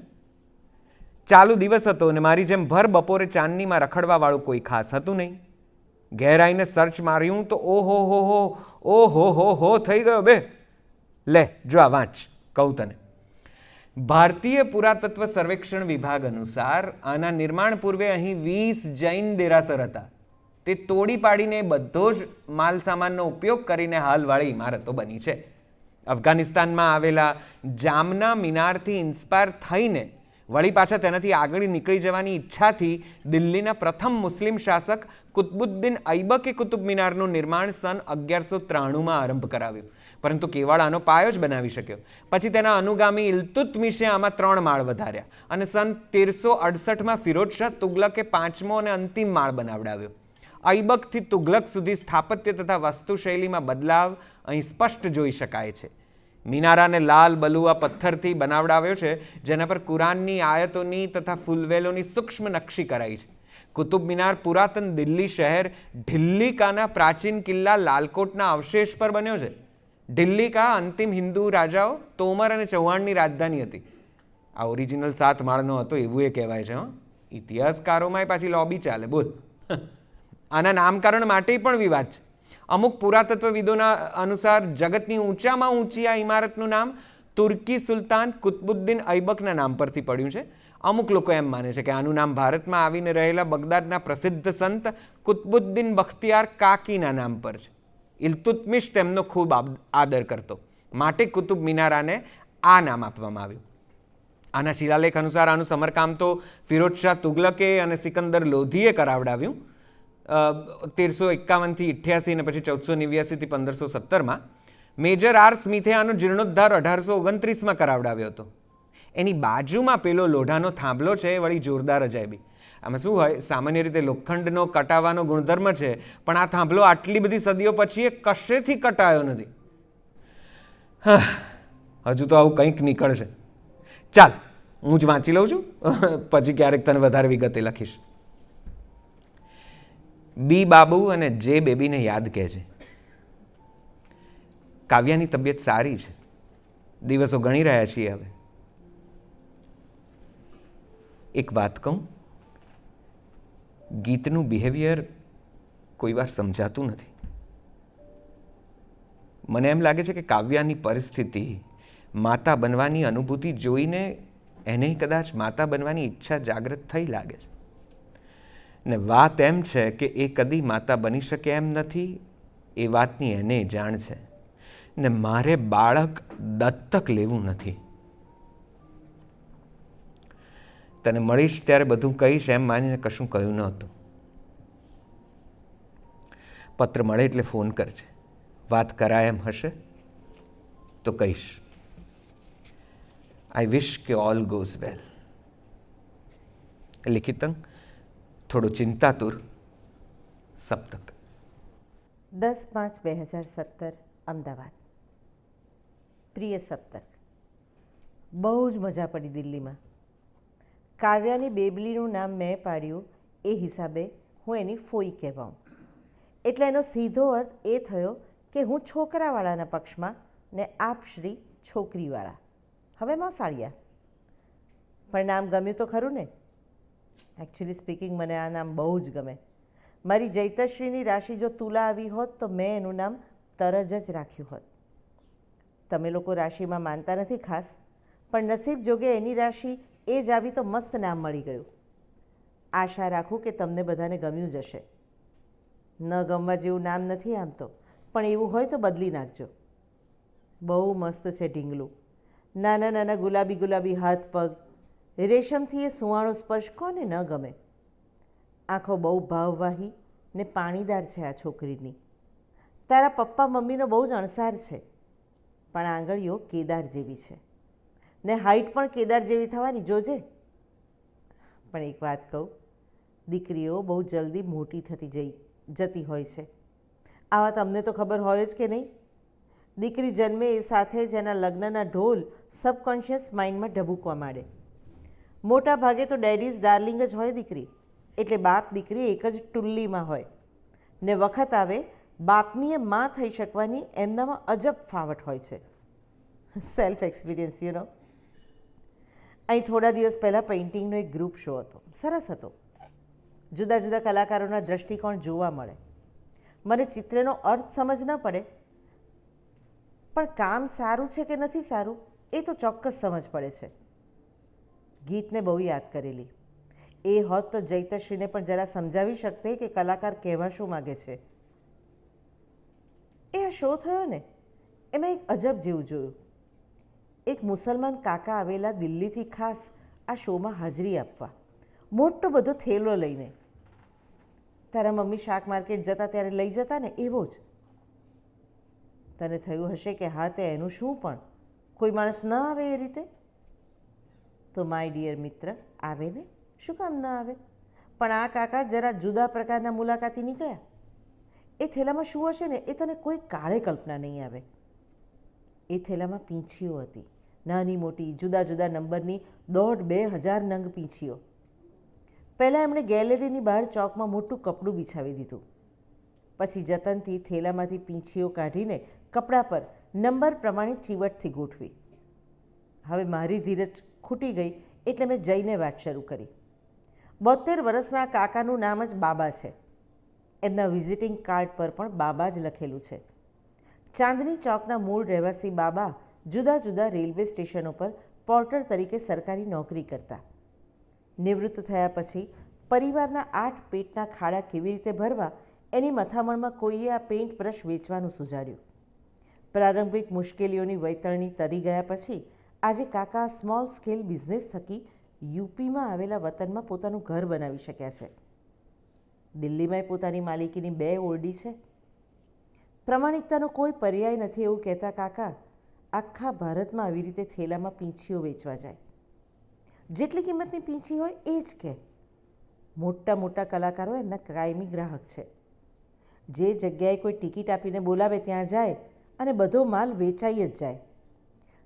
ચાલુ દિવસ હતો અને મારી જેમ ભર બપોરે ચાંદનીમાં રખડવાવાળું કોઈ ખાસ હતું નહીં. ઘેર આવીને સર્ચ માર્યું તો ઓહો થઈ ગયો બે. લે જો આ વાંચ, કહું તને. ભારતીય પુરાતત્વ સર્વેક્ષણ વિભાગ અનુસાર આના નિર્માણ પૂર્વે અહીં 20 જૈન દેરાસર હતા. તે તોડી પાડીને બધો જ માલ સામાનનો ઉપયોગ કરીને હાલવાળી ઇમારતો બની છે. અફઘાનિસ્તાનમાં આવેલા જામના મિનારથી ઇન્સ્પાયર થઈને વળી પાછા તેનાથી આગળ નીકળી જવાની ઈચ્છાથી દિલ્હીના પ્રથમ મુસ્લિમ શાસક કુતબુદ્દીન ઐબકે કુતુબ મિનારનું નિર્માણ સન 1193માં આરંભ કરાવ્યું, પરંતુ કેવળ આનો પાયો જ બનાવી શક્યો. પછી તેના અનુગામી ઇલ્તુત્મિશે આમાં 3 માળ વધાર્યા અને સન 1368માં ફિરોઝ શાહ તુગલકે 5મો અને અંતિમ માળ બનાવડાવ્યો. ઐબકથી તુગલક સુધી સ્થાપત્ય તથા વાસ્તુશૈલીમાં બદલાવ અહીં સ્પષ્ટ જોઈ શકાય છે. મિનારાને લાલ બલુઆ પથ્થરથી બનાવડાવ્યો છે, જેના પર કુરાનની આયતોની તથા ફૂલવેલોની સૂક્ષ્મ નકશી કરાઈ છે. કુતુબ મિનાર પુરાતન દિલ્હી શહેર ઢિલ્લીકાના પ્રાચીન કિલ્લા લાલકોટના અવશેષ પર બન્યો છે. ઢિલ્લીકા અંતિમ હિન્દુ રાજાઓ તોમર અને ચૌહાણની રાજધાની હતી. આ ઓરિજિનલ 7 માળનો હતો એવું એ કહેવાય છે. ઇતિહાસકારોમાં પાછી લોબી ચાલે. બોલ. આના નામકરણ માટે પણ વિવાદ છે. અમુક પુરાતત્વવિદોના અનુસાર જગતની ઊંચામાં ઊંચી આ ઇમારતનું નામ તુર્કી સુલતાન કુતબુદ્દીન ઐબકના નામ પરથી પડ્યું છે. અમુક લોકો એમ માને છે કે આનું નામ ભારતમાં આવીને રહેલા બગદાદના પ્રસિદ્ધ સંત કુતબુદ્દીન બખ્તિયાર કાકીના નામ પર છે. ઇલ્તુત્મિશ તેમનો ખૂબ આદર કરતો, માટે કુતુબ મિનારાને આ નામ આપવામાં આવ્યું. આના શિલાલેખ અનુસાર આનું સમારકામ તો ફિરોઝ શાહ તુગલકે અને સિકંદર લોધીએ કરાવડાવ્યું 1351થી 88 અને પછી 1489થી 1517માં. મેજર આર સ્મિથે આનો જીર્ણોદ્ધાર 1829માં કરાવડાવ્યો હતો. એની બાજુમાં પેલો લોઢાનો થાંભલો છે એ વળી જોરદાર અજાયબી. આમાં શું હોય, સામાન્ય રીતે લોખંડનો કટાવાનો ગુણધર્મ છે, પણ આ થાંભલો આટલી બધી સદીઓ પછી એ કશેથી કટાયો નથી. હજુ તો આવું કંઈક નીકળશે. ચાલ, હું જ વાંચી લઉં છું, પછી ક્યારેક તને વધારે વિગતે લખીશ. બી બાબુ અને જે બેબીને યાદ કહેજે. કાવ્યાની તબિયત સારી છે, દિવસો ગણી રહ્યા છીએ હવે. એક વાત કહું, ગીતનું બિહેવિયર કોઈ વાર સમજાતું નથી. મને એમ લાગે છે કે કાવ્યાની પરિસ્થિતિ, માતા બનવાની અનુભૂતિ જોઈને એને કદાચ માતા બનવાની ઈચ્છા જાગૃત થઈ લાગે છે. ને વાત એમ છે કે એ કદી માતા બની શકે એમ નથી, એ વાતની એને જાણ છે. ને મારે બાળક દત્તક લેવું નથી. તને મળીશ ત્યારે બધું કહીશ એમ માનીને કશું કહ્યું ન હતું. પત્ર મળે એટલે ફોન કરજે. વાત કરાય એમ હશે તો કહીશ. આઈ વિશ કે ઓલ ગોઝ વેલ. લિખિતં થોડો ચિંતાતુર સપ્તક. 10/5/2017 અમદાવાદ. પ્રિય સપ્તક, બહુ જ મજા પડી દિલ્હીમાં. કાવ્યાની બેબલીનું નામ મેં પાડ્યું એ હિસાબે હું એની ફોઈ કહેવાઉં. એટલે એનો સીધો અર્થ એ થયો કે હું છોકરાવાળાના પક્ષમાં ને આપ શ્રી છોકરીવાળા. હવે મોસાળિયા. પણ નામ ગમ્યું તો ખરું ને? એકચ્યુઅલી સ્પીકિંગ મને આ નામ બહુ જ ગમે. મારી જૈતશ્રીની રાશિ જો તુલા આવી હોત તો મેં એનું નામ તરજ જ રાખ્યું હોત. તમે લોકો રાશિમાં માનતા નથી ખાસ, પણ નસીબ જોગે એની રાશિ એ જ આવી તો મસ્ત નામ મળી ગયું. આશા રાખું કે તમને બધાને ગમ્યું જ હશે. ન ગમવા જેવું નામ નથી આમ તો, પણ એવું હોય તો બદલી નાખજો. બહુ મસ્ત છે ઢીંગલું. નાના નાના ગુલાબી ગુલાબી હાથ પગ, રેશમથી એ સુંવાળો સ્પર્શ કોને ન ગમે. આંખો બહુ ભાવવાહી ને પાણીદાર છે આ છોકરીની. તારા પપ્પા મમ્મીનો બહુ જ અણસાર છે, પણ આંગળીઓ કેદાર જેવી છે ને હાઈટ પણ કેદાર જેવી થવાની જોજે. પણ એક વાત કહું, દીકરીઓ બહુ જલ્દી મોટી થતી જતી હોય છે. આવા તમને તો ખબર હોય જ કે નહીં? દીકરી જન્મે એ સાથે જ એના લગ્નના ઢોલ સબકોન્શિયસ માઇન્ડમાં ઢબૂકવા માંડે. મોટા ભાગે તો ડેડીઝ ડાર્લિંગ જ હોય દીકરી, એટલે બાપ દીકરી એક જ ટુલ્લીમાં હોય ને વખત આવે બાપની એ માં થઈ શકવાની એમનામાં અજબ ફાવટ હોય છે. Self experience you know. અહીં થોડા દિવસ પહેલાં પેઇન્ટિંગનો એક ગ્રુપ શો હતો. સરસ હતો. જુદા જુદા કલાકારોના દૃષ્ટિકોણ જોવા મળે. મને ચિત્રનો અર્થ સમજ ન પડે, પણ કામ સારું છે કે નથી સારું એ તો ચોક્કસ સમજ પડે છે. ગીતને બહુ યાદ કરેલી. એ હોત તો જૈતશ્રીને પણ જરા સમજાવી શકતે કે કલાકાર કહેવા શું માગે છે. એ આ શો થયો ને એમાં એક અજબ જેવું જોયું. એક મુસલમાન કાકા આવેલા દિલ્હીથી ખાસ આ શોમાં હાજરી આપવા, મોટો બધો થેલો લઈને. તારા મમ્મી શાક માર્કેટ જતા ત્યારે લઈ જતા ને એવો જ. તને થયું હશે કે હા તે એનું શું પણ કોઈ માણસ ન આવે એ રીતે? તો માય ડિયર મિત્ર, આવે ને, શું કામ ન આવે? પણ આ કાકા જરા જુદા પ્રકારના મુલાકાતી નીકળ્યા. એ થેલામાં શું હશે ને એ તને કોઈ કાળે કલ્પના નહીં આવે. એ થેલામાં પીંછીઓ હતી, નાની મોટી જુદા જુદા નંબરની 1,500 નંગ પીંછીઓ. પહેલાં એમણે ગેલેરીની બહાર ચોકમાં મોટું કપડું બિછાવી દીધું. પછી જતનથી થેલામાંથી પીંછીઓ કાઢીને કપડા પર નંબર પ્રમાણે ચીવટથી ગોઠવી. હવે મારી ધીરજ ખૂટી ગઈ એટલે મેં જઈને વાત શરૂ કરી. 72 વર્ષના કાકાનું નામ જ બાબા છે. એમના વિઝિટિંગ કાર્ડ પર પણ બાબા જ લખેલું છે. ચાંદની ચોકના મૂળ રહેવાસી બાબા જુદા જુદા રેલવે સ્ટેશનો પર પોર્ટર તરીકે સરકારી નોકરી કરતા. નિવૃત્ત થયા પછી પરિવારના 8 પેટના ખાડા કેવી રીતે ભરવા એની મથામણમાં કોઈએ આ પેઇન્ટ બ્રશ વેચવાનું સુઝાડ્યું. પ્રારંભિક મુશ્કેલીઓની વૈતરણી તરી ગયા પછી આજે કાકા સ્મોલ સ્કેલ બિઝનેસ થકી યુપીમાં આવેલા વતનમાં પોતાનું ઘર બનાવી શક્યા છે. દિલ્હીમાંય પોતાની માલિકીની 2 ઓરડી છે. પ્રમાણિકતાનો કોઈ પર્યાય નથી એવું કહેતા કાકા આખા ભારતમાં આવી રીતે થેલામાં પીંછીઓ વેચવા જાય. જેટલી કિંમતની પીંછી હોય એ જ કહે. મોટા મોટા કલાકારો એમના કાયમી ગ્રાહક છે. જે જગ્યાએ કોઈ ટિકિટ આપીને બોલાવે ત્યાં જાય અને બધો માલ વેચાઈ જ જાય.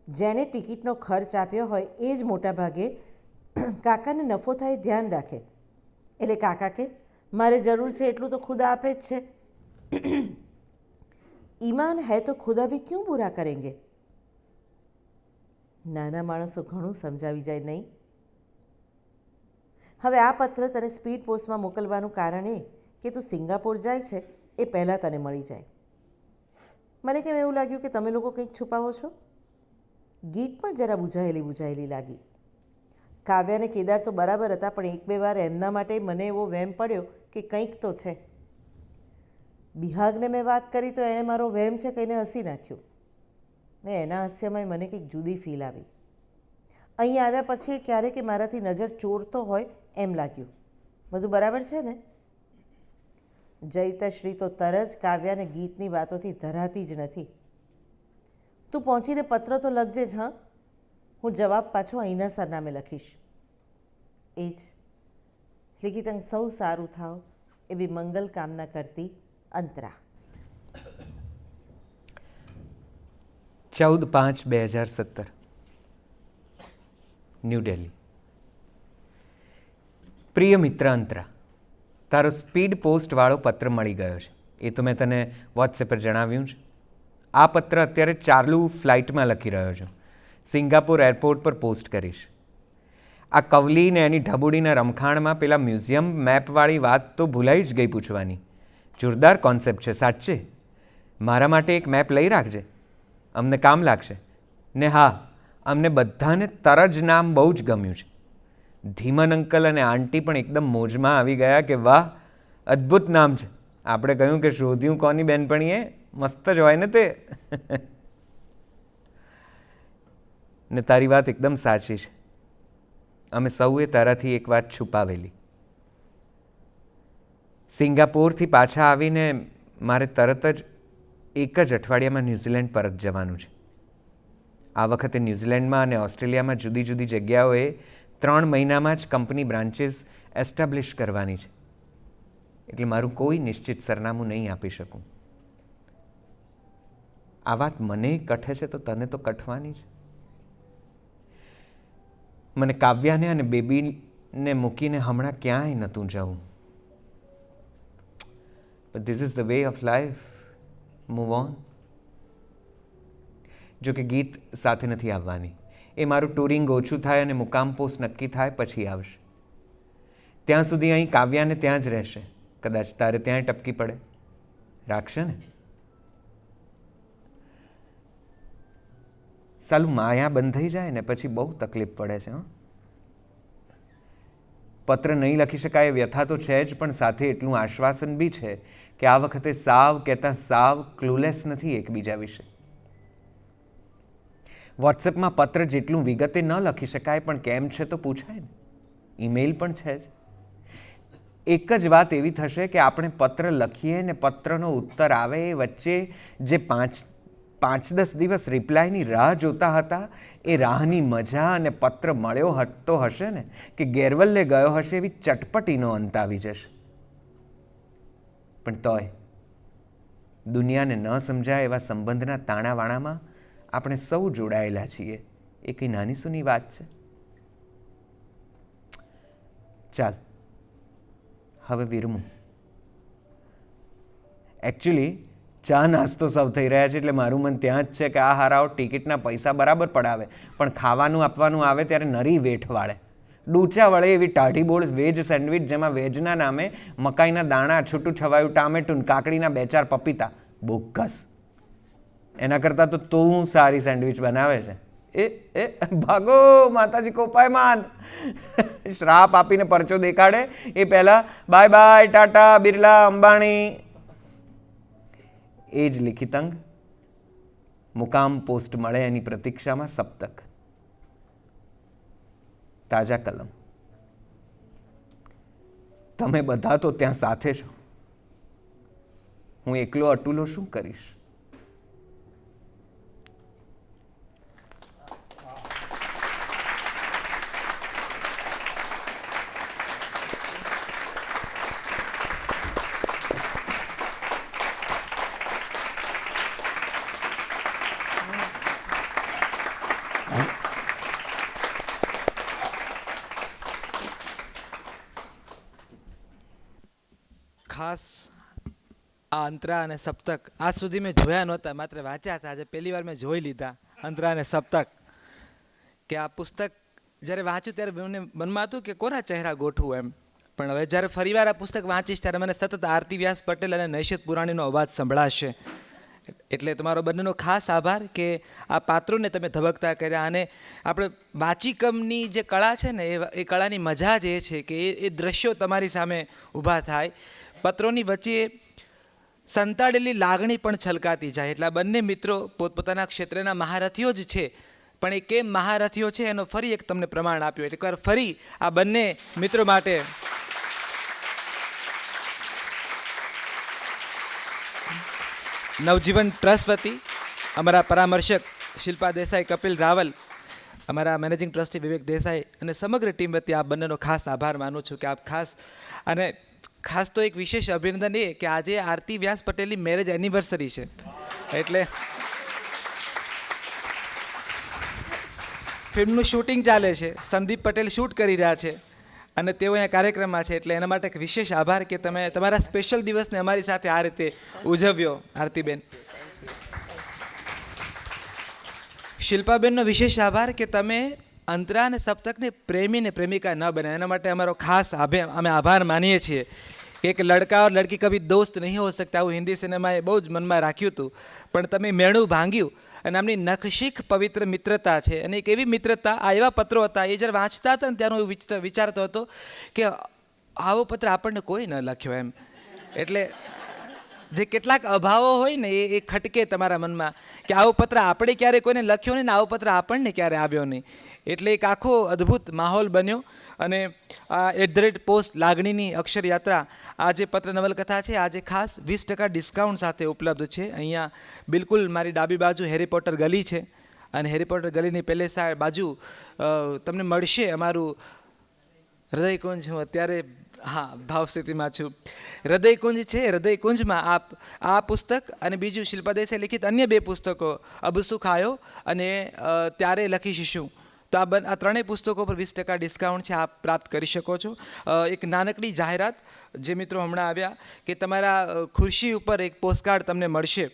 જેણે ટિકિટનો ખર્ચ આપ્યો હોય એ જ મોટા ભાગે કાકાને નફો થાય ધ્યાન રાખે. એટલે કાકા કે મારે જરૂર છે એટલું તો ખુદા આપે જ છે. ઈમાન હૈ તો ખુદા ભી ક્યું બુરા કરેંગે? નાના માણસો ઘણું સમજાવી જાય નહીં? હવે આ પત્ર તને સ્પીડ પોસ્ટમાં મોકલવાનું કારણ એ કે તું સિંગાપોર જાય છે એ પહેલાં તને મળી જાય. મને કેમ એવું લાગ્યું કે તમે લોકો કંઈક છુપાવો છો? ગીત પણ જરા બુઝાયેલી લાગી. કાવ્ય અને કેદાર તો બરાબર હતા, પણ 1-2 વાર એમના માટે મને એવો વહેમ પડ્યો કે કંઈક તો છે. બિહાગને મેં વાત કરી તો એણે મારો વહેમ છે કહીને હસી નાખ્યું. ને એના હાસ્યમાં મને કંઈક જુદી ફીલ આવી. અહીં આવ્યા પછી ક્યારેક મારાથી નજર ચોરતો હોય એમ લાગ્યું. બધું બરાબર છે ને? જૈતશ્રી તો તરજ કાવ્ય અને ગીતની વાતોથી ધરાતી જ નથી. તું પહોંચીને પત્ર તો લખજે જ. હા, હું જવાબ પાછો અહીંના સરનામે લખીશ. એ જ. લિખિતંગ સૌ સારું થાવ એવી મંગલ કામના કરતી અંતરા. 14/5/2017 ન્યૂ દિલ્હી. પ્રિય મિત્ર અંતરા, તારો સ્પીડ પોસ્ટવાળો પત્ર મળી ગયો છે. એ તો મેં તને વોટ્સએપ પર જણાવ્યું છે. આ પત્ર અત્યારે ચાલુ ફ્લાઇટમાં લખી રહ્યો છું. સિંગાપોર એરપોર્ટ પર પોસ્ટ કરીશ. આ કવલીને એની ઢબુડીના રમખાણમાં પેલા મ્યુઝિયમ મેપવાળી વાત તો ભૂલાઈ જ ગઈ પૂછવાની. જોરદાર કોન્સેપ્ટ છે સાચે. મારા માટે એક મેપ લઈ રાખજે, અમને કામ લાગશે. ને હા, અમને બધાને તરજ નામ બહુ જ ગમ્યું છે. ધીમન અંકલ અને આંટી પણ એકદમ મોજમાં આવી ગયા કે વાહ, અદ્ભુત નામ છે. આપણે કહ્યું કે શોધ્યું કોની બેનપણીએ, મસ્ત જ હોય ને તે. ને તારી વાત એકદમ સાચી છે. અમે સૌએ તારાથી એક વાત છુપાવેલી. સિંગાપોરથી પાછા આવીને મારે તરત જ એક જ અઠવાડિયામાં ન્યૂઝીલેન્ડ પરત જવાનું છે. આ વખતે ન્યૂઝીલેન્ડમાં અને ઓસ્ટ્રેલિયામાં જુદી જુદી જગ્યાઓએ 3 મહિનામાં જ કંપની બ્રાન્ચીસ એસ્ટાબ્લિશ કરવાની છે. એટલે મારું કોઈ નિશ્ચિત સરનામું નહીં આપી શકું. આ વાત મને કઠે છે તો તને તો કઠવાની જ. મને કાવ્યાને અને બેબીને મૂકીને હમણાં ક્યાંય નહોતું જવું. But this is the way of life. Move on. જો કે ગીત સાથે નથી આવવાની. એ મારું ટુરિંગ ઓછું થાય અને મુકામ પોસ્ટ નક્કી થાય પછી આવશે. ત્યાં સુધી અહીં કાવ્યાને ત્યાં જ રહેશે. કદાચ તારે ત્યાંય ટપકી પડે. રાખશે ને? સાલું માયા બંધાઈ જાય ને પછી બહુ તકલીફ પડે છે. પત્ર નહીં લખી શકાય એ વ્યથા તો છે જ, પણ સાથે એટલું આશ્વાસન બી છે કે આ વખતે સાવ કહેતા સાવ ક્લુલેસ નથી એકબીજા વિશે. વોટ્સએપમાં પત્ર જેટલું વિગતે ન લખી શકાય પણ કેમ છે તો પૂછાય ને. ઈમેલ પણ છે જ. એક જ વાત એવી થશે કે આપણે પત્ર લખીએ ને પત્રનો ઉત્તર આવે એ વચ્ચે જે 5-10 દિવસ રિપ્લાયની રાહ જોતા હતા એ રાહની મજા અને પત્ર મળ્યો તો હશે ને કે ગેરવલ્લે ગયો હશે એવી ચટપટીનો અંત આવી જશે. પણ તોય દુનિયાને ન સમજાય એવા સંબંધના તાણાવાણામાં આપણે સૌ જોડાયેલા છીએ. એ કંઈ નાની સૂની વાત છે. ચાલ હવે વિરમું. એકચ્યુઅલી ચા નાસ્તો સૌ થઈ રહ્યા છે એટલે મારું મન ત્યાં જ છે કે આ હારાઓ ટિકિટના પૈસા બરાબર પડાવે પણ ખાવાનું આપવાનું આવે ત્યારે નરી વેઠ વાળે. ડૂચા વળે એવી ટાઢી બોળ વેજ સેન્ડવિચ જેમાં વેજના નામે મકાઈના દાણા, છૂટું છવાયું ટામેટું, કાકડીના 2-4 પપીતા. બોગસ. એના કરતાં તો તું સારી સેન્ડવિચ બનાવે છે. એ ભાગો માતાજી કોપાયમાન. શ્રાપ આપીને પરચો દેખાડે એ પહેલા બાય બાય ટાટા બિરલા અંબાણી. એ જ લિખિતંગ મુકામ પોસ્ટ મળે એની પ્રતીક્ષામાં સપ્તક. તાજા કલમ. તમે બધા તો ત્યાં સાથે છો. હું એકલો અટુલો શું કરીશ? ખાસ આ અંતરા અને સપ્તક આજ સુધી મેં જોયા નહોતા, માત્ર વાંચ્યા હતા. આજે પહેલી વાર મેં જોઈ લીધા અંતરા અને સપ્તક. કે આ પુસ્તક જ્યારે વાંચ્યું ત્યારે મને મનમાં હતું કે કોના ચહેરા ગોઠવું એમ. પણ હવે જ્યારે ફરીવાર આ પુસ્તક વાંચીશ ત્યારે મને સતત આરતી વ્યાસ પટેલ અને નૈશિત પુરાણીનો અવાજ સંભળાશે. એટલે તમારો બંનેનો ખાસ આભાર કે આ પાત્રોને તમે ધબકતા કર્યા. અને આપણે વાચિકમની જે કળા છે ને એ કળાની મજા જ એ છે કે એ દ્રશ્યો તમારી સામે ઊભા થાય. પત્રોની વચ્ચે સંતાડેલી લાગણી પણ છલકાતી જાય. એટલે આ બંને મિત્રો પોતપોતાના ક્ષેત્રના મહારથીઓ જ છે, પણ એ કેમ મહારથીઓ છે એનો ફરી એક તમને પ્રમાણ આપ્યું. એટલે એકવાર ફરી આ બંને મિત્રો માટે નવજીવન ટ્રસ્ટ વતી અમારા પરામર્શક શિલ્પા દેસાઈ, કપિલ રાવલ, અમારા મેનેજિંગ ટ્રસ્ટી વિવેક દેસાઈ અને સમગ્ર ટીમ વતી આ બંનેનો ખાસ આભાર માનું છું કે આપ ખાસ તો એક વિશેષ અભિનંદન એ કે આજે આરતી વ્યાસ પટેલની મેરેજ એનિવર્સરી છે. એટલે ફિલ્મનું શૂટિંગ ચાલે છે, સંદીપ પટેલ શૂટ કરી રહ્યા છે અને તેઓ અહીંયા કાર્યક્રમમાં છે. એટલે એના માટે એક વિશેષ આભાર કે તમે તમારા સ્પેશિયલ દિવસને અમારી સાથે આ રીતે ઉજવ્યો. આરતીબેન, શિલ્પાબેનનો વિશેષ આભાર કે તમે અંતરા અને સપ્તકને પ્રેમી ને પ્રેમિકા ન બને. એના માટે અમારો ખાસ અમે આભાર માનીએ છીએ. એક લડકા ઓર લડકી કભી દોસ્ત નહીં હો શકતા, આવું હિન્દી સિનેમાએ બહુ જ મનમાં રાખ્યું હતું, પણ તમે મેણું ભાંગ્યું અને આમની નખશીખ પવિત્ર મિત્રતા છે. અને એક એવી મિત્રતા, આ એવા પત્રો હતા એ જ્યારે વાંચતા હતા ને ત્યારે હું વિચારતો હતો કે આવો પત્ર આપણને કોઈ ન લખ્યો એમ. એટલે જે કેટલાક અભાવો હોય ને એ ખટકે તમારા મનમાં કે આવો પત્ર આપણે ક્યારે કોઈને લખ્યો નહીં ને આવો પત્ર આપણને ક્યારે આવ્યો નહીં. એટલે એક આખો અદ્ભુત માહોલ બન્યો. અને આ @પોસ્ટ લાગણીની અક્ષર યાત્રા, આ જે પત્ર નવલકથા છે આજે ખાસ 20% ડિસ્કાઉન્ટ સાથે ઉપલબ્ધ છે. અહીંયા બિલકુલ મારી ડાબી બાજુ હેરી પોટર ગલી છે અને હેરી પોટર ગલીની પહેલી બાજુ તમને મળશે અમારું હૃદયકુંજ. હું અત્યારે ભાવ સ્થિતિમાં છું. હૃદયકુંજ છે. હૃદયકુંજમાં આપ આ પુસ્તક અને બીજું શિલ્પા દેસાઈ લિખિત અન્ય 2 પુસ્તકો અબ સુખ આયો અને ત્યારે લખીશ શું, તો આ ત્રણેય પુસ્તકો પર 20% ડિસ્કાઉન્ટ છે, આપ પ્રાપ્ત કરી શકો છો. એક નાનકડી જાહેરાત, જે મિત્રો હમણાં આવ્યા કે તમારા ખુરશી ઉપર એક પોસ્ટકાર્ડ તમને મળશે,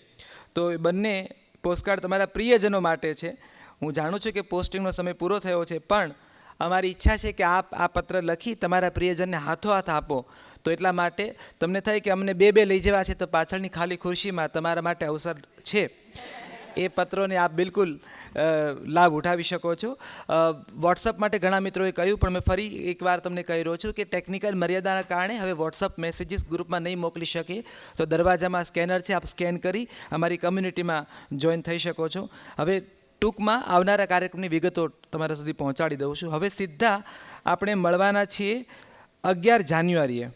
તો એ બંને પોસ્ટકાર્ડ તમારા પ્રિયજનો માટે છે. હું જાણું છું કે પોસ્ટિંગનો સમય પૂરો થયો છે, પણ અમારી ઈચ્છા છે કે આપ આ પત્ર લખી તમારા પ્રિયજનને હાથોહાથ આપો. તો એટલા માટે તમને થાય કે અમને 2 લઈ જવા છે, તો પાછળની ખાલી ખુરશીમાં તમારા માટે અવસર છે. એ પત્રોને આપ બિલકુલ લાભ ઉઠાવી શકો છો. વોટ્સઅપ માટે ઘણા મિત્રોએ કહ્યું, પણ મેં ફરી એકવાર તમને કહી રહ્યો છું કે ટેકનિકલ મર્યાદાના કારણે હવે વોટ્સઅપ મેસેજીસ ગ્રુપમાં નહીં મોકલી શકે. તો દરવાજામાં સ્કેનર છે, આપ સ્કેન કરી અમારી કમ્યુનિટીમાં જોઈન થઈ શકો છો. હવે ટૂંકમાં આવનારા કાર્યક્રમની વિગતો તમારા સુધી પહોંચાડી દઉં છું. હવે સીધા આપણે મળવાના છીએ 11 જાન્યુઆરીએ.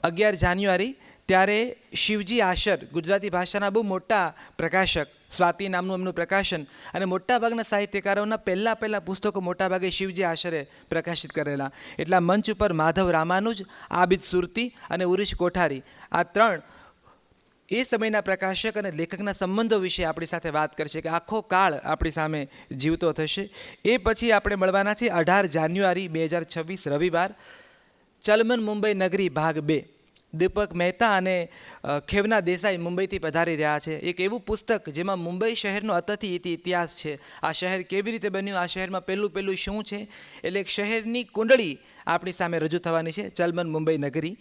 11 જાન્યુઆરી ત્યારે શિવજી આશર, ગુજરાતી ભાષાના બહુ મોટા પ્રકાશક, સ્વાતિ નામનું એમનું પ્રકાશન, અને મોટાભાગના સાહિત્યકારોના પહેલાં પુસ્તકો મોટાભાગે શિવજી આશરે પ્રકાશિત કરેલા. એટલા મંચ ઉપર માધવ રામાનુજ, આબિદ સુરતી અને ઉરીશ કોઠારી, આ 3 એ સમયના પ્રકાશક અને લેખકના સંબંધો વિશે આપણી સાથે વાત કરશે કે આખો કાળ આપણી સામે જીવતો થશે. એ પછી આપણે મળવાના છે 18 જાન્યુઆરી 2026 રવિવાર, ચલમન મુંબઈ નગરી ભાગ 2. દીપક મહેતા અને ખેવના દેસાઈ મુંબઈથી પધારી રહ્યા છે. એક એવું પુસ્તક જેમાં મુંબઈ શહેરનો અતથી ઇતિહાસ છે. આ શહેર કેવી રીતે બન્યું, આ શહેરમાં પહેલું શું છે, એટલે એક શહેરની કુંડળી આપણી સામે રજૂ થવાની છે, ચલમન મુંબઈ નગરી.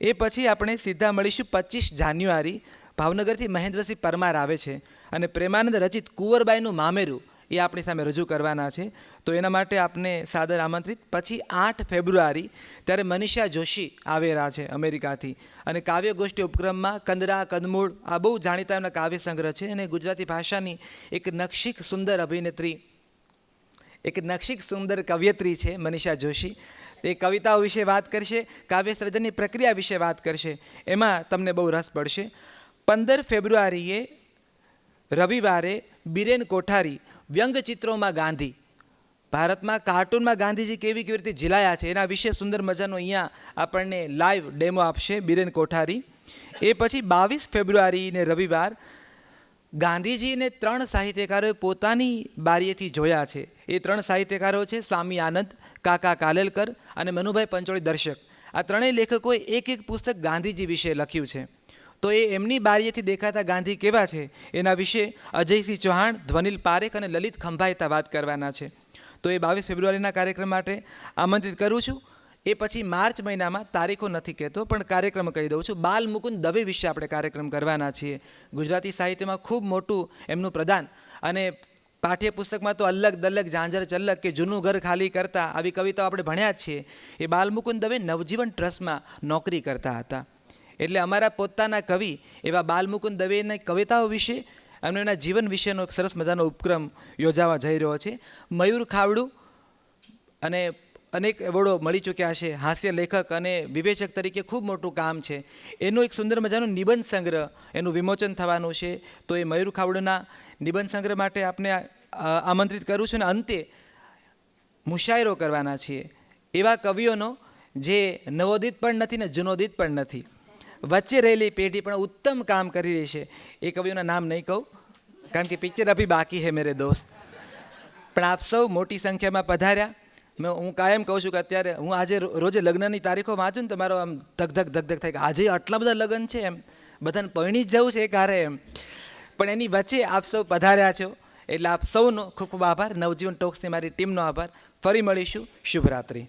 એ પછી આપણે સીધા મળીશું 25 જાન્યુઆરી. ભાવનગરથી મહેન્દ્રસિંહ પરમાર આવે છે અને પ્રેમાનંદ રચિત કુંવરબાઈનું મામેરું એ આપણી સામે રજૂ કરવાના છે. તો એના માટે આપને સાદર આમંત્રિત. પછી 8 ફેબ્રુઆરી ત્યારે મનીષા જોશી આવેલા છે અમેરિકાથી, અને કાવ્ય ગોષ્ઠી ઉપક્રમમાં કંદરા, કદમૂળ આ બહુ જાણીતા એમના કાવ્ય સંગ્રહ છે. અને ગુજરાતી ભાષાની એક નક્ષિક સુંદર અભિનેત્રી, એક નક્ષિક સુંદર કવયત્રી છે મનીષા જોશી. એ કવિતાઓ વિશે વાત કરશે, કાવ્ય સર્જનની પ્રક્રિયા વિશે વાત કરશે, એમાં તમને બહુ રસ પડશે. 15 ફેબ્રુઆરીએ રવિવારે બિરેન કોઠારી, વ્યંગચિત્રોમાં ગાંધી, ભારતમાં કાર્ટૂનમાં ગાંધીજી કેવી રીતે ઝીલાયા છે એના વિશે સુંદર મજાનો અહીંયા આપણને લાઈવ ડેમો આપશે બિરેન કોઠારી. એ પછી 22 ફેબ્રુઆરીને રવિવાર ગાંધીજીને 3 સાહિત્યકારોએ પોતાની બારીએથી જોયા છે. એ 3 સાહિત્યકારો છે સ્વામી આનંદ, કાકા કાલેલકર અને મનુભાઈ પંચોળી દર્શક. આ 3 લેખકોએ એક પુસ્તક ગાંધીજી વિશે લખ્યું છે. તો એ એમની બારીએથી દેખાતા ગાંધી કેવા છે એના વિશે અજયસિંહ ચૌહાણ, ધ્વનિલ પારેખ અને લલિત ખંભાયતા વાત કરવાના છે. તો એ 22 ફેબ્રુઆરીના કાર્યક્રમ માટે આમંત્રિત કરું છું. એ પછી માર્ચ મહિનામાં તારીખો નથી કહેતો, પણ કાર્યક્રમ કહી દઉં છું. બાલ મુકુંદ દવે વિશે આપણે કાર્યક્રમ કરવાના છીએ. ગુજરાતી સાહિત્યમાં ખૂબ મોટું એમનું પ્રદાન, અને પાઠ્યપુસ્તકમાં તો અલ્લગ દલ્લક ઝાંઝર ચલ્લક કે જૂનું ઘર ખાલી કરતા આવી કવિતાઓ આપણે ભણ્યા જ છીએ. એ બાલ મુકુંદ દવે નવજીવન ટ્રસ્ટમાં નોકરી કરતા હતા. એટલે અમારા પોતાના કવિ એવા બાલ મુકુંદ દવેની કવિતાઓ વિશે અને એના જીવન વિશેનો એક સરસ મજાનો ઉપક્રમ યોજાવા જઈ રહ્યો છે. મયુર ખાવડું અને અનેક એવોર્ડો મળી ચૂક્યા છે, હાસ્ય લેખક અને વિવેચક તરીકે ખૂબ મોટું કામ છે. એનું એક સુંદર મજાનું નિબંધ સંગ્રહ એનું વિમોચન થવાનું છે. તો એ મયુર ખાવડુના નિબંધ સંગ્રહ માટે આપને આમંત્રિત કરું છું. અને અંતે મુશાયરો કરવાના છીએ એવા કવિઓનો જે નવોદિત પણ નથી ને જૂનોદિત પણ નથી, વચ્ચે રહેલી પેઢી પણ ઉત્તમ કામ કરી રહી છે. એ કવિઓના નામ નહીં કહું, કારણ કે પિક્ચર અભી બાકી હે મેરે દોસ્ત. પણ આપ સૌ મોટી સંખ્યામાં પધાર્યા. હું કાયમ કહું છું કે અત્યારે હું આજે રોજે લગ્નની તારીખો વાંચું ને તો મારો આમ ધક થાય કે આજે આટલા બધા લગ્ન છે, એમ બધાને પરણી જ જવું છે એ કારે એમ. પણ એની વચ્ચે આપ સૌ પધાર્યા છો એટલે આપ સૌનો ખૂબ ખૂબ આભાર. નવજીવન ટોક્સની મારી ટીમનો આભાર. ફરી મળીશું. શુભરાત્રિ.